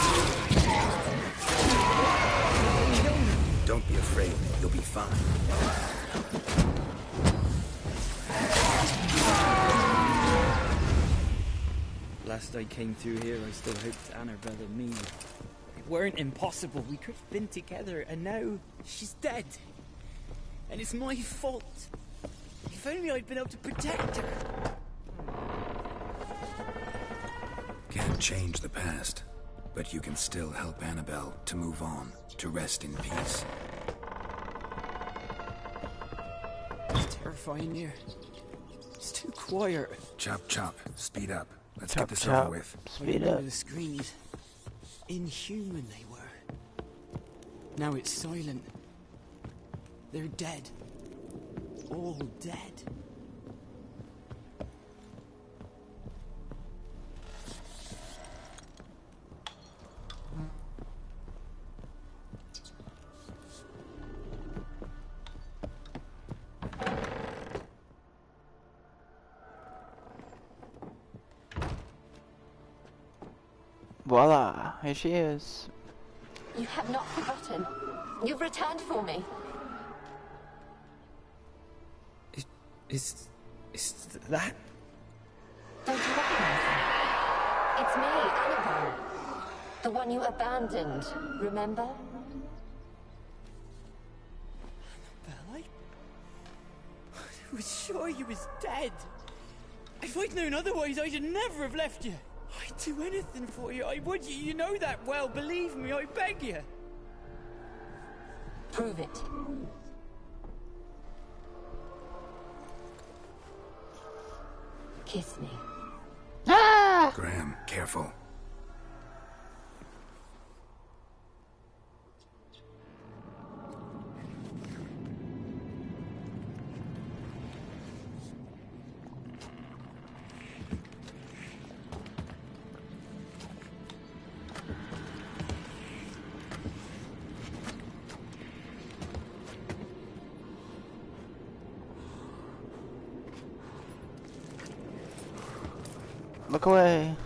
Don't be afraid. You'll be fine. Last I came through here, I still hoped Annabelle and me. It weren't impossible. We could have been together, and now she's dead. And it's my fault. If only I'd been able to protect her. Can't change the past, but you can still help Annabelle to move on, to rest in peace. It's terrifying here. It's too quiet. Chop, chop. Speed up. Let's Chop, get this chop. over with. Speed up. The screams. Inhuman they were. Now it's silent. They're dead. All dead. Voila, here she is. You have not forgotten. You've returned for me. Is that? Don't you recognize her? It's me, Annabelle. The one you abandoned, remember? Annabelle, I was sure you was dead. If I'd known otherwise, I'd never have left you. I'd do anything for you. I would. You know that well. Believe me, I beg you. Prove it. Kiss me. Ah! Graham, careful. Look away.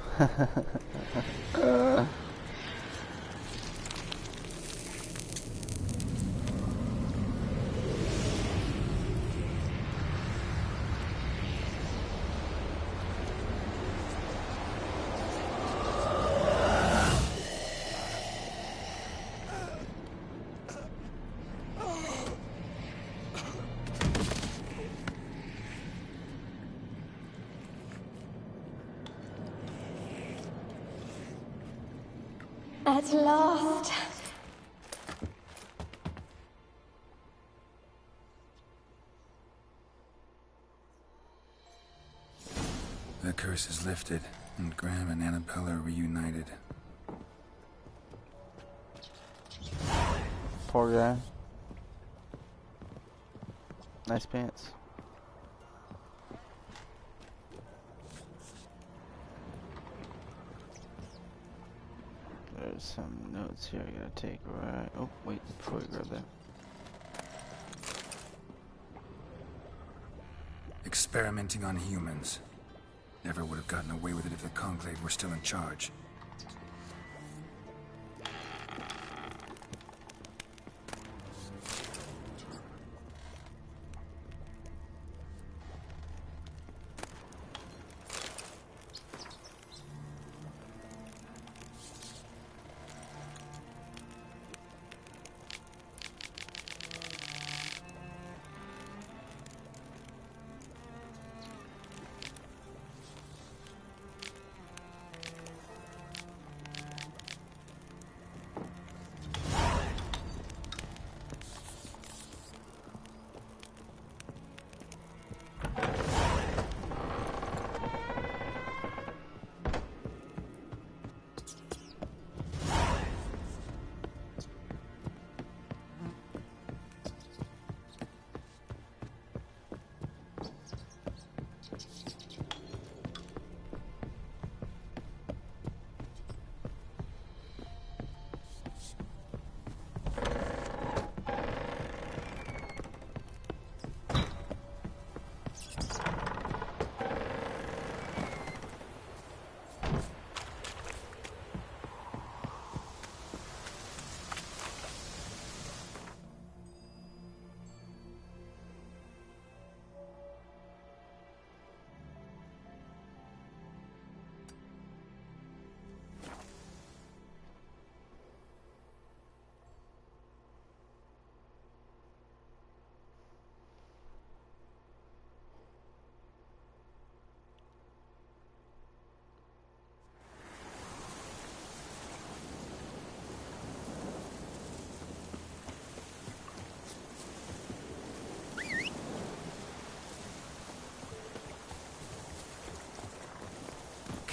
At last. The curse is lifted, and Graham and Annabelle are reunited. Poor guy. Nice pants. There's some notes here I gotta take, right? Oh, wait, before we grab that. Experimenting on humans. Never would have gotten away with it if the Conclave were still in charge.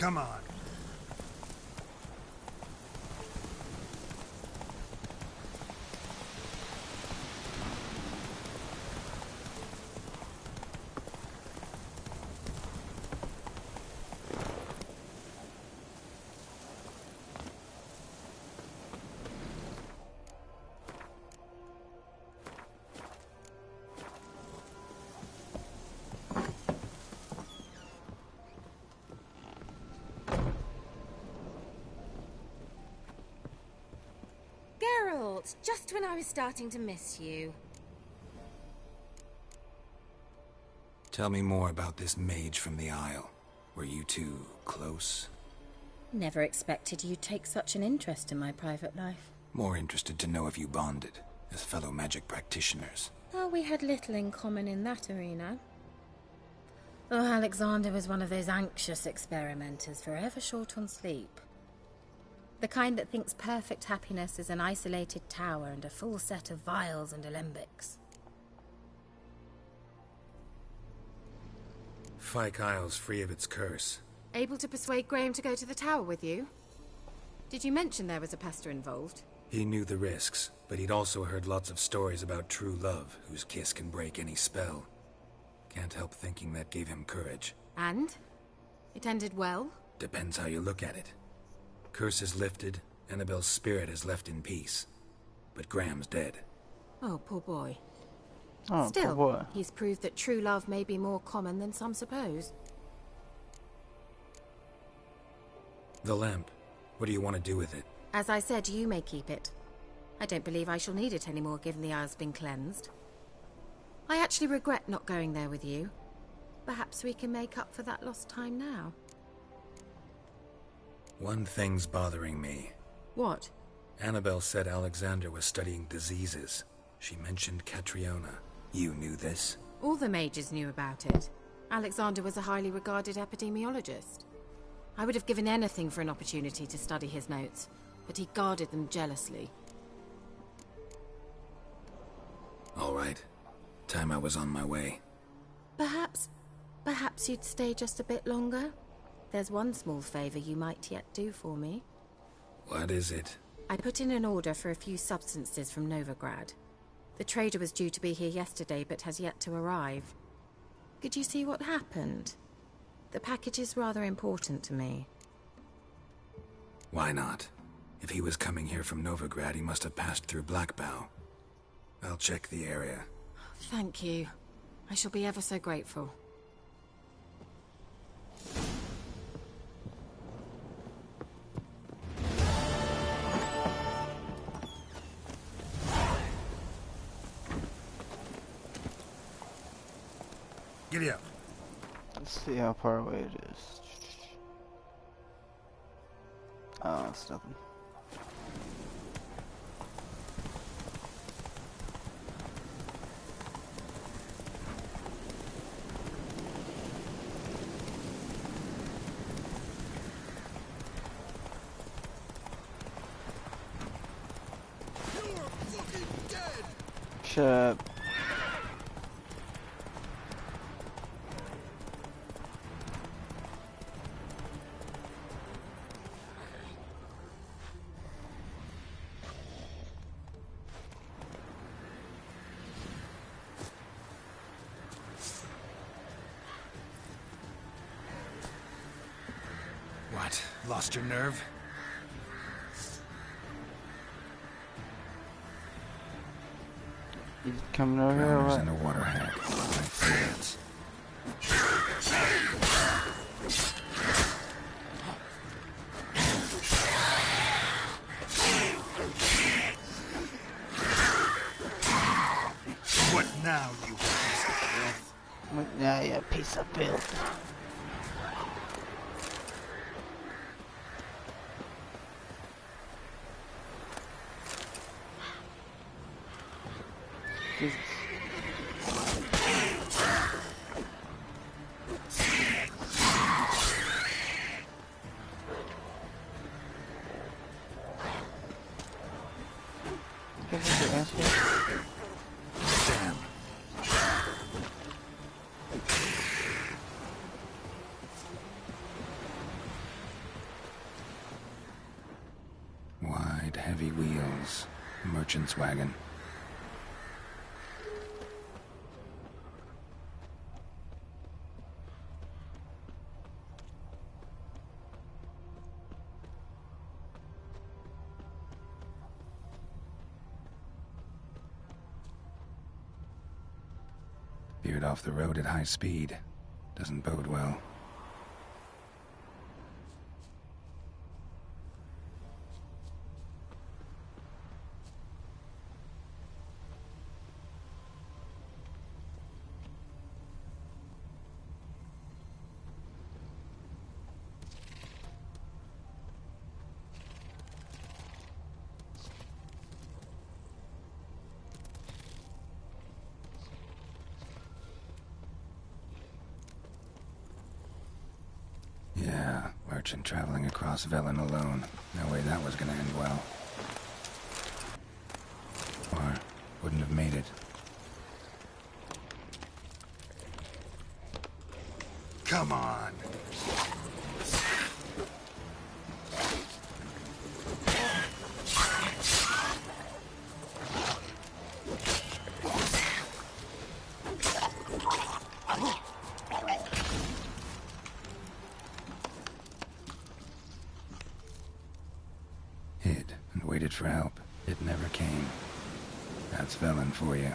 Come on. Geralt, just when I was starting to miss you. Tell me more about this mage from the Isle. Were you two close? Never expected you'd take such an interest in my private life. More interested to know if you bonded, as fellow magic practitioners. Oh, we had little in common in that arena. Oh, Alexander was one of those anxious experimenters, forever short on sleep. The kind that thinks perfect happiness is an isolated tower and a full set of vials and alembics. Fyke Isle's free of its curse. Able to persuade Graham to go to the tower with you? Did you mention there was a pester involved? He knew the risks, but he'd also heard lots of stories about true love, whose kiss can break any spell. Can't help thinking that gave him courage. And? It ended well? Depends how you look at it. Curse is lifted, Annabelle's spirit is left in peace. But Graham's dead. Oh, poor boy. Oh, Still, poor boy. he's proved that true love may be more common than some suppose. The lamp. What do you want to do with it? As I said, you may keep it. I don't believe I shall need it anymore, given the Isle's been cleansed. I actually regret not going there with you. Perhaps we can make up for that lost time now. One thing's bothering me. What? Annabelle said Alexander was studying diseases. She mentioned Catriona. You knew this? All the mages knew about it. Alexander was a highly regarded epidemiologist. I would have given anything for an opportunity to study his notes, but he guarded them jealously. All right. Time I was on my way. Perhaps you'd stay just a bit longer? There's one small favor you might yet do for me. What is it? I put in an order for a few substances from Novigrad. The trader was due to be here yesterday, but has yet to arrive. Could you see what happened? The package is rather important to me. Why not? If he was coming here from Novigrad, he must have passed through Blackbow. I'll check the area. Thank you. I shall be ever so grateful. Giddy up. Let's see how far away it is. Oh, it's nothing. Shut up. What? Lost your nerve? He's coming over here or what? And a water hack. My favorites. What now, you piece of filth? What now, you piece of filth? Jesus. Damn. Wide, heavy wheels. Merchant's wagon. Veered off the road at high speed. Doesn't bode well. Yeah, merchant traveling across Velen alone. No way that was gonna end well. Or wouldn't have made it. Come on! Hid and waited for help. It never came. That's Velen for you.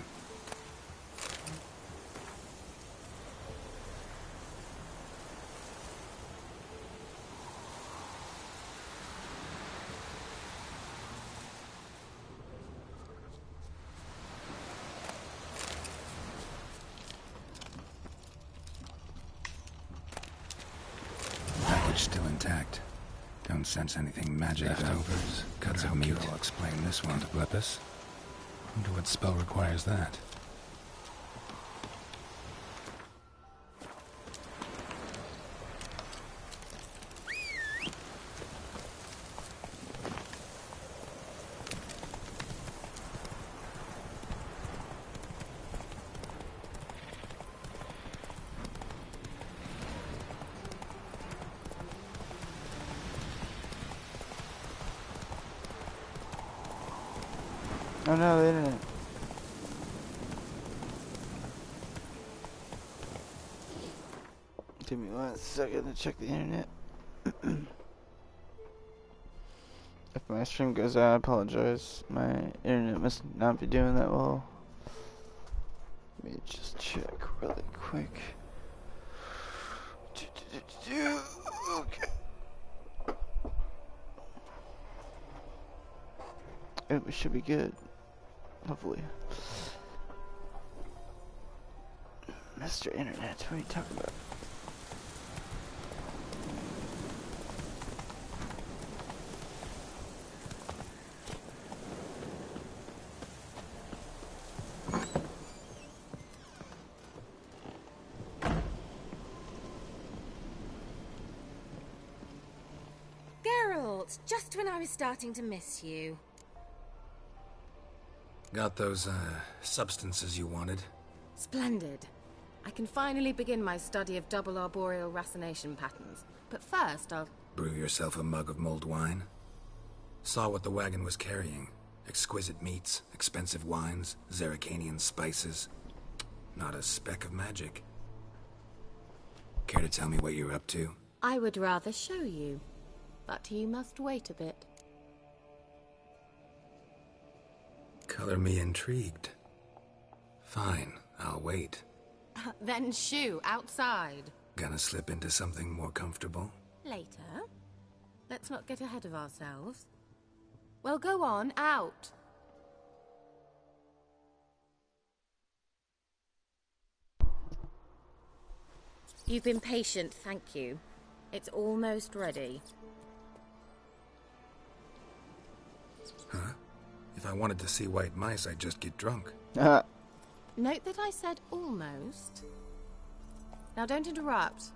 Package still intact. Don't sense anything magic. Leftovers. Cuts of meat. I'll explain this one to Blepis. Wonder what spell requires that. Oh no, the internet. Give me 1 second to check the internet. If my stream goes out, I apologize. My internet must not be doing that well. Let me just check really quick. Okay. Oh, we should be good. Hopefully. Mr. Internet, what are you talking about? Geralt, just when I was starting to miss you. Got those, substances you wanted? Splendid. I can finally begin my study of double arboreal racination patterns. But first, I'll... Brew yourself a mug of mulled wine? Saw what the wagon was carrying. Exquisite meats, expensive wines, Zerrikanian spices. Not a speck of magic. Care to tell me what you're up to? I would rather show you. But you must wait a bit. Color me intrigued. Fine, I'll wait. Then shoo, outside. Gonna slip into something more comfortable? Later. Let's not get ahead of ourselves. Well, go on, out. You've been patient, thank you. It's almost ready. Huh? If I wanted to see white mice, I'd just get drunk. Note that I said almost. Now don't interrupt.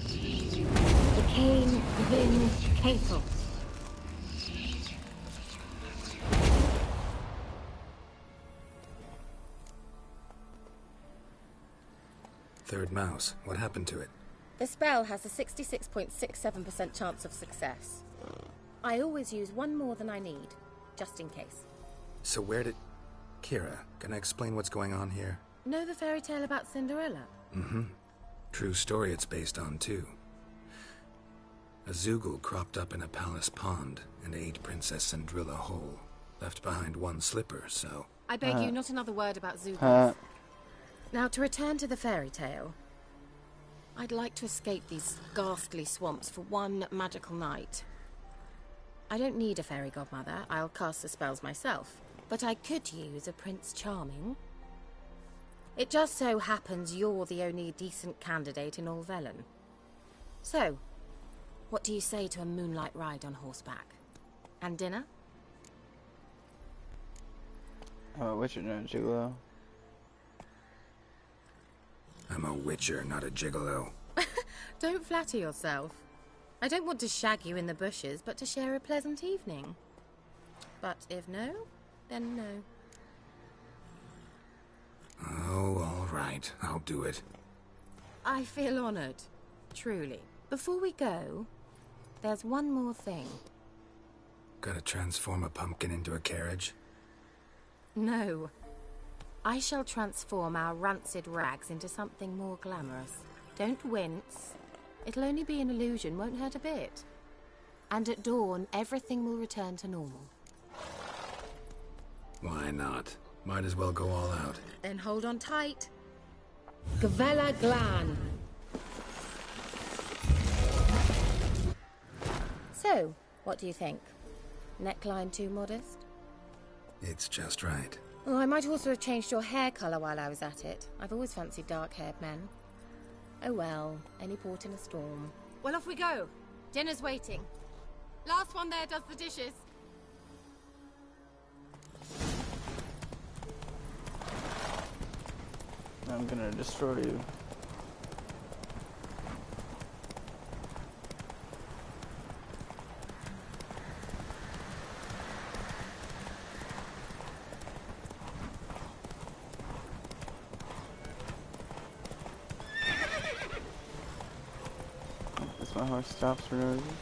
The cane within Cato. Third mouse. What happened to it? The spell has a 66.67% chance of success. I always use one more than I need, just in case. So where did... Kira, can I explain what's going on here? Know the fairy tale about Cinderella? Mm-hmm. True story it's based on, too. A Zoogle cropped up in a palace pond and ate Princess Cinderella whole. Left behind one slipper, so... I beg you, not another word about Zoogles. Now, to return to the fairy tale. I'd like to escape these ghastly swamps for one magical night. I don't need a fairy godmother, I'll cast the spells myself. But I could use a Prince Charming. It just so happens you're the only decent candidate in all Velen. So, what do you say to a moonlight ride on horseback? And dinner? I'm a witcher, not a gigolo. I'm a witcher, not a gigolo. Don't flatter yourself. I don't want to shag you in the bushes, but to share a pleasant evening. But if no, then no. Oh, all right. I'll do it. I feel honored. Truly. Before we go, there's one more thing. Gotta transform a pumpkin into a carriage? No. I shall transform our rancid rags into something more glamorous. Don't wince. It'll only be an illusion, won't hurt a bit. And at dawn, everything will return to normal. Why not? Might as well go all out. Then hold on tight. Gvela Glan. So, what do you think? Neckline too modest? It's just right. Oh, I might also have changed your hair colour while I was at it. I've always fancied dark-haired men. Oh well, any port in a storm. Well, off we go. Dinner's waiting. Last one there does the dishes. I'm gonna destroy you. My horse stops for no reason.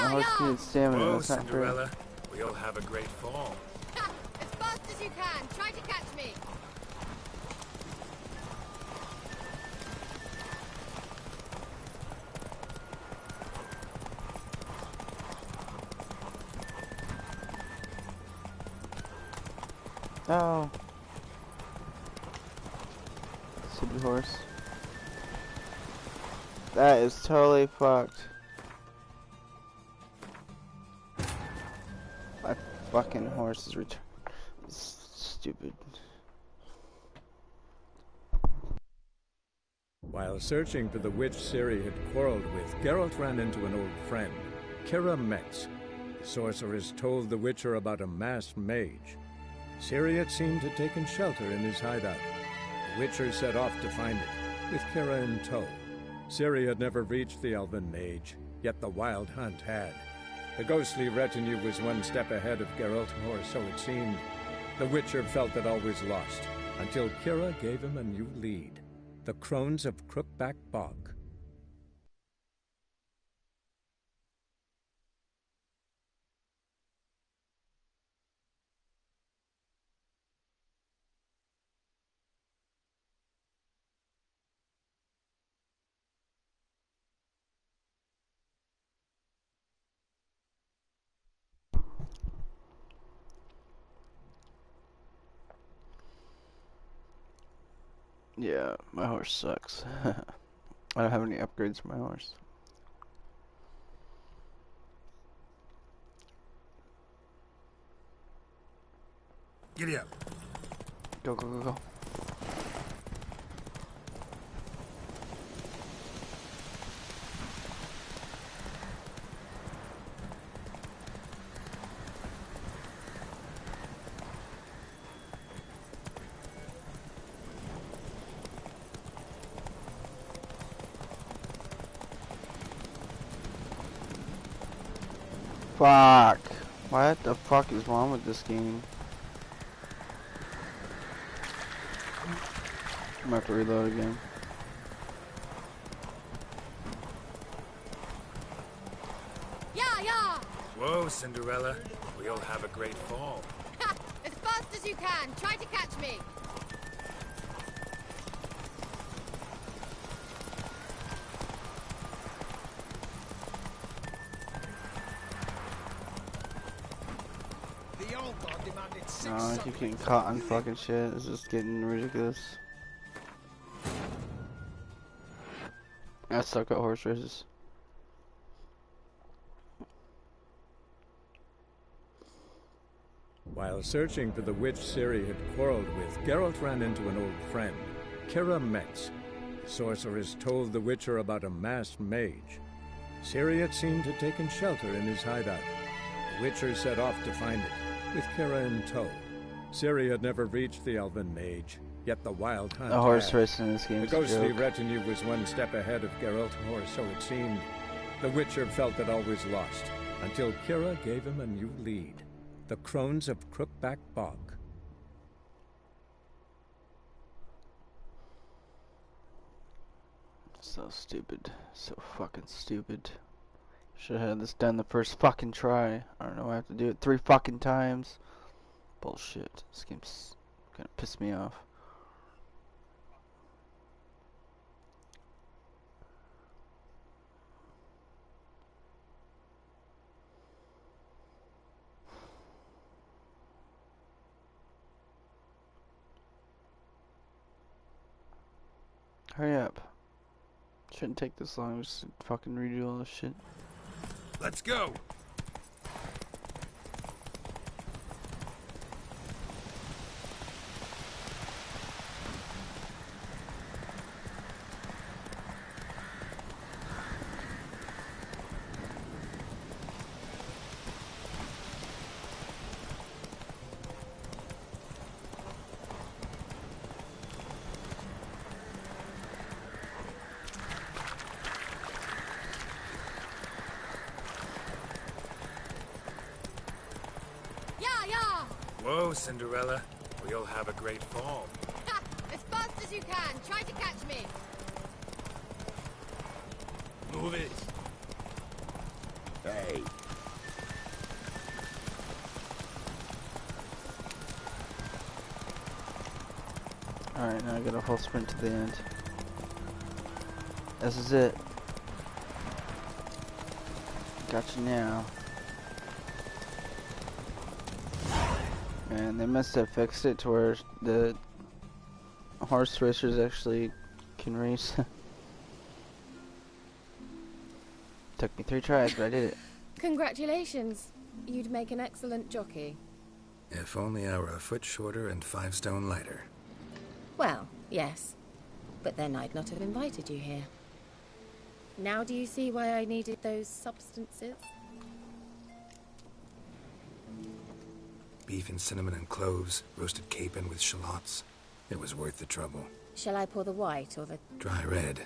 My horse needs stamina. Whoa, That's not fair. Cinderella. We'll have a great fall. Ha! As fast as you can. Try to catch me. Oh. Stupid horse. That is totally fucked. My fucking horse is stupid. While searching for the witch Ciri had quarreled with, Geralt ran into an old friend, Kira Metz. The sorceress told the Witcher about a masked mage. Ciri had seemed to have taken shelter in his hideout. The Witcher set off to find it, with Kira in tow. Ciri had never reached the elven mage, yet the wild hunt had. The ghostly retinue was one step ahead of Geralt, or so it seemed. The Witcher felt that all was lost, until Kira gave him a new lead. The Crones of Crookback Bog. Yeah, my horse sucks. I don't have any upgrades for my horse. Giddy up. Go, go, go, go. Fuck. What the fuck is wrong with this game? I'm gonna have to reload again. Yeah, yeah! Whoa, Cinderella. We'll have a great fall. Ha! As fast as you can. Try to catch me. No, I keep getting caught on fucking shit. It's just getting ridiculous. I suck at horse races. While searching for the witch Ciri had quarreled with, Geralt ran into an old friend, Kira Metz. The sorceress told the Witcher about a masked mage. Ciri had seemed to have taken shelter in his hideout. The Witcher set off to find it, with Kira in tow. Ciri had never reached the elven mage, yet the wild hunt The horse had. race in this game The is a ghostly joke. retinue was one step ahead of Geralt, or so it seemed. The Witcher felt that all was lost, until Kira gave him a new lead. The Crones of Crookback Bog. So stupid. So fucking stupid. Should have had this done the first fucking try. I don't know, I have to do it 3 fucking times. Bullshit. This game's gonna piss me off. Hurry up. Shouldn't take this long, just fucking redo all this shit. Let's go. Whoa, Cinderella. We'll have a great fall. Ha! As fast as you can. Try to catch me. Move it. Hey, way. Alright, now I got a whole sprint to the end. This is it. Gotcha now. Man, they must have fixed it to where the horse racers actually can race. Took me 3 tries, but I did it. Congratulations. You'd make an excellent jockey. If only I were a foot shorter and 5 stone lighter. Well, yes. But then I'd not have invited you here. Now do you see why I needed those substances? Beef and cinnamon and cloves, roasted capon with shallots. It was worth the trouble. Shall I pour the white or the... Dry red,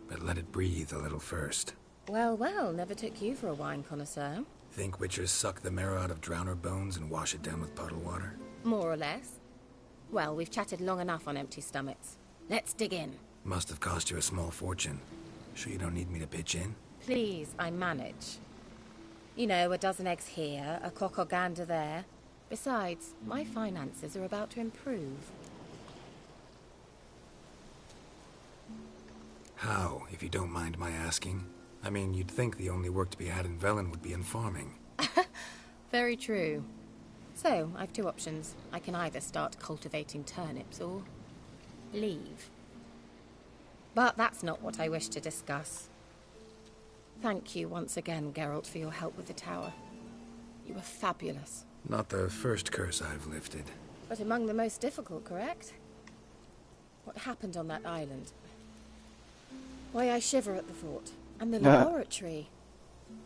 but let it breathe a little first. Well, well, never took you for a wine connoisseur. Think witchers suck the marrow out of drowner bones and wash it down with puddle water? More or less. Well, we've chatted long enough on empty stomachs. Let's dig in. Must have cost you a small fortune. Sure you don't need me to pitch in? Please, I manage. You know, a dozen eggs here, a cock or gander there. Besides, my finances are about to improve. How, if you don't mind my asking? I mean, you'd think the only work to be had in Velen would be in farming. Very true. So, I've 2 options. I can either start cultivating turnips or leave. But that's not what I wish to discuss. Thank you once again, Geralt, for your help with the tower. You were fabulous. Not the first curse I've lifted. But among the most difficult, correct? What happened on that island? Why, I shiver at the thought. And the laboratory.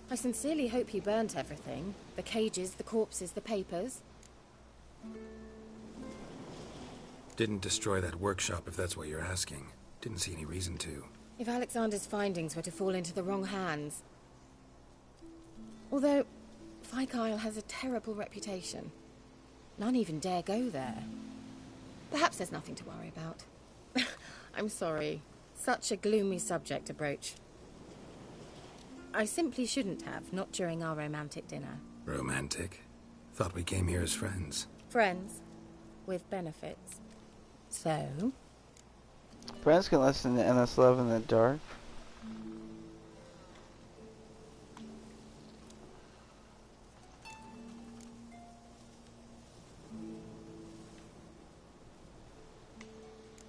I sincerely hope you burnt everything. The cages, the corpses, the papers. Didn't destroy that workshop, if that's what you're asking. Didn't see any reason to. If Alexander's findings were to fall into the wrong hands... Although, Fyke Isle has a terrible reputation. None even dare go there. Perhaps there's nothing to worry about. I'm sorry. Such a gloomy subject to broach. I simply shouldn't have, not during our romantic dinner. Romantic? Thought we came here as friends. Friends. With benefits. So? Friends can listen to endless love in the dark.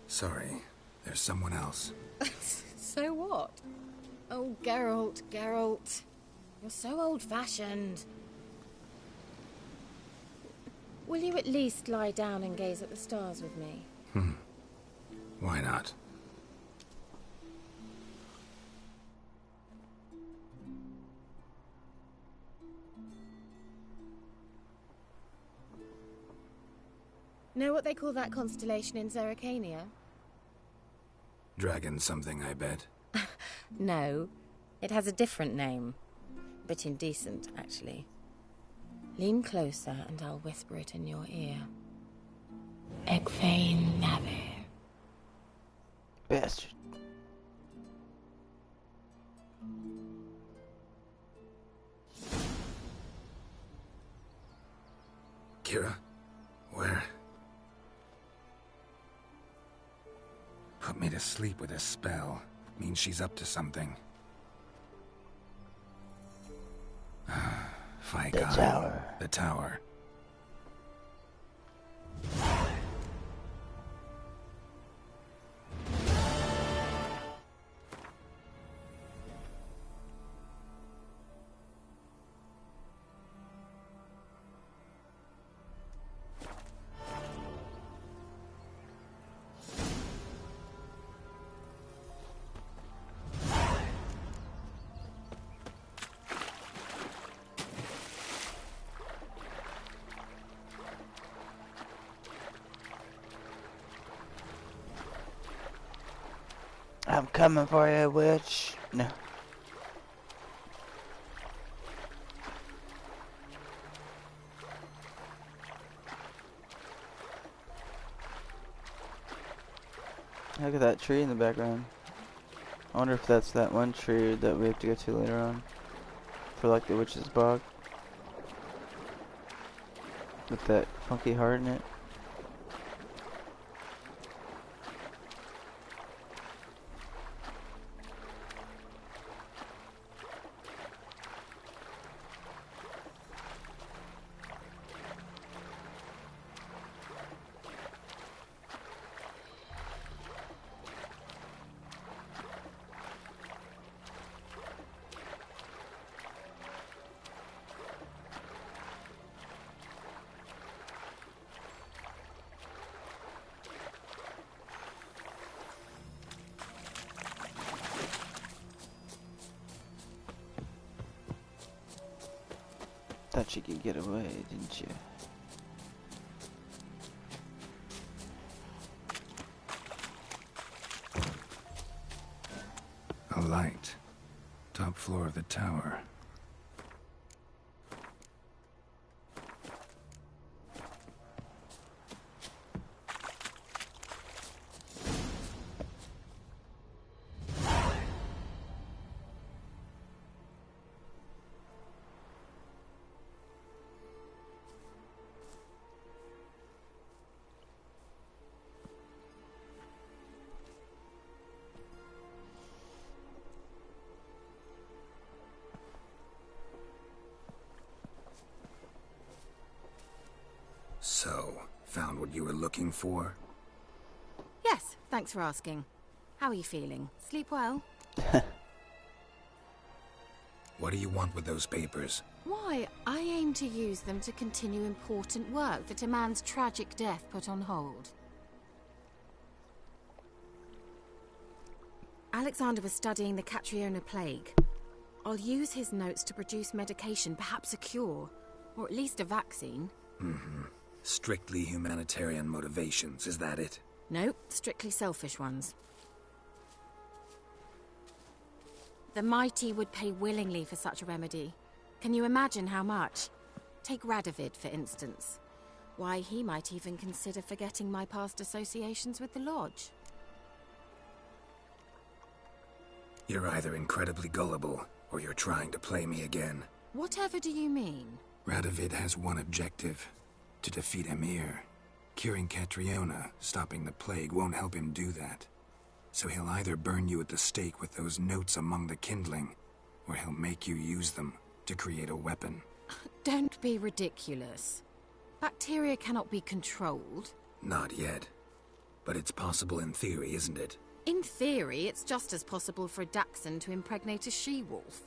Sorry, there's someone else. So what? Oh, Geralt, Geralt. You're so old-fashioned. Will you at least lie down and gaze at the stars with me? Why not? Know what they call that constellation in Zerrikania? Dragon something, I bet. No, it has a different name. A bit indecent, actually. Lean closer and I'll whisper it in your ear. Egfain Navir. Bastard. Kira? Where? Put me to sleep with a spell. Means she's up to something. Fyke The Isle. tower. The tower. I'm coming for you, witch. No. Look at that tree in the background. I wonder if that's that one tree that we have to go to later on. For like the witch's bog. With that funky heart in it. Thought you could get away, didn't you? A light. Top floor of the tower. So, found what you were looking for? Yes, thanks for asking. How are you feeling? Sleep well? What do you want with those papers? Why, I aim to use them to continue important work that a man's tragic death put on hold. Alexander was studying the Catriona plague. I'll use his notes to produce medication, perhaps a cure, or at least a vaccine. Mm-hmm. Strictly humanitarian motivations, is that it? No, strictly selfish ones. The mighty would pay willingly for such a remedy. Can you imagine how much? Take Radovid, for instance. Why, he might even consider forgetting my past associations with the Lodge. You're either incredibly gullible, or you're trying to play me again. Whatever do you mean? Radovid has one objective. To defeat Emir. Curing Catriona, stopping the plague, won't help him do that. So he'll either burn you at the stake with those notes among the kindling, or he'll make you use them to create a weapon. Don't be ridiculous. Bacteria cannot be controlled. Not yet. But it's possible in theory, isn't it? In theory, it's just as possible for a Dachshund to impregnate a she-wolf.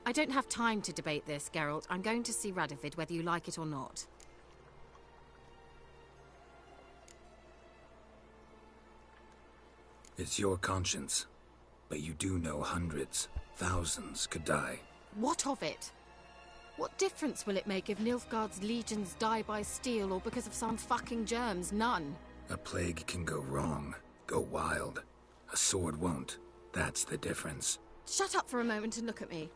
I don't have time to debate this, Geralt. I'm going to see Radovid whether you like it or not. It's your conscience. But you do know hundreds, thousands could die. What of it? What difference will it make if Nilfgaard's legions die by steel or because of some fucking germs? None. A plague can go wrong, go wild. A sword won't. That's the difference. Shut up for a moment and look at me.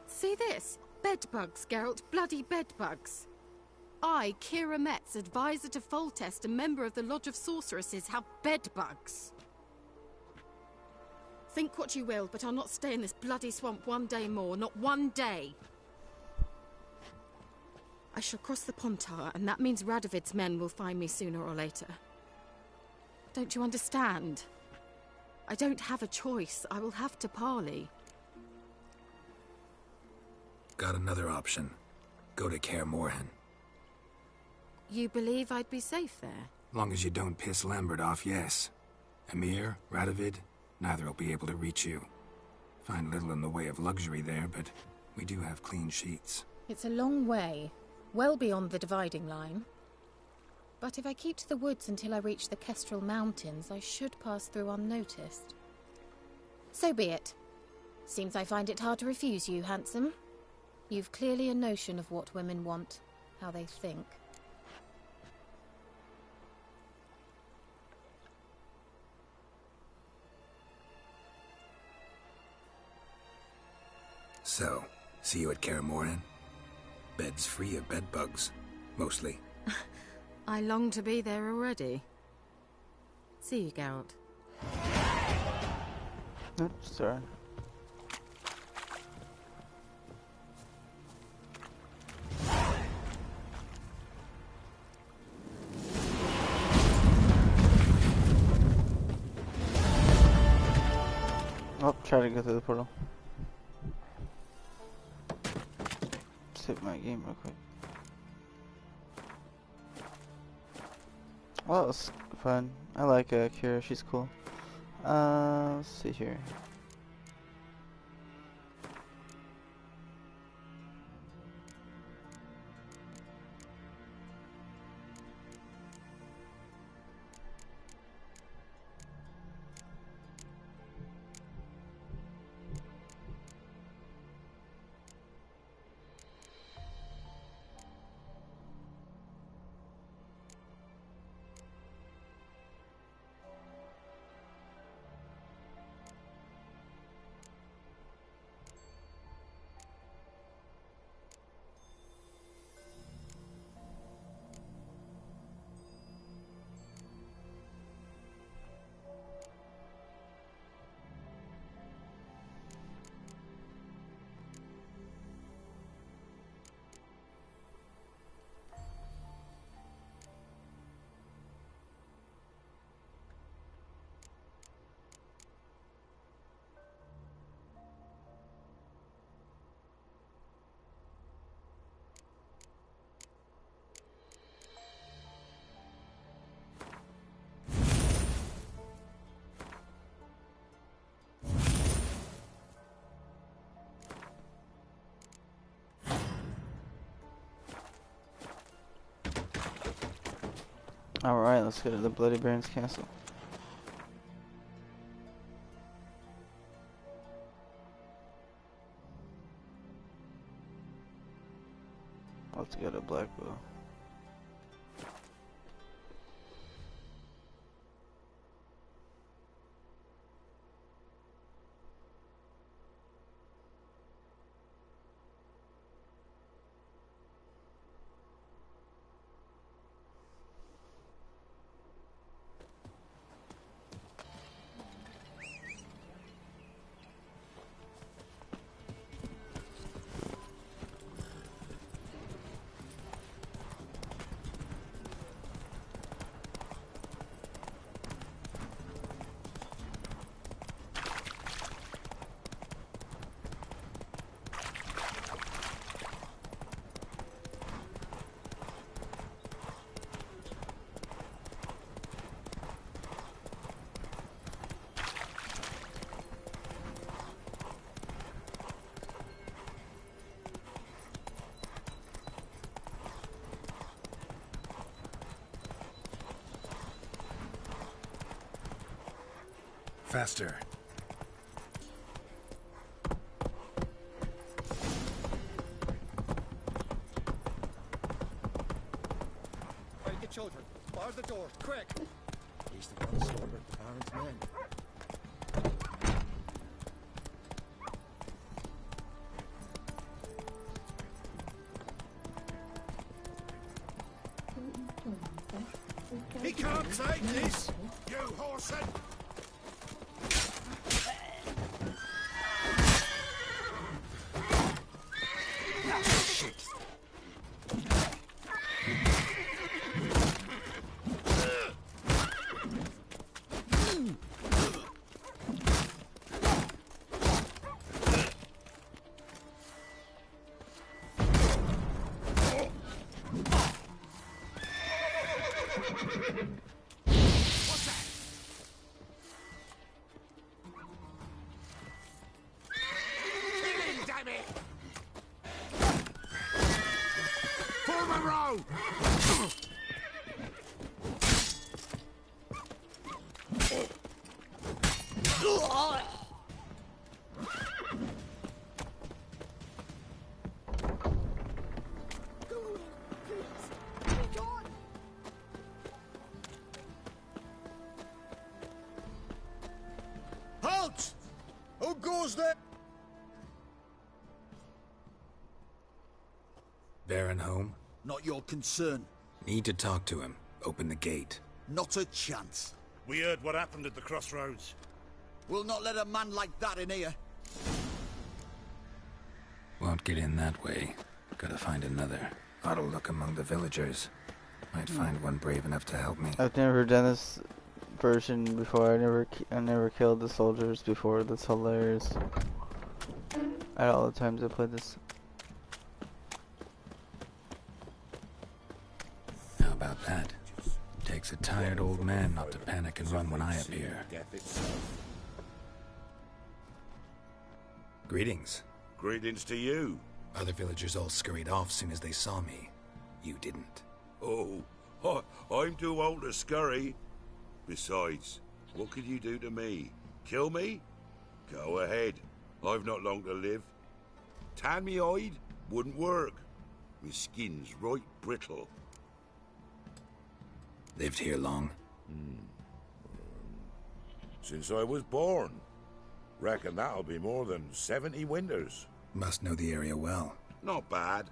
See this? Bedbugs, Geralt. Bloody bedbugs. I, Kira Metz, advisor to Foltest, a member of the Lodge of Sorceresses, have bedbugs. Think what you will, but I'll not stay in this bloody swamp one day more. Not one day. I shall cross the Pontar, and that means Radovid's men will find me sooner or later. Don't you understand? I don't have a choice. I will have to parley. Got another option. Go to Kaer Morhen. You believe I'd be safe there? Long as you don't piss Lambert off, yes. Emir, Radovid, neither will be able to reach you. Find little in the way of luxury there, but we do have clean sheets. It's a long way, well beyond the dividing line. But if I keep to the woods until I reach the Kestrel Mountains, I should pass through unnoticed. So be it. Seems I find it hard to refuse you, handsome. You've clearly a notion of what women want, how they think. So, see you at Kaer Morhen? Beds free of bedbugs, mostly. I long to be there already. See you, Geralt. Oops, sorry. Oh, try to go through the portal. Save my game real quick. Well, that was fun. I like Kira, she's cool. Let's see here. Alright, let's go to the Bloody Baron's castle. Let's go to Blackwell. Faster. Find the children. Bar the door, quick! He's the one slaughtered the Baron's men. He can't take this, you horsehead! Halt! Who goes there? Baron home? Not your concern. Need to talk to him. Open the gate. Not a chance. We heard what happened at the crossroads. We'll not let a man like that in here. Won't get in that way. Gotta find another. Ought to look among the villagers. Might find one brave enough to help me. I've never done this version before. I never killed the soldiers before. That's hilarious. At all the times I played this. How about that? Takes a tired old man not to panic and run when I appear. Greetings. Greetings to you. Other villagers all scurried off soon as they saw me. You didn't. Oh, I'm too old to scurry. Besides, what could you do to me? Kill me? Go ahead. I've not long to live. Tan me hide? Wouldn't work. My skin's right brittle. Lived here long? Since I was born. Reckon that'll be more than 70 winters. Must know the area well. Not bad.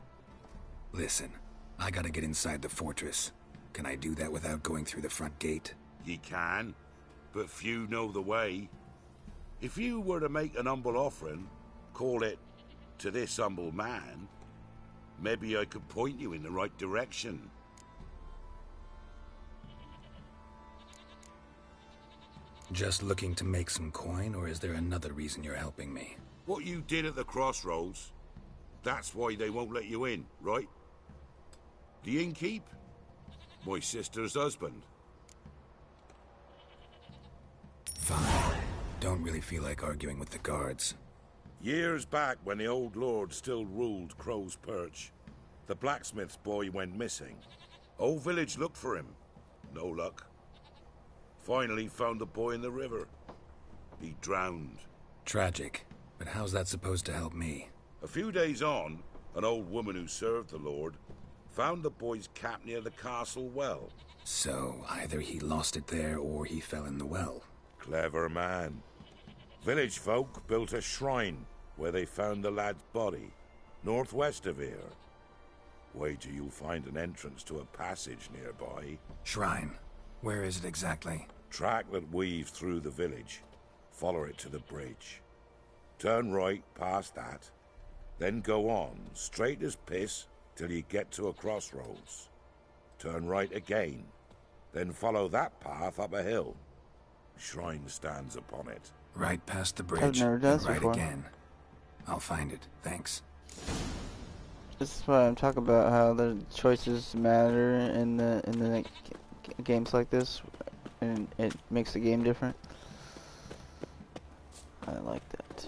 Listen, I gotta get inside the fortress. Can I do that without going through the front gate? Ye can, but few know the way. If you were to make an humble offering, call it, to this humble man, maybe I could point you in the right direction. Just looking to make some coin, or is there another reason you're helping me? What you did at the crossroads, that's why they won't let you in, right? The innkeep? My sister's husband. Fine. Don't really feel like arguing with the guards. Years back, when the old lord still ruled Crow's Perch, the blacksmith's boy went missing. Whole village looked for him. No luck. Finally found the boy in the river. He drowned. Tragic. But how's that supposed to help me? A few days on, an old woman who served the lord found the boy's cap near the castle well. So, either he lost it there or he fell in the well. Clever man. Village folk built a shrine where they found the lad's body, northwest of here. Wait till you'll find an entrance to a passage nearby. Shrine? Where is it exactly? Track that weaves through the village. Follow it to the bridge. Turn right past that. Then go on, straight as piss, till you get to a crossroads. Turn right again. Then follow that path up a hill. Shrine stands upon it. Right past the bridge. I've never done and this right before. again. I'll find it. Thanks. This is why I'm talking about how the choices matter in the games like this, and it makes the game different. I like that.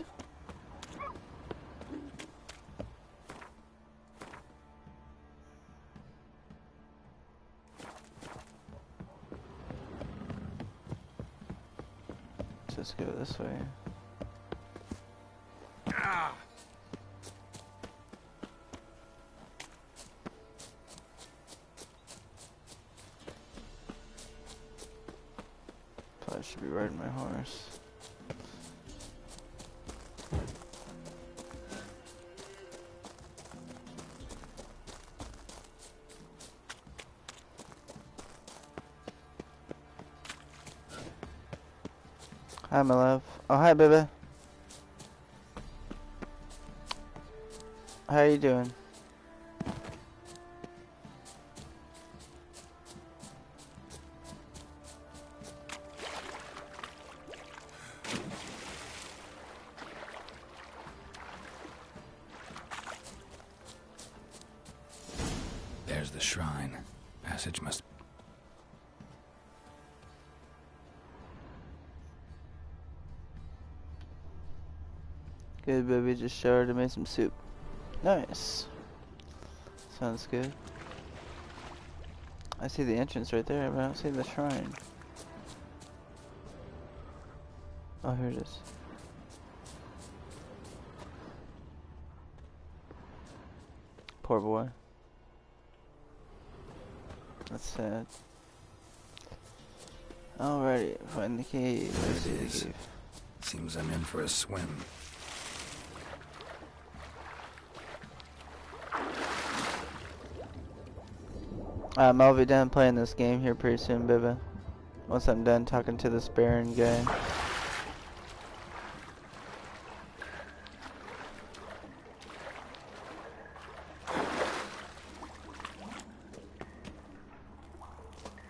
Let's go this way. Ah! Probably should be riding my horse. Hi, my love. Oh, hi, baby. How are you doing? There's the shrine. Passage must... Good, baby. Just showered and made some soup. Nice. Sounds good. I see the entrance right there, but I don't see the shrine. Oh, here it is. Poor boy. That's sad. Alrighty, find the cave. There Let's see it the is. cave. Seems I'm in for a swim. I'll be done playing this game here pretty soon, baby. Once I'm done talking to this Baron guy.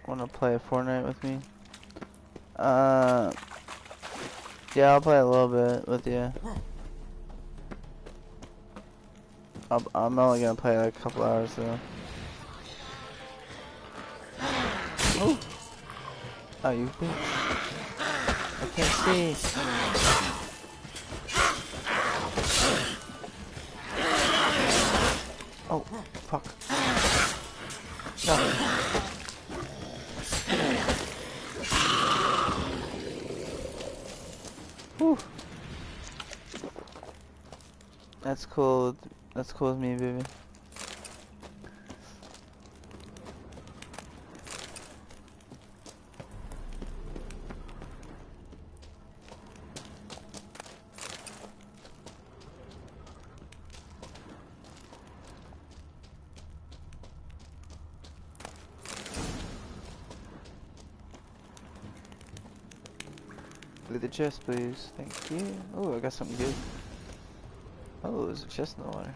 wanna play Fortnite with me? Yeah, I'll play a little bit with you. I'm only gonna play like a couple hours though. Oh! Oh, you bitch. I can't see. Oh, fuck. No. Whew. That's cool. That's cool with me, baby. Look at the chest, please. Thank you. Oh, I got something good. Oh, there's a chest in the water.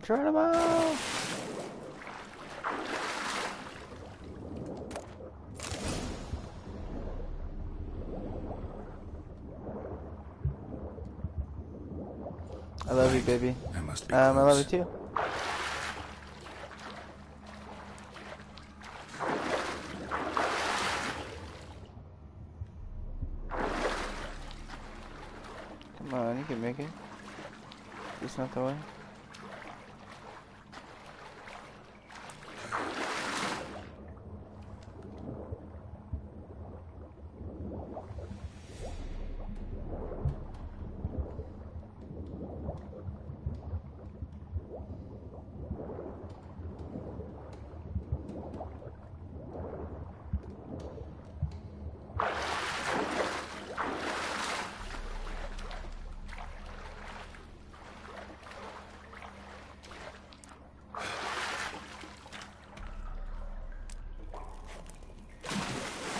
Geronimo! I love you, baby. I must be I love you close. too. Come on, you can make it. It's not the way.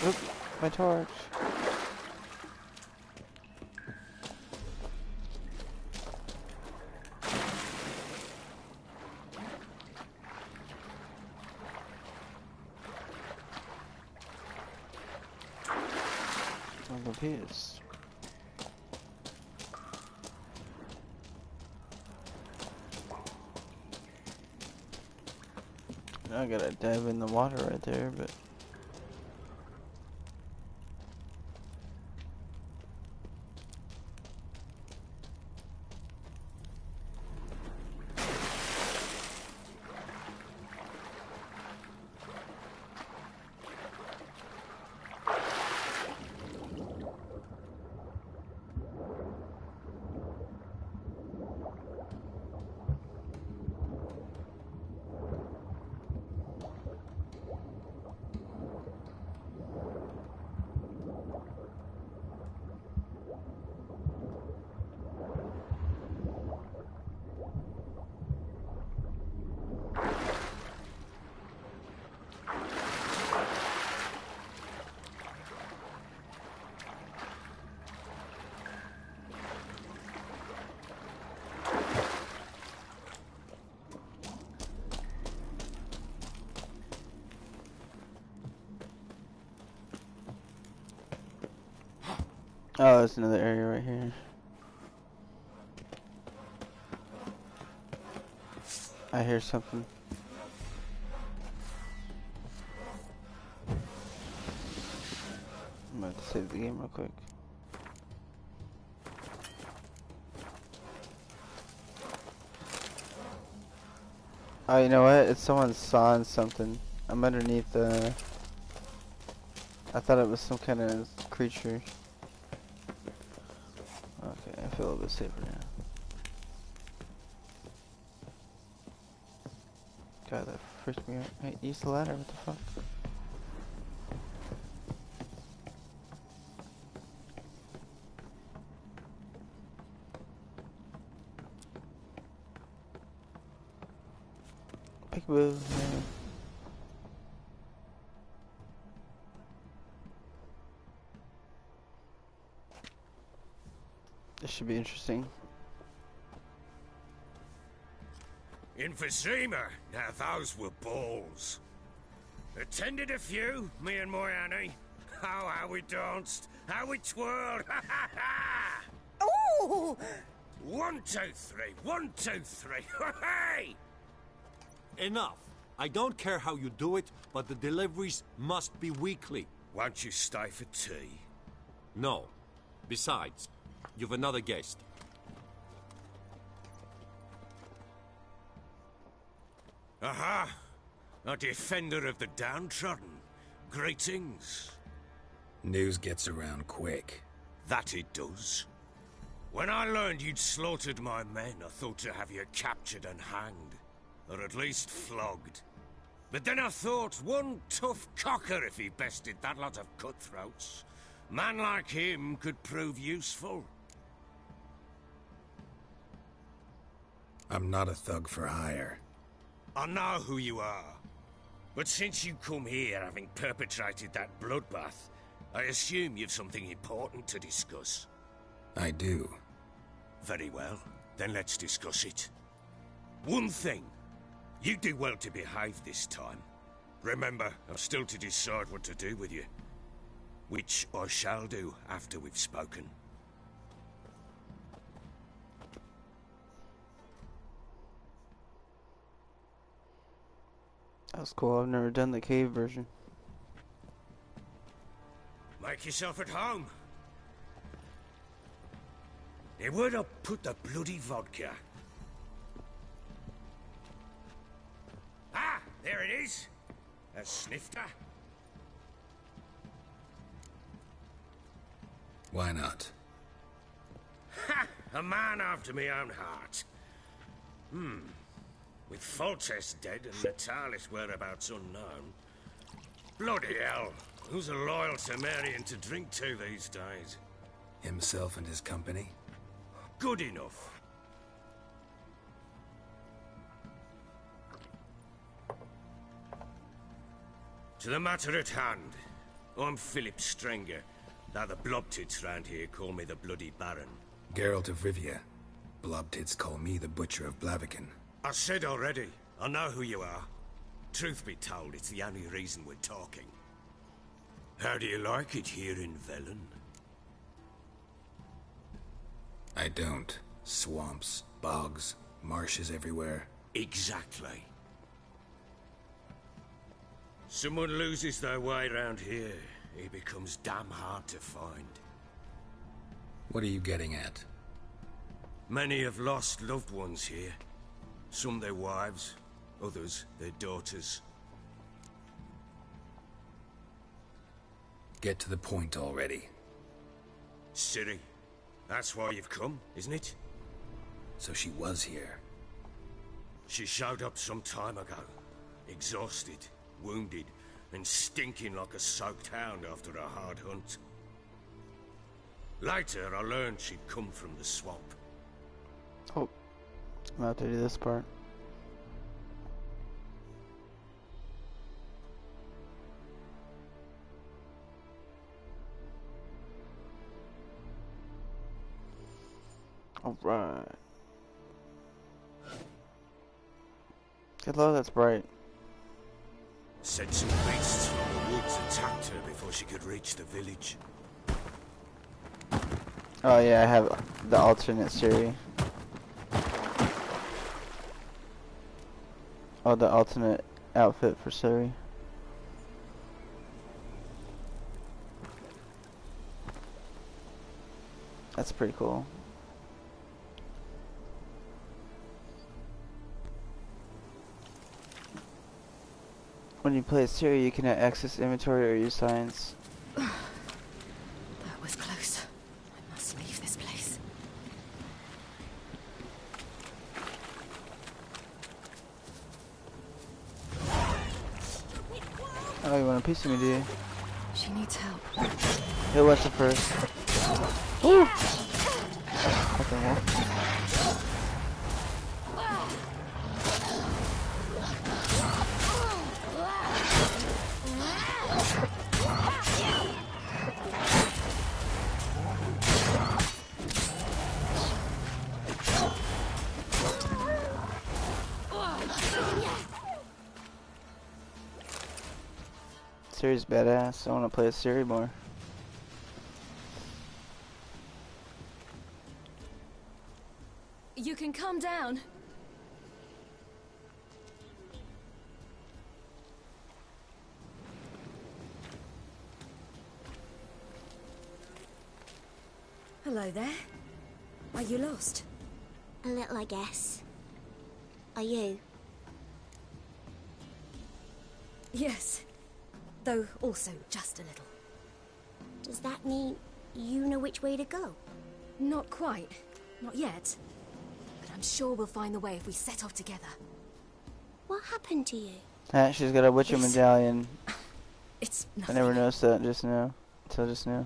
Oop, my torch. Oh, the Ps. I gotta dive in the water right there, but oh, there's another area right here. I hear something. I'm about to save the game real quick. Oh, you know what? It's someone sawing something. I'm underneath the... I thought it was some kind of creature. Okay, I feel a little bit safer now. God, that freaked me out. Hey, use the ladder, what the fuck? Peekaboo, man. This should be interesting. Emphysema. Now those were balls. Attended a few, me and my Annie. Oh, how we danced, how we twirled. Ooh! 1, 2, 3, 1, 2, 3. Hey! Enough. I don't care how you do it, but the deliveries must be weekly. Won't you stay for tea? No. Besides, you've another guest. Aha! A defender of the downtrodden. Greetings. News gets around quick. That it does. When I learned you'd slaughtered my men, I thought to have you captured and hanged. Or at least flogged. But then I thought, one tough cocker if he bested that lot of cutthroats. Man like him could prove useful. I'm not a thug for hire. I know who you are. But since you come here having perpetrated that bloodbath, I assume you've something important to discuss. I do. Very well, then let's discuss it. One thing. You do well to behave this time. Remember, I've still to decide what to do with you. Which I shall do after we've spoken. That's cool. I've never done the cave version. Make yourself at home. Now, where'd I put the bloody vodka? Ah, there it is. A snifter. Why not? Ha! A man after my own heart. With Foltest dead and Natalis whereabouts unknown. Bloody hell. Who's a loyal Sumerian to drink to these days? Himself and his company? Good enough. To the matter at hand. I'm Philip Strenger. Now the blobtits round here call me the Bloody Baron. Geralt of Rivia. Blobtits call me the Butcher of Blaviken. I said already, I know who you are. Truth be told, it's the only reason we're talking. How do you like it here in Velen? I don't. Swamps, bogs, marshes everywhere. Exactly. Someone loses their way around here, he becomes damn hard to find. What are you getting at? Many have lost loved ones here. Some their wives, others their daughters. Get to the point already. Ciri, that's why you've come, isn't it? So she was here. She showed up some time ago. Exhausted, wounded, and stinking like a soaked hound after a hard hunt. Later, I learned she'd come from the swamp. Oh, I'm about to do this part. Alright. Good luck, that's bright. Said some beasts from the woods attacked her before she could reach the village. Oh yeah, I have the alternate Ciri. Oh, the alternate outfit for Ciri. That's pretty cool. When you play Ciri, you cannot access inventory or use signs. That was close. I must leave this place. Oh, you want a piece of me, do you? She needs help. Who wants it first? Woo! Fucking wolf. Ciri's badass. I want to play as Ciri more. You can calm down. Hello there. Are you lost? A little, I guess. Are you? Yes. Though also just a little. Does that mean you know which way to go? Not quite. Not yet. But I'm sure we'll find the way if we set off together. What happened to you? She's got a Witcher Yes. medallion. It's I nothing. never noticed that just now. Until just now.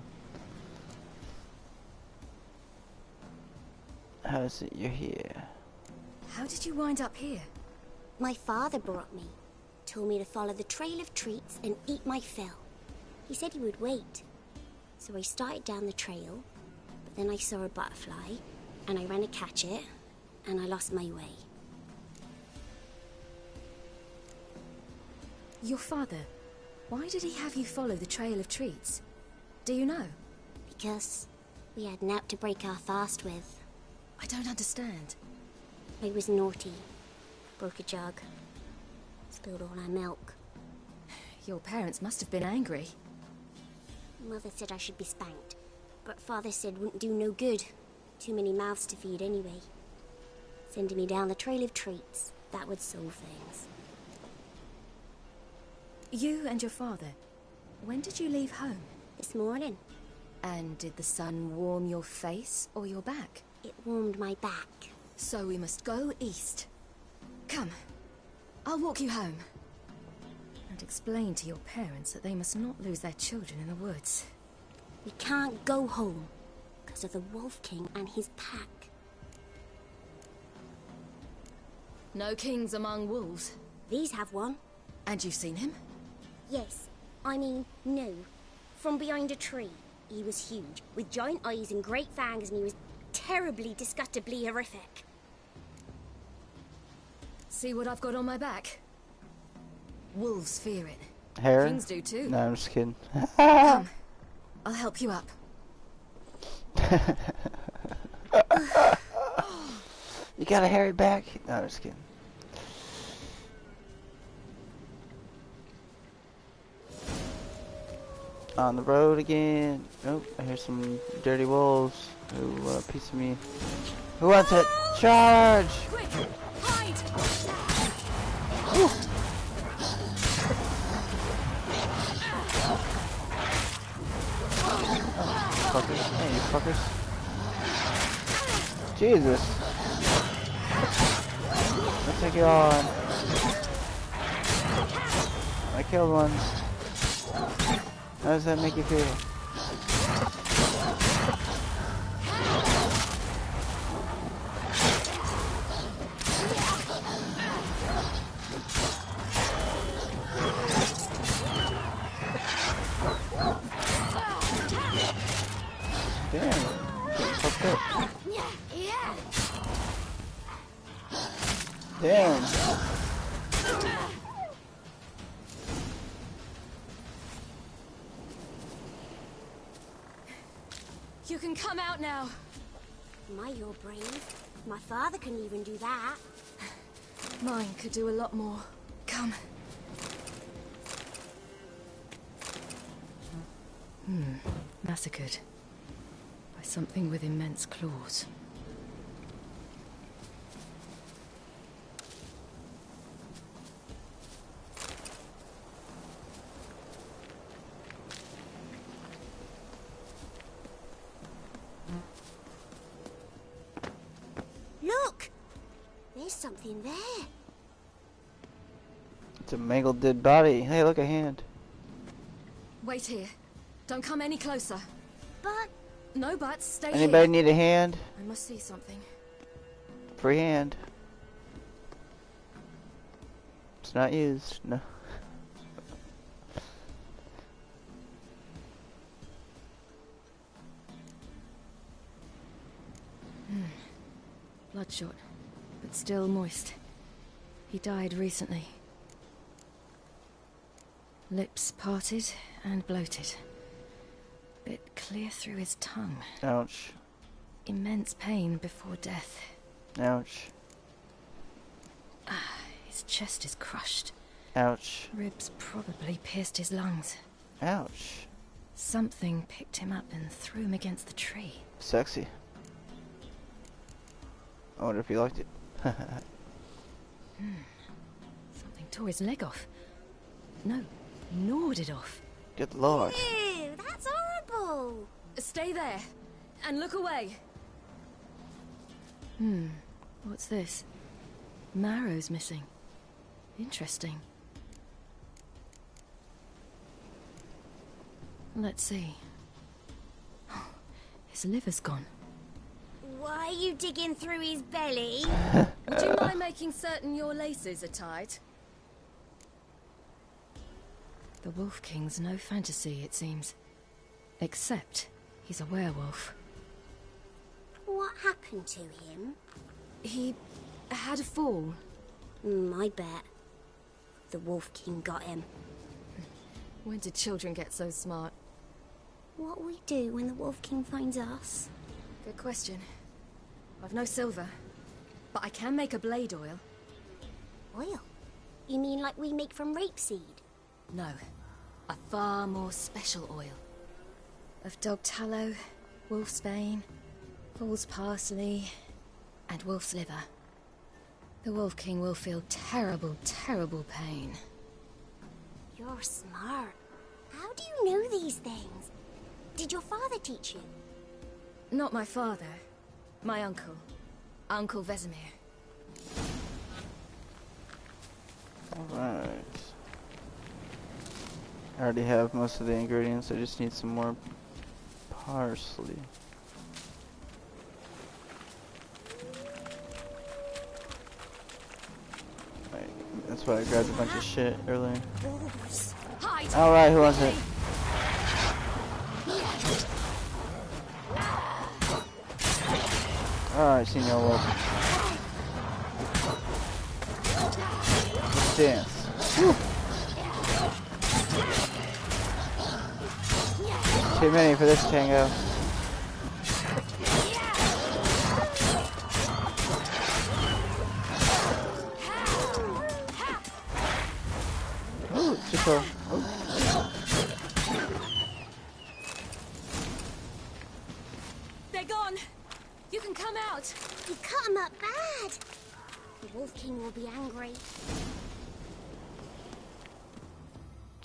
How is it you're here? How did you wind up here? My father brought me. Told me to follow the trail of treats and eat my fill. He said he would wait. So I started down the trail, but then I saw a butterfly, and I ran to catch it, and I lost my way. Your father, why did he have you follow the trail of treats? Do you know? Because we had naught to break our fast with. I don't understand. I was naughty. Broke a jug. Spilled all our milk. Your parents must have been angry. Mother said I should be spanked, but Father said wouldn't do no good. Too many mouths to feed anyway. Sending me down the trail of treats, that would solve things. You and your father, when did you leave home? This morning. And did the sun warm your face or your back? It warmed my back. So we must go east. Come, I'll walk you home. And explain to your parents that they must not lose their children in the woods. We can't go home, because of the Wolf King and his pack. No kings among wolves. These have one. And you've seen him? Yes. I mean, no. From behind a tree. He was huge, with giant eyes and great fangs, and he was terribly, disgustingly horrific. See what I've got on my back? Wolves fear it. Hair? Kings do too. No, I'm just kidding. Come, I'll help you up. You got a hairy back? No, I'm just kidding. On the road again. Nope, I hear some dirty wolves. Ooh, what a piece of me. Who wants it? Charge! Quick, hide! Fuckers. Hey, you fuckers. Jesus. Let's take you on. I killed one. How does that make you feel? Damn. Getting fucked up. Damn. You can come out now. My, you're brave. My father couldn't even do that. Mine could do a lot more. Come. Massacred. By something with immense claws. Look! There's something there. It's a mangled dead body. Hey, look, a hand. Wait here. Don't come any closer. But... No buts. Stay Anybody here. need a hand? I must see something. Free hand. It's not used. No. Bloodshot, but still moist. He died recently. Lips parted and bloated. Bit clear through his tongue. Ouch. Immense pain before death. Ouch. His chest is crushed. Ouch. Ribs probably pierced his lungs. Ouch. Something picked him up and threw him against the tree. Sexy. I wonder if he liked it. Something tore his leg off. No, gnawed it off. Good lord. Ew, that's horrible. Stay there and look away. What's this? Marrow's missing. Interesting. Let's see. His liver's gone. Why are you digging through his belly? Would you mind making certain your laces are tied? The Wolf King's no fantasy, it seems. Except he's a werewolf. What happened to him? He had a fall. I bet. The Wolf King got him. When did children get so smart? What we do when the Wolf King finds us? Good question. I've no silver, but I can make a blade oil. Oil? You mean like we make from rapeseed? No, a far more special oil. Of dog tallow, wolf's bane, fool's parsley, and wolf's liver. The Wolf King will feel terrible, terrible pain. You're smart. How do you know these things? Did your father teach you? Not my father. My uncle. Uncle Vesemir. Alright. I already have most of the ingredients, I just need some more parsley. Right, that's why I grabbed a bunch of shit earlier. Alright, who wants it? Alright, Senior Wolf. Let's dance. Woo. Too many for this tango. Ooh, too cool. They're gone. You can come out. You cut him up bad. The Wolf King will be angry.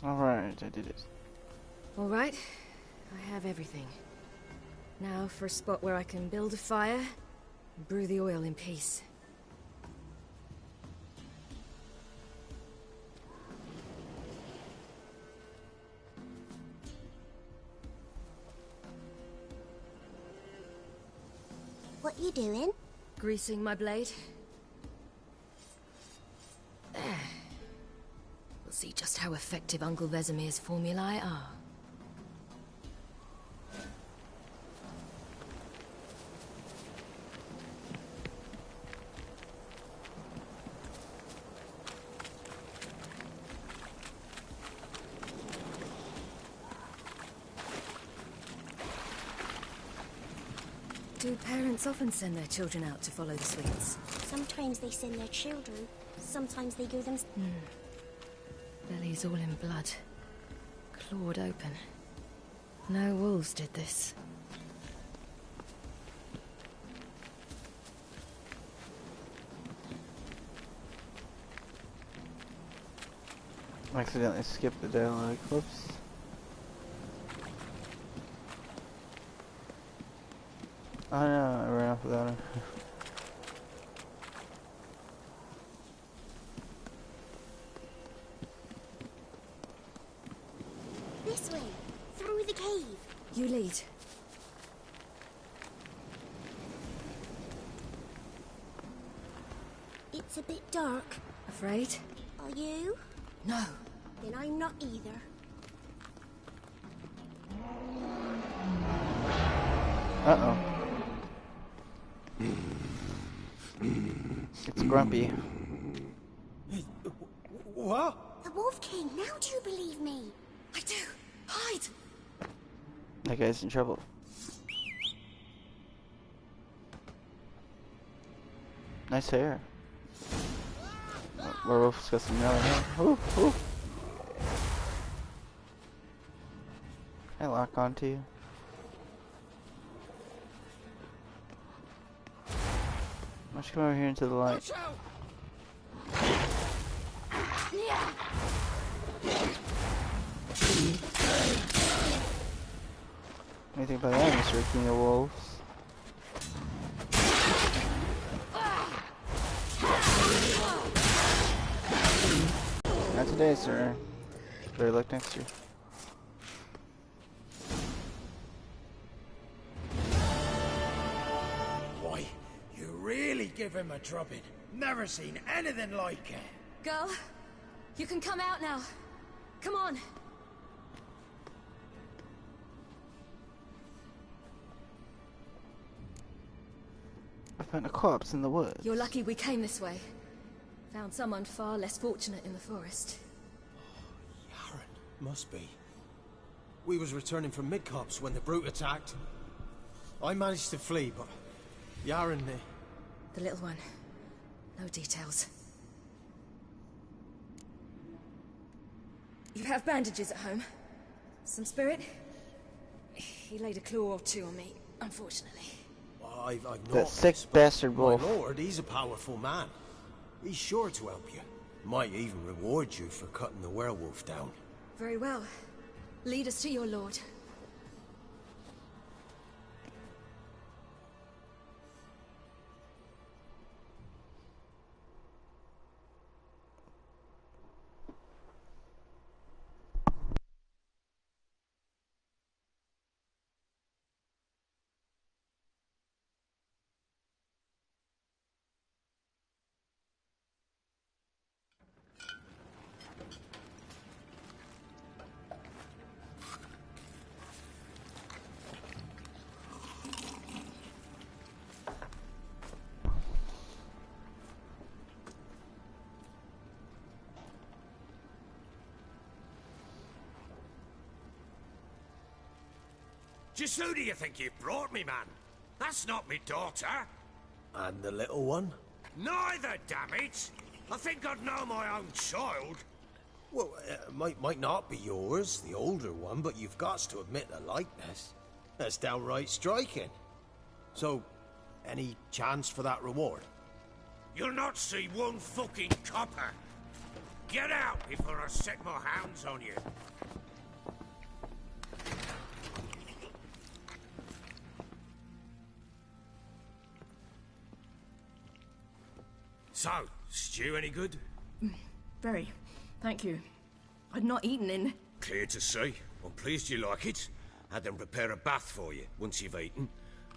Alright, I did it. All right. I have everything. Now for a spot where I can build a fire and brew the oil in peace. What you doing? Greasing my blade. There. We'll see just how effective Uncle Vesemir's formulae are. Do parents often send their children out to follow the sweets? Sometimes they send their children. Sometimes they go themselves. Belly's all in blood. Clawed open. No wolves did this. I accidentally skipped the dialogue. Whoops. Oh no, I ran off without her. This way, through the cave. You lead. It's a bit dark. Afraid? Are you? No. Then I'm not either. Uh-oh. It's Grumpy. What? The Wolf King, now do you believe me? I do. Hide! That guy's in trouble. Nice hair. Oh, werewolf's got some yellow hair. Ooh, ooh. Can I lock onto you? Why don't you come over here into the light? What do you think about that, Mr. King of Wolves? Not today, sir. Better look next year. Boy, you really give him a drubbing. Never seen anything like it. Girl, you can come out now. Come on. I found a corpse in the woods. You're lucky we came this way. Found someone far less fortunate in the forest. Must be. We was returning from Midcops when the brute attacked. I managed to flee, but Yaren, the little one. No details. You have bandages at home? Some spirit? He laid a claw or two on me, unfortunately. I've not. That sick bastard wolf. My lord, he's a powerful man. He's sure to help you. Might even reward you for cutting the werewolf down. Very well. Lead us to your lord. Just who do you think you brought me, man? That's not me daughter. And the little one? Neither, damn it! I think I'd know my own child. Well, might not be yours, the older one, but you've got to admit the likeness. That's downright striking. So, any chance for that reward? You'll not see one fucking copper. Get out before I set my hounds on you. So, stew any good? Very. Thank you. I'd not eaten in... Clear to see. I'm pleased you like it. Had them prepare a bath for you once you've eaten.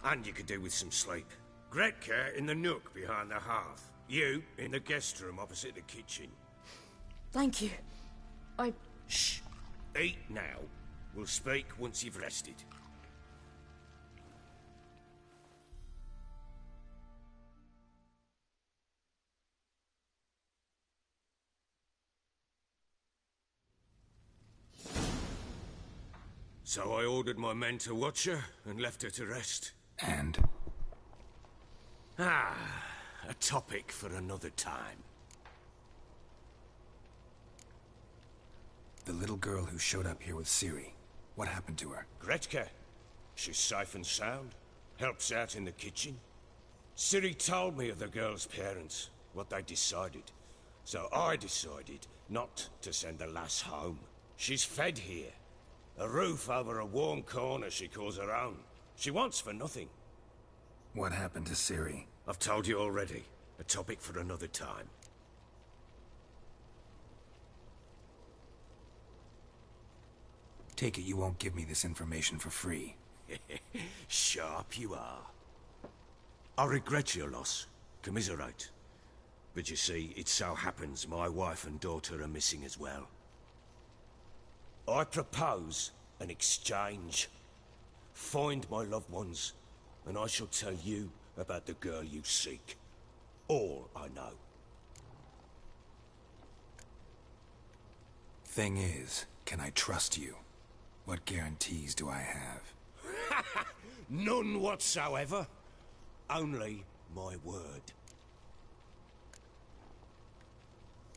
And you could do with some sleep. Gretka in the nook behind the hearth. You in the guest room opposite the kitchen. Thank you. Shh. Eat now. We'll speak once you've rested. So I ordered my men to watch her and left her to rest. And? A topic for another time. The little girl who showed up here with Ciri. What happened to her? Gretka. She's safe and sound. Helps out in the kitchen. Ciri told me of the girl's parents, what they decided. So I decided not to send the lass home. She's fed here. A roof over a warm corner she calls her own. She wants for nothing. What happened to Ciri? I've told you already. A topic for another time. Take it you won't give me this information for free. Sharp you are. I regret your loss. Commiserate. But you see, it so happens my wife and daughter are missing as well. I propose an exchange. Find my loved ones, and I shall tell you about the girl you seek. All I know. Thing is, can I trust you? What guarantees do I have? None whatsoever. Only my word.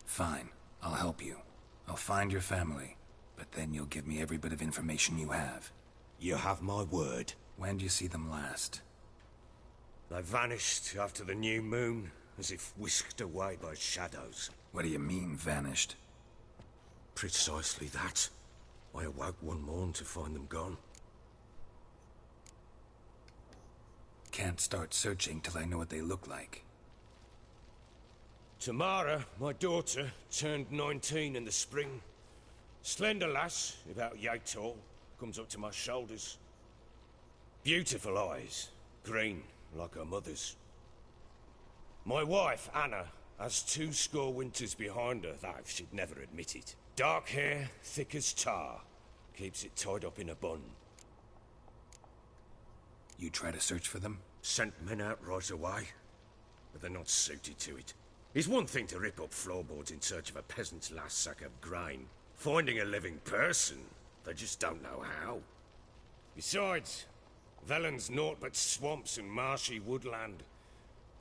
Fine, I'll help you. I'll find your family, but then you'll give me every bit of information you have. You have my word. When do you see them last? They vanished after the new moon, as if whisked away by shadows. What do you mean, vanished? Precisely that. I awoke one morn to find them gone. Can't start searching till I know what they look like. Tamara, my daughter, turned 19 in the spring. Slender lass, about yay tall, comes up to my shoulders. Beautiful eyes, green, like her mother's. My wife, Anna, has 2 winters behind her, that she'd never admit it. Dark hair, thick as tar, keeps it tied up in a bun. You try to search for them? Sent men out right away, but they're not suited to it. It's one thing to rip up floorboards in search of a peasant's last sack of grain. Finding a living person, they just don't know how. Besides, Velen's naught but swamps and marshy woodland.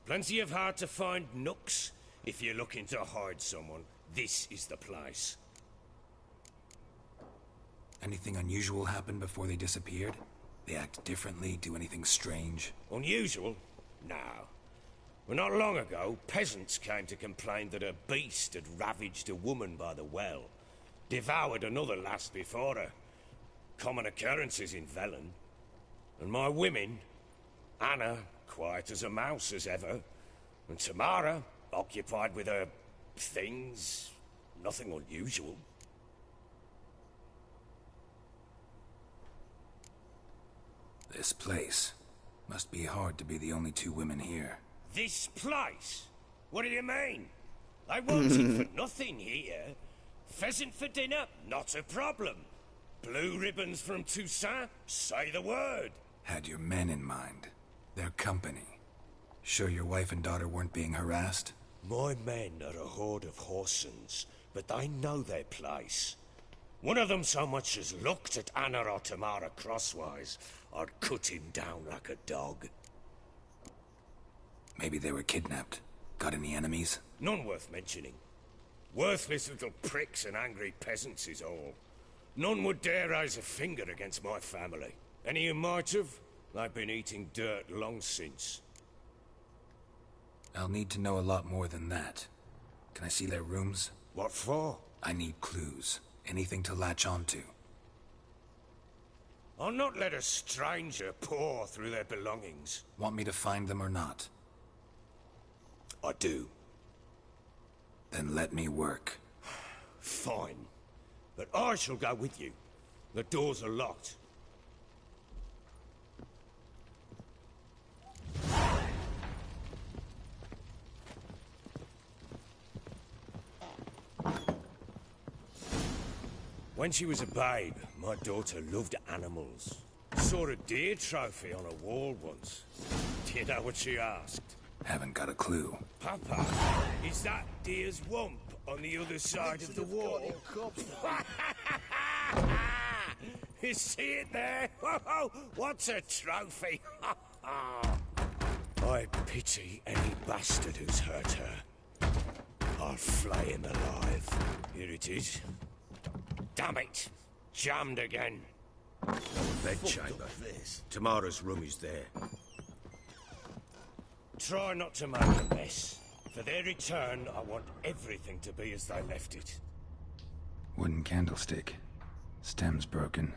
Plenty of hard-to-find nooks. If you're looking to hide someone, this is the place. Anything unusual happen before they disappeared? They act differently, do anything strange? Unusual? No. Well, not long ago, peasants came to complain that a beast had ravaged a woman by the well. Devoured another lass before her. Common occurrences in Velen. And my women, Anna, quiet as a mouse as ever, and Tamara, occupied with her things, nothing unusual. This place. Must be hard to be the only 2 women here. This place? What do you mean? I wanted for nothing here. Pheasant for dinner? Not a problem. Blue ribbons from Toussaint? Say the word. Had your men in mind. Their company. Sure your wife and daughter weren't being harassed? My men are a horde of whoresons, but they know their place. One of them so much as looked at Anna or Tamara crosswise, I'd cut him down like a dog. Maybe they were kidnapped. Got any enemies? None worth mentioning. Worthless little pricks and angry peasants is all. None would dare raise a finger against my family. Any who might have, they've been eating dirt long since. I'll need to know a lot more than that. Can I see their rooms? What for? I need clues. Anything to latch onto. I'll not let a stranger pore through their belongings. Want me to find them or not? I do. Then let me work. Fine. But I shall go with you. The doors are locked. When she was a babe, my daughter loved animals. Saw a deer trophy on a wall once. Do you know what she asked? Haven't got a clue. Papa, is that deer's wump on the other side of the wall? You see it there? Whoa, what's a trophy? I pity any bastard who's hurt her. I'll flay him alive. Here it is. Damn it! Jammed again. Bedchamber. Tamara's room is there. Try not to make a mess. For their return, I want everything to be as they left it. Wooden candlestick. Stem's broken.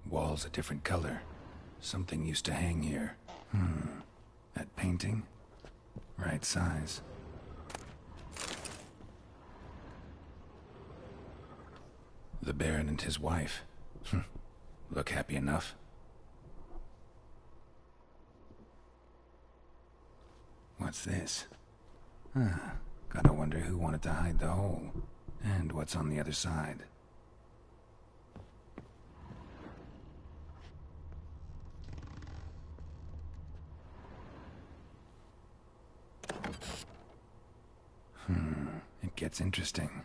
Wall's a different color. Something used to hang here. That painting? Right size. The Baron and his wife. Look happy enough. What's this? Gotta wonder who wanted to hide the hole. And what's on the other side? It gets interesting.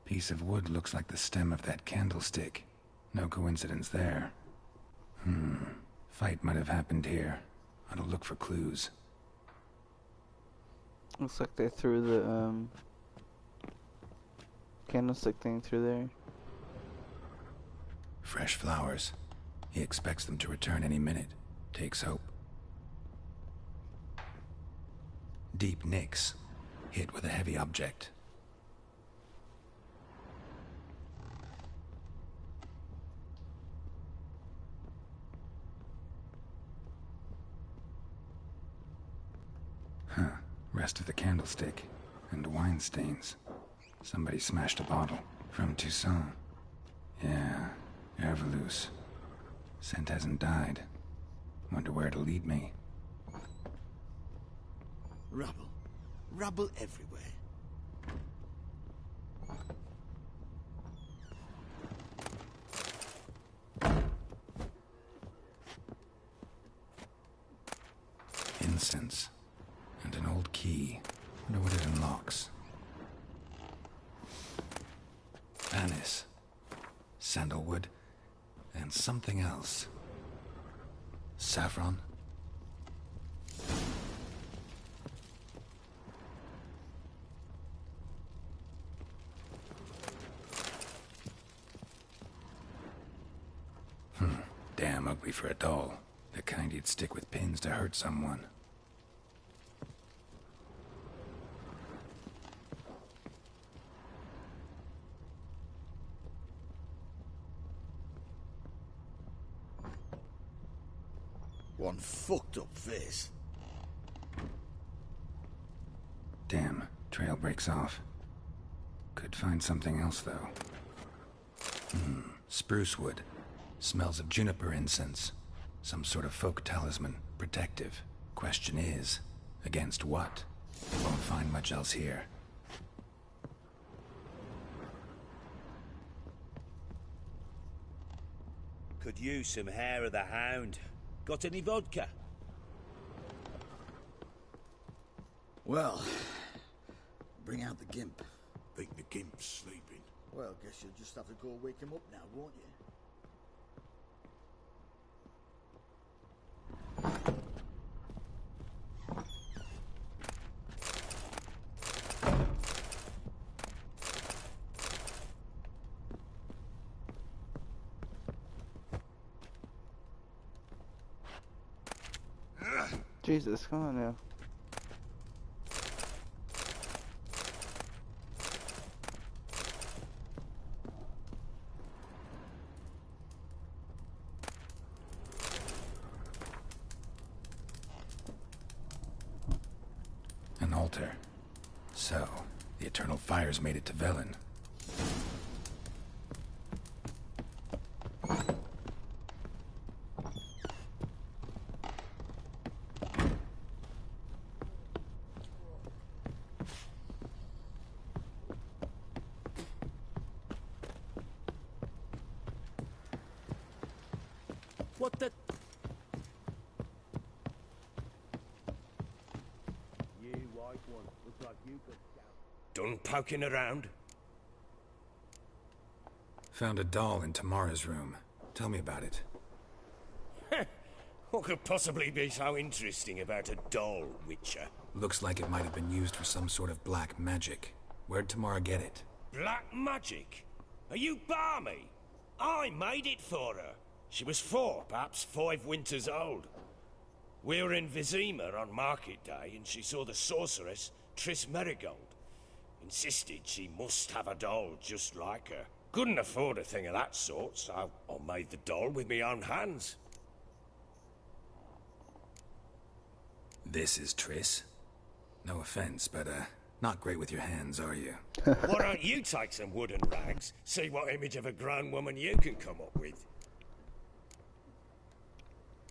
Piece of wood looks like the stem of that candlestick. No coincidence there. Fight might have happened here. I'll look for clues. Looks like they threw the candlestick thing through there. Fresh flowers. He expects them to return any minute. Takes hope. Deep nicks. Hit with a heavy object. Rest of the candlestick. And wine stains. Somebody smashed a bottle. From Toussaint. Yeah, Herveloos. Scent hasn't died. Wonder where it'll lead me. Rubble. Rubble everywhere. Incense. And an old key. Wonder what it unlocks. Anise. Sandalwood. And something else. Saffron. Damn ugly for a doll. The kind you'd stick with pins to hurt someone. One fucked up face. Damn, trail breaks off. Could find something else, though. Spruce wood. Smells of juniper incense. Some sort of folk talisman. Protective. Question is, against what? Won't find much else here. Could use some hair of the hound. Got any vodka? Well, bring out the gimp. Think the gimp's sleeping. Well, guess you'll just have to go wake him up now, won't you? Jesus, come on now. An altar. So, the eternal fires made it to Velen. What the... You white one. Looks like you could... Done poking around? Found a doll in Tamara's room. Tell me about it. What could possibly be so interesting about a doll, Witcher? Looks like it might have been used for some sort of black magic. Where'd Tamara get it? Black magic? Are you balmy? I made it for her. She was 4, perhaps 5 winters old. We were in Vizima on market day, and she saw the sorceress, Triss Merigold. Insisted she must have a doll just like her. Couldn't afford a thing of that sort, so I made the doll with my own hands. This is Triss. No offense, but, not great with your hands, are you? Why don't you take some wooden rags, see what image of a grown woman you can come up with?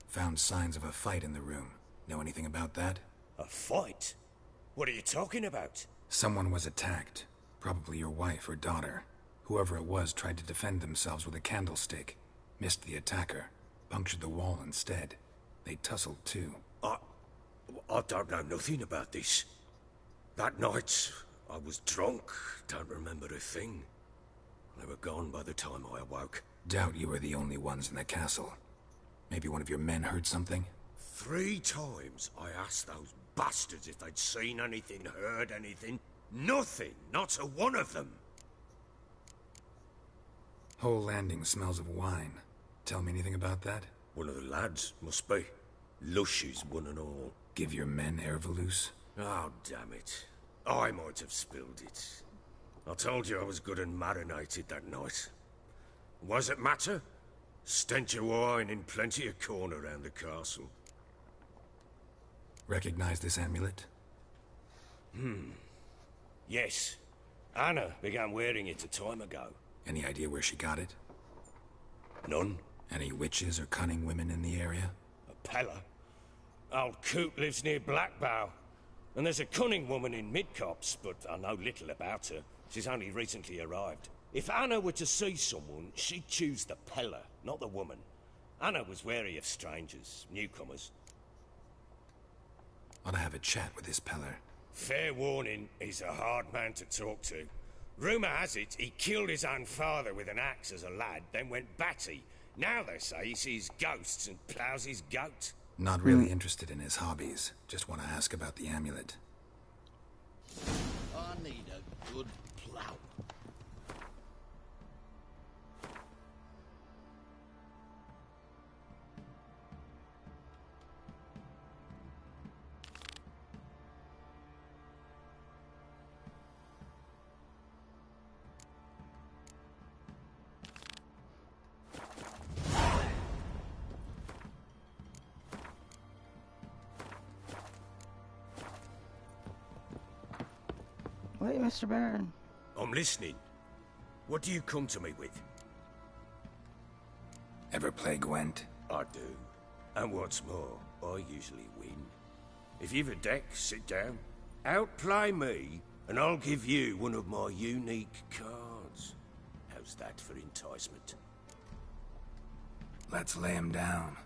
Found signs of a fight in the room. Know anything about that? A fight? What are you talking about? Someone was attacked. Probably your wife or daughter. Whoever it was tried to defend themselves with a candlestick. Missed the attacker. Punctured the wall instead. They tussled too. I don't know nothing about this. That night, I was drunk, don't remember a thing. They were gone by the time I awoke. Doubt you were the only ones in the castle. Maybe one of your men heard something? 3 times I asked those bastards if they'd seen anything, heard anything. Nothing, not a one of them. Whole landing smells of wine. Tell me anything about that? One of the lads, must be. Lushes, one and all. Give your men Ervalus? Oh, damn it. I might have spilled it. I told you I was good and marinated that night. Was it matter? Stench of wine in plenty of corn around the castle. Recognize this amulet? Yes. Anna began wearing it a time ago. Any idea where she got it? None. Any witches or cunning women in the area? A Pella. Old Coot lives near Blackbow. And there's a cunning woman in Midcopse, but I know little about her. She's only recently arrived. If Anna were to see someone, she'd choose the Pella, not the woman. Anna was wary of strangers, newcomers. Ought to have a chat with this Peller. Fair warning, he's a hard man to talk to. Rumour has it he killed his own father with an axe as a lad, then went batty. Now they say he sees ghosts and ploughs his goat. Not really interested in his hobbies. Just want to ask about the amulet. I need a good plough. Wait, Mr. Baron. I'm listening. What do you come to me with? Ever play Gwent? I do. And what's more, I usually win. If you've a deck, sit down. Outplay me, and I'll give you one of my unique cards. How's that for enticement? Let's lay him down.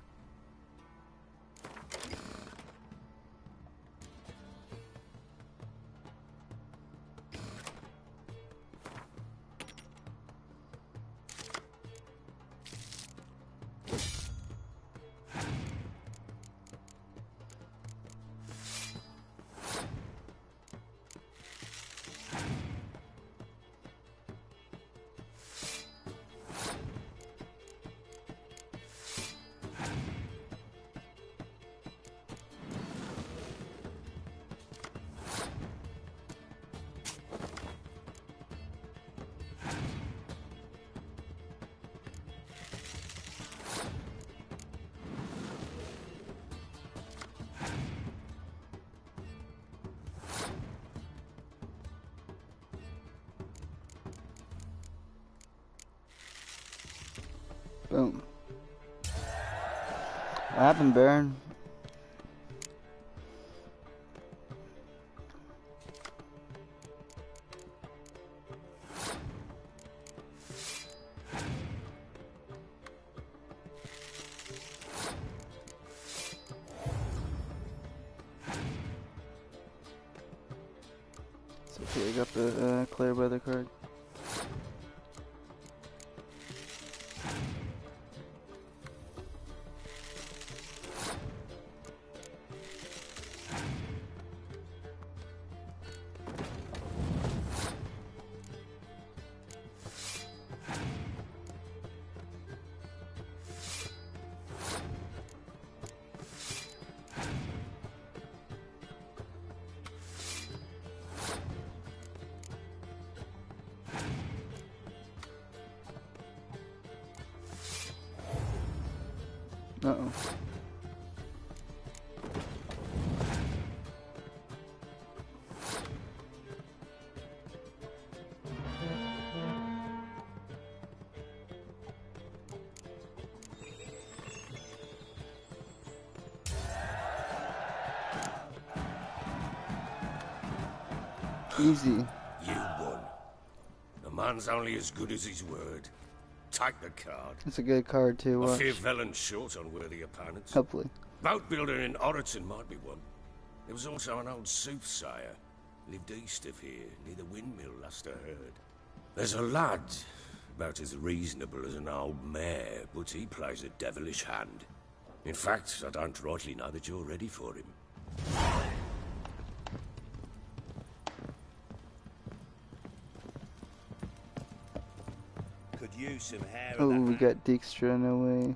Boom. What happened, Baron? It's okay, I got the clear weather card. Uh-oh. Easy. You won. Man's only as good as his word. Take the card. It's a good card too. I fear Velen's short on worthy opponents. Hopefully. Boat builder in Oroton might be one. There was also an old soothsayer. Lived east of here, near the windmill, last I heard. There's a lad, about as reasonable as an old mare, but he plays a devilish hand. In fact, I don't rightly know that you're ready for him. Could use some hair. Oh, we got Dijkstra, no way.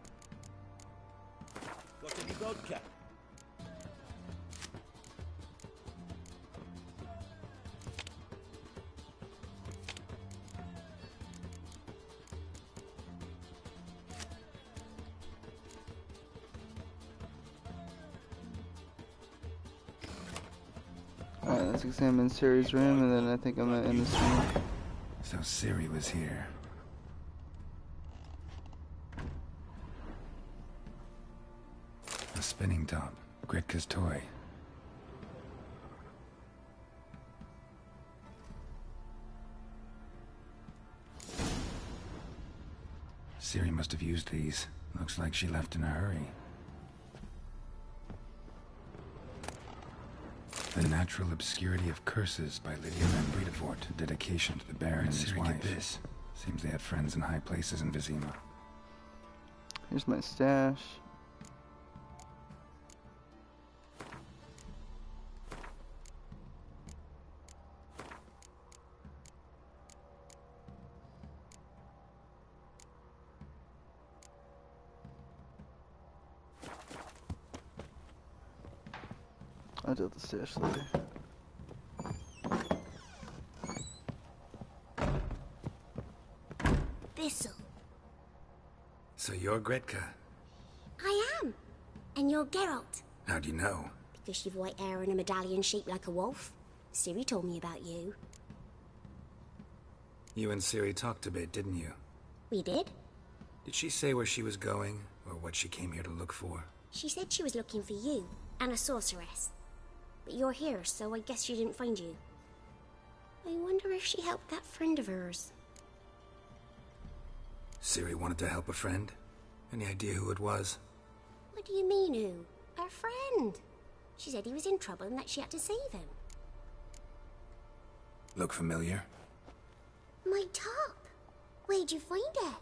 Got any vodka? Alright, let's examine Ciri's room, and then I think I'm gonna end this room. So Ciri was here. A spinning top. Gretka's toy. Ciri must have used these. Looks like she left in a hurry. The Natural Obscurity of Curses by Lydia Van Bredevoort. Dedication to the Baron and his wife. This. Seems they had friends in high places in Vizima. Here's my stash. I'll deal with the stash later. Thistle. So you're Gretka? I am. And you're Geralt. How do you know? Because you've white hair and a medallion shaped like a wolf. Ciri told me about you. You and Ciri talked a bit, didn't you? We did. Did she say where she was going, or what she came here to look for? She said she was looking for you, and a sorceress. But you're here, so I guess she didn't find you. I wonder if she helped that friend of hers. Ciri wanted to help a friend? Any idea who it was? What do you mean, who? Her friend. She said he was in trouble and that she had to save him. Look familiar? My top. Where'd you find it?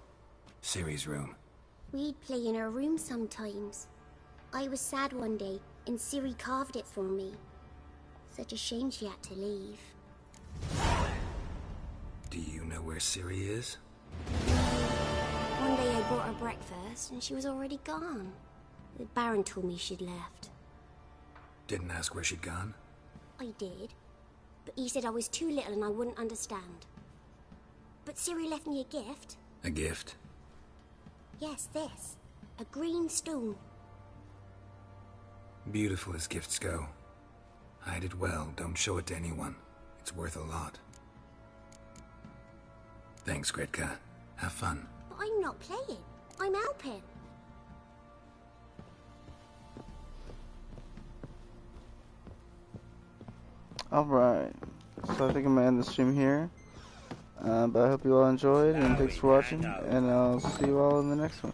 Ciri's room. We'd play in her room sometimes. I was sad one day, and Ciri carved it for me. Such a shame she had to leave. Do you know where Ciri is? One day I brought her breakfast, and she was already gone. The Baron told me she'd left. Didn't ask where she'd gone? I did, but he said I was too little and I wouldn't understand. But Ciri left me a gift. A gift? Yes, this. A green stone. Beautiful as gifts go. Hide it well, don't show it to anyone. It's worth a lot. Thanks, Gretka. Have fun. But I'm not playing. I'm helping. Alright, so I think I'm gonna end the stream here. But I hope you all enjoyed, and thanks for watching, and I'll see you all in the next one.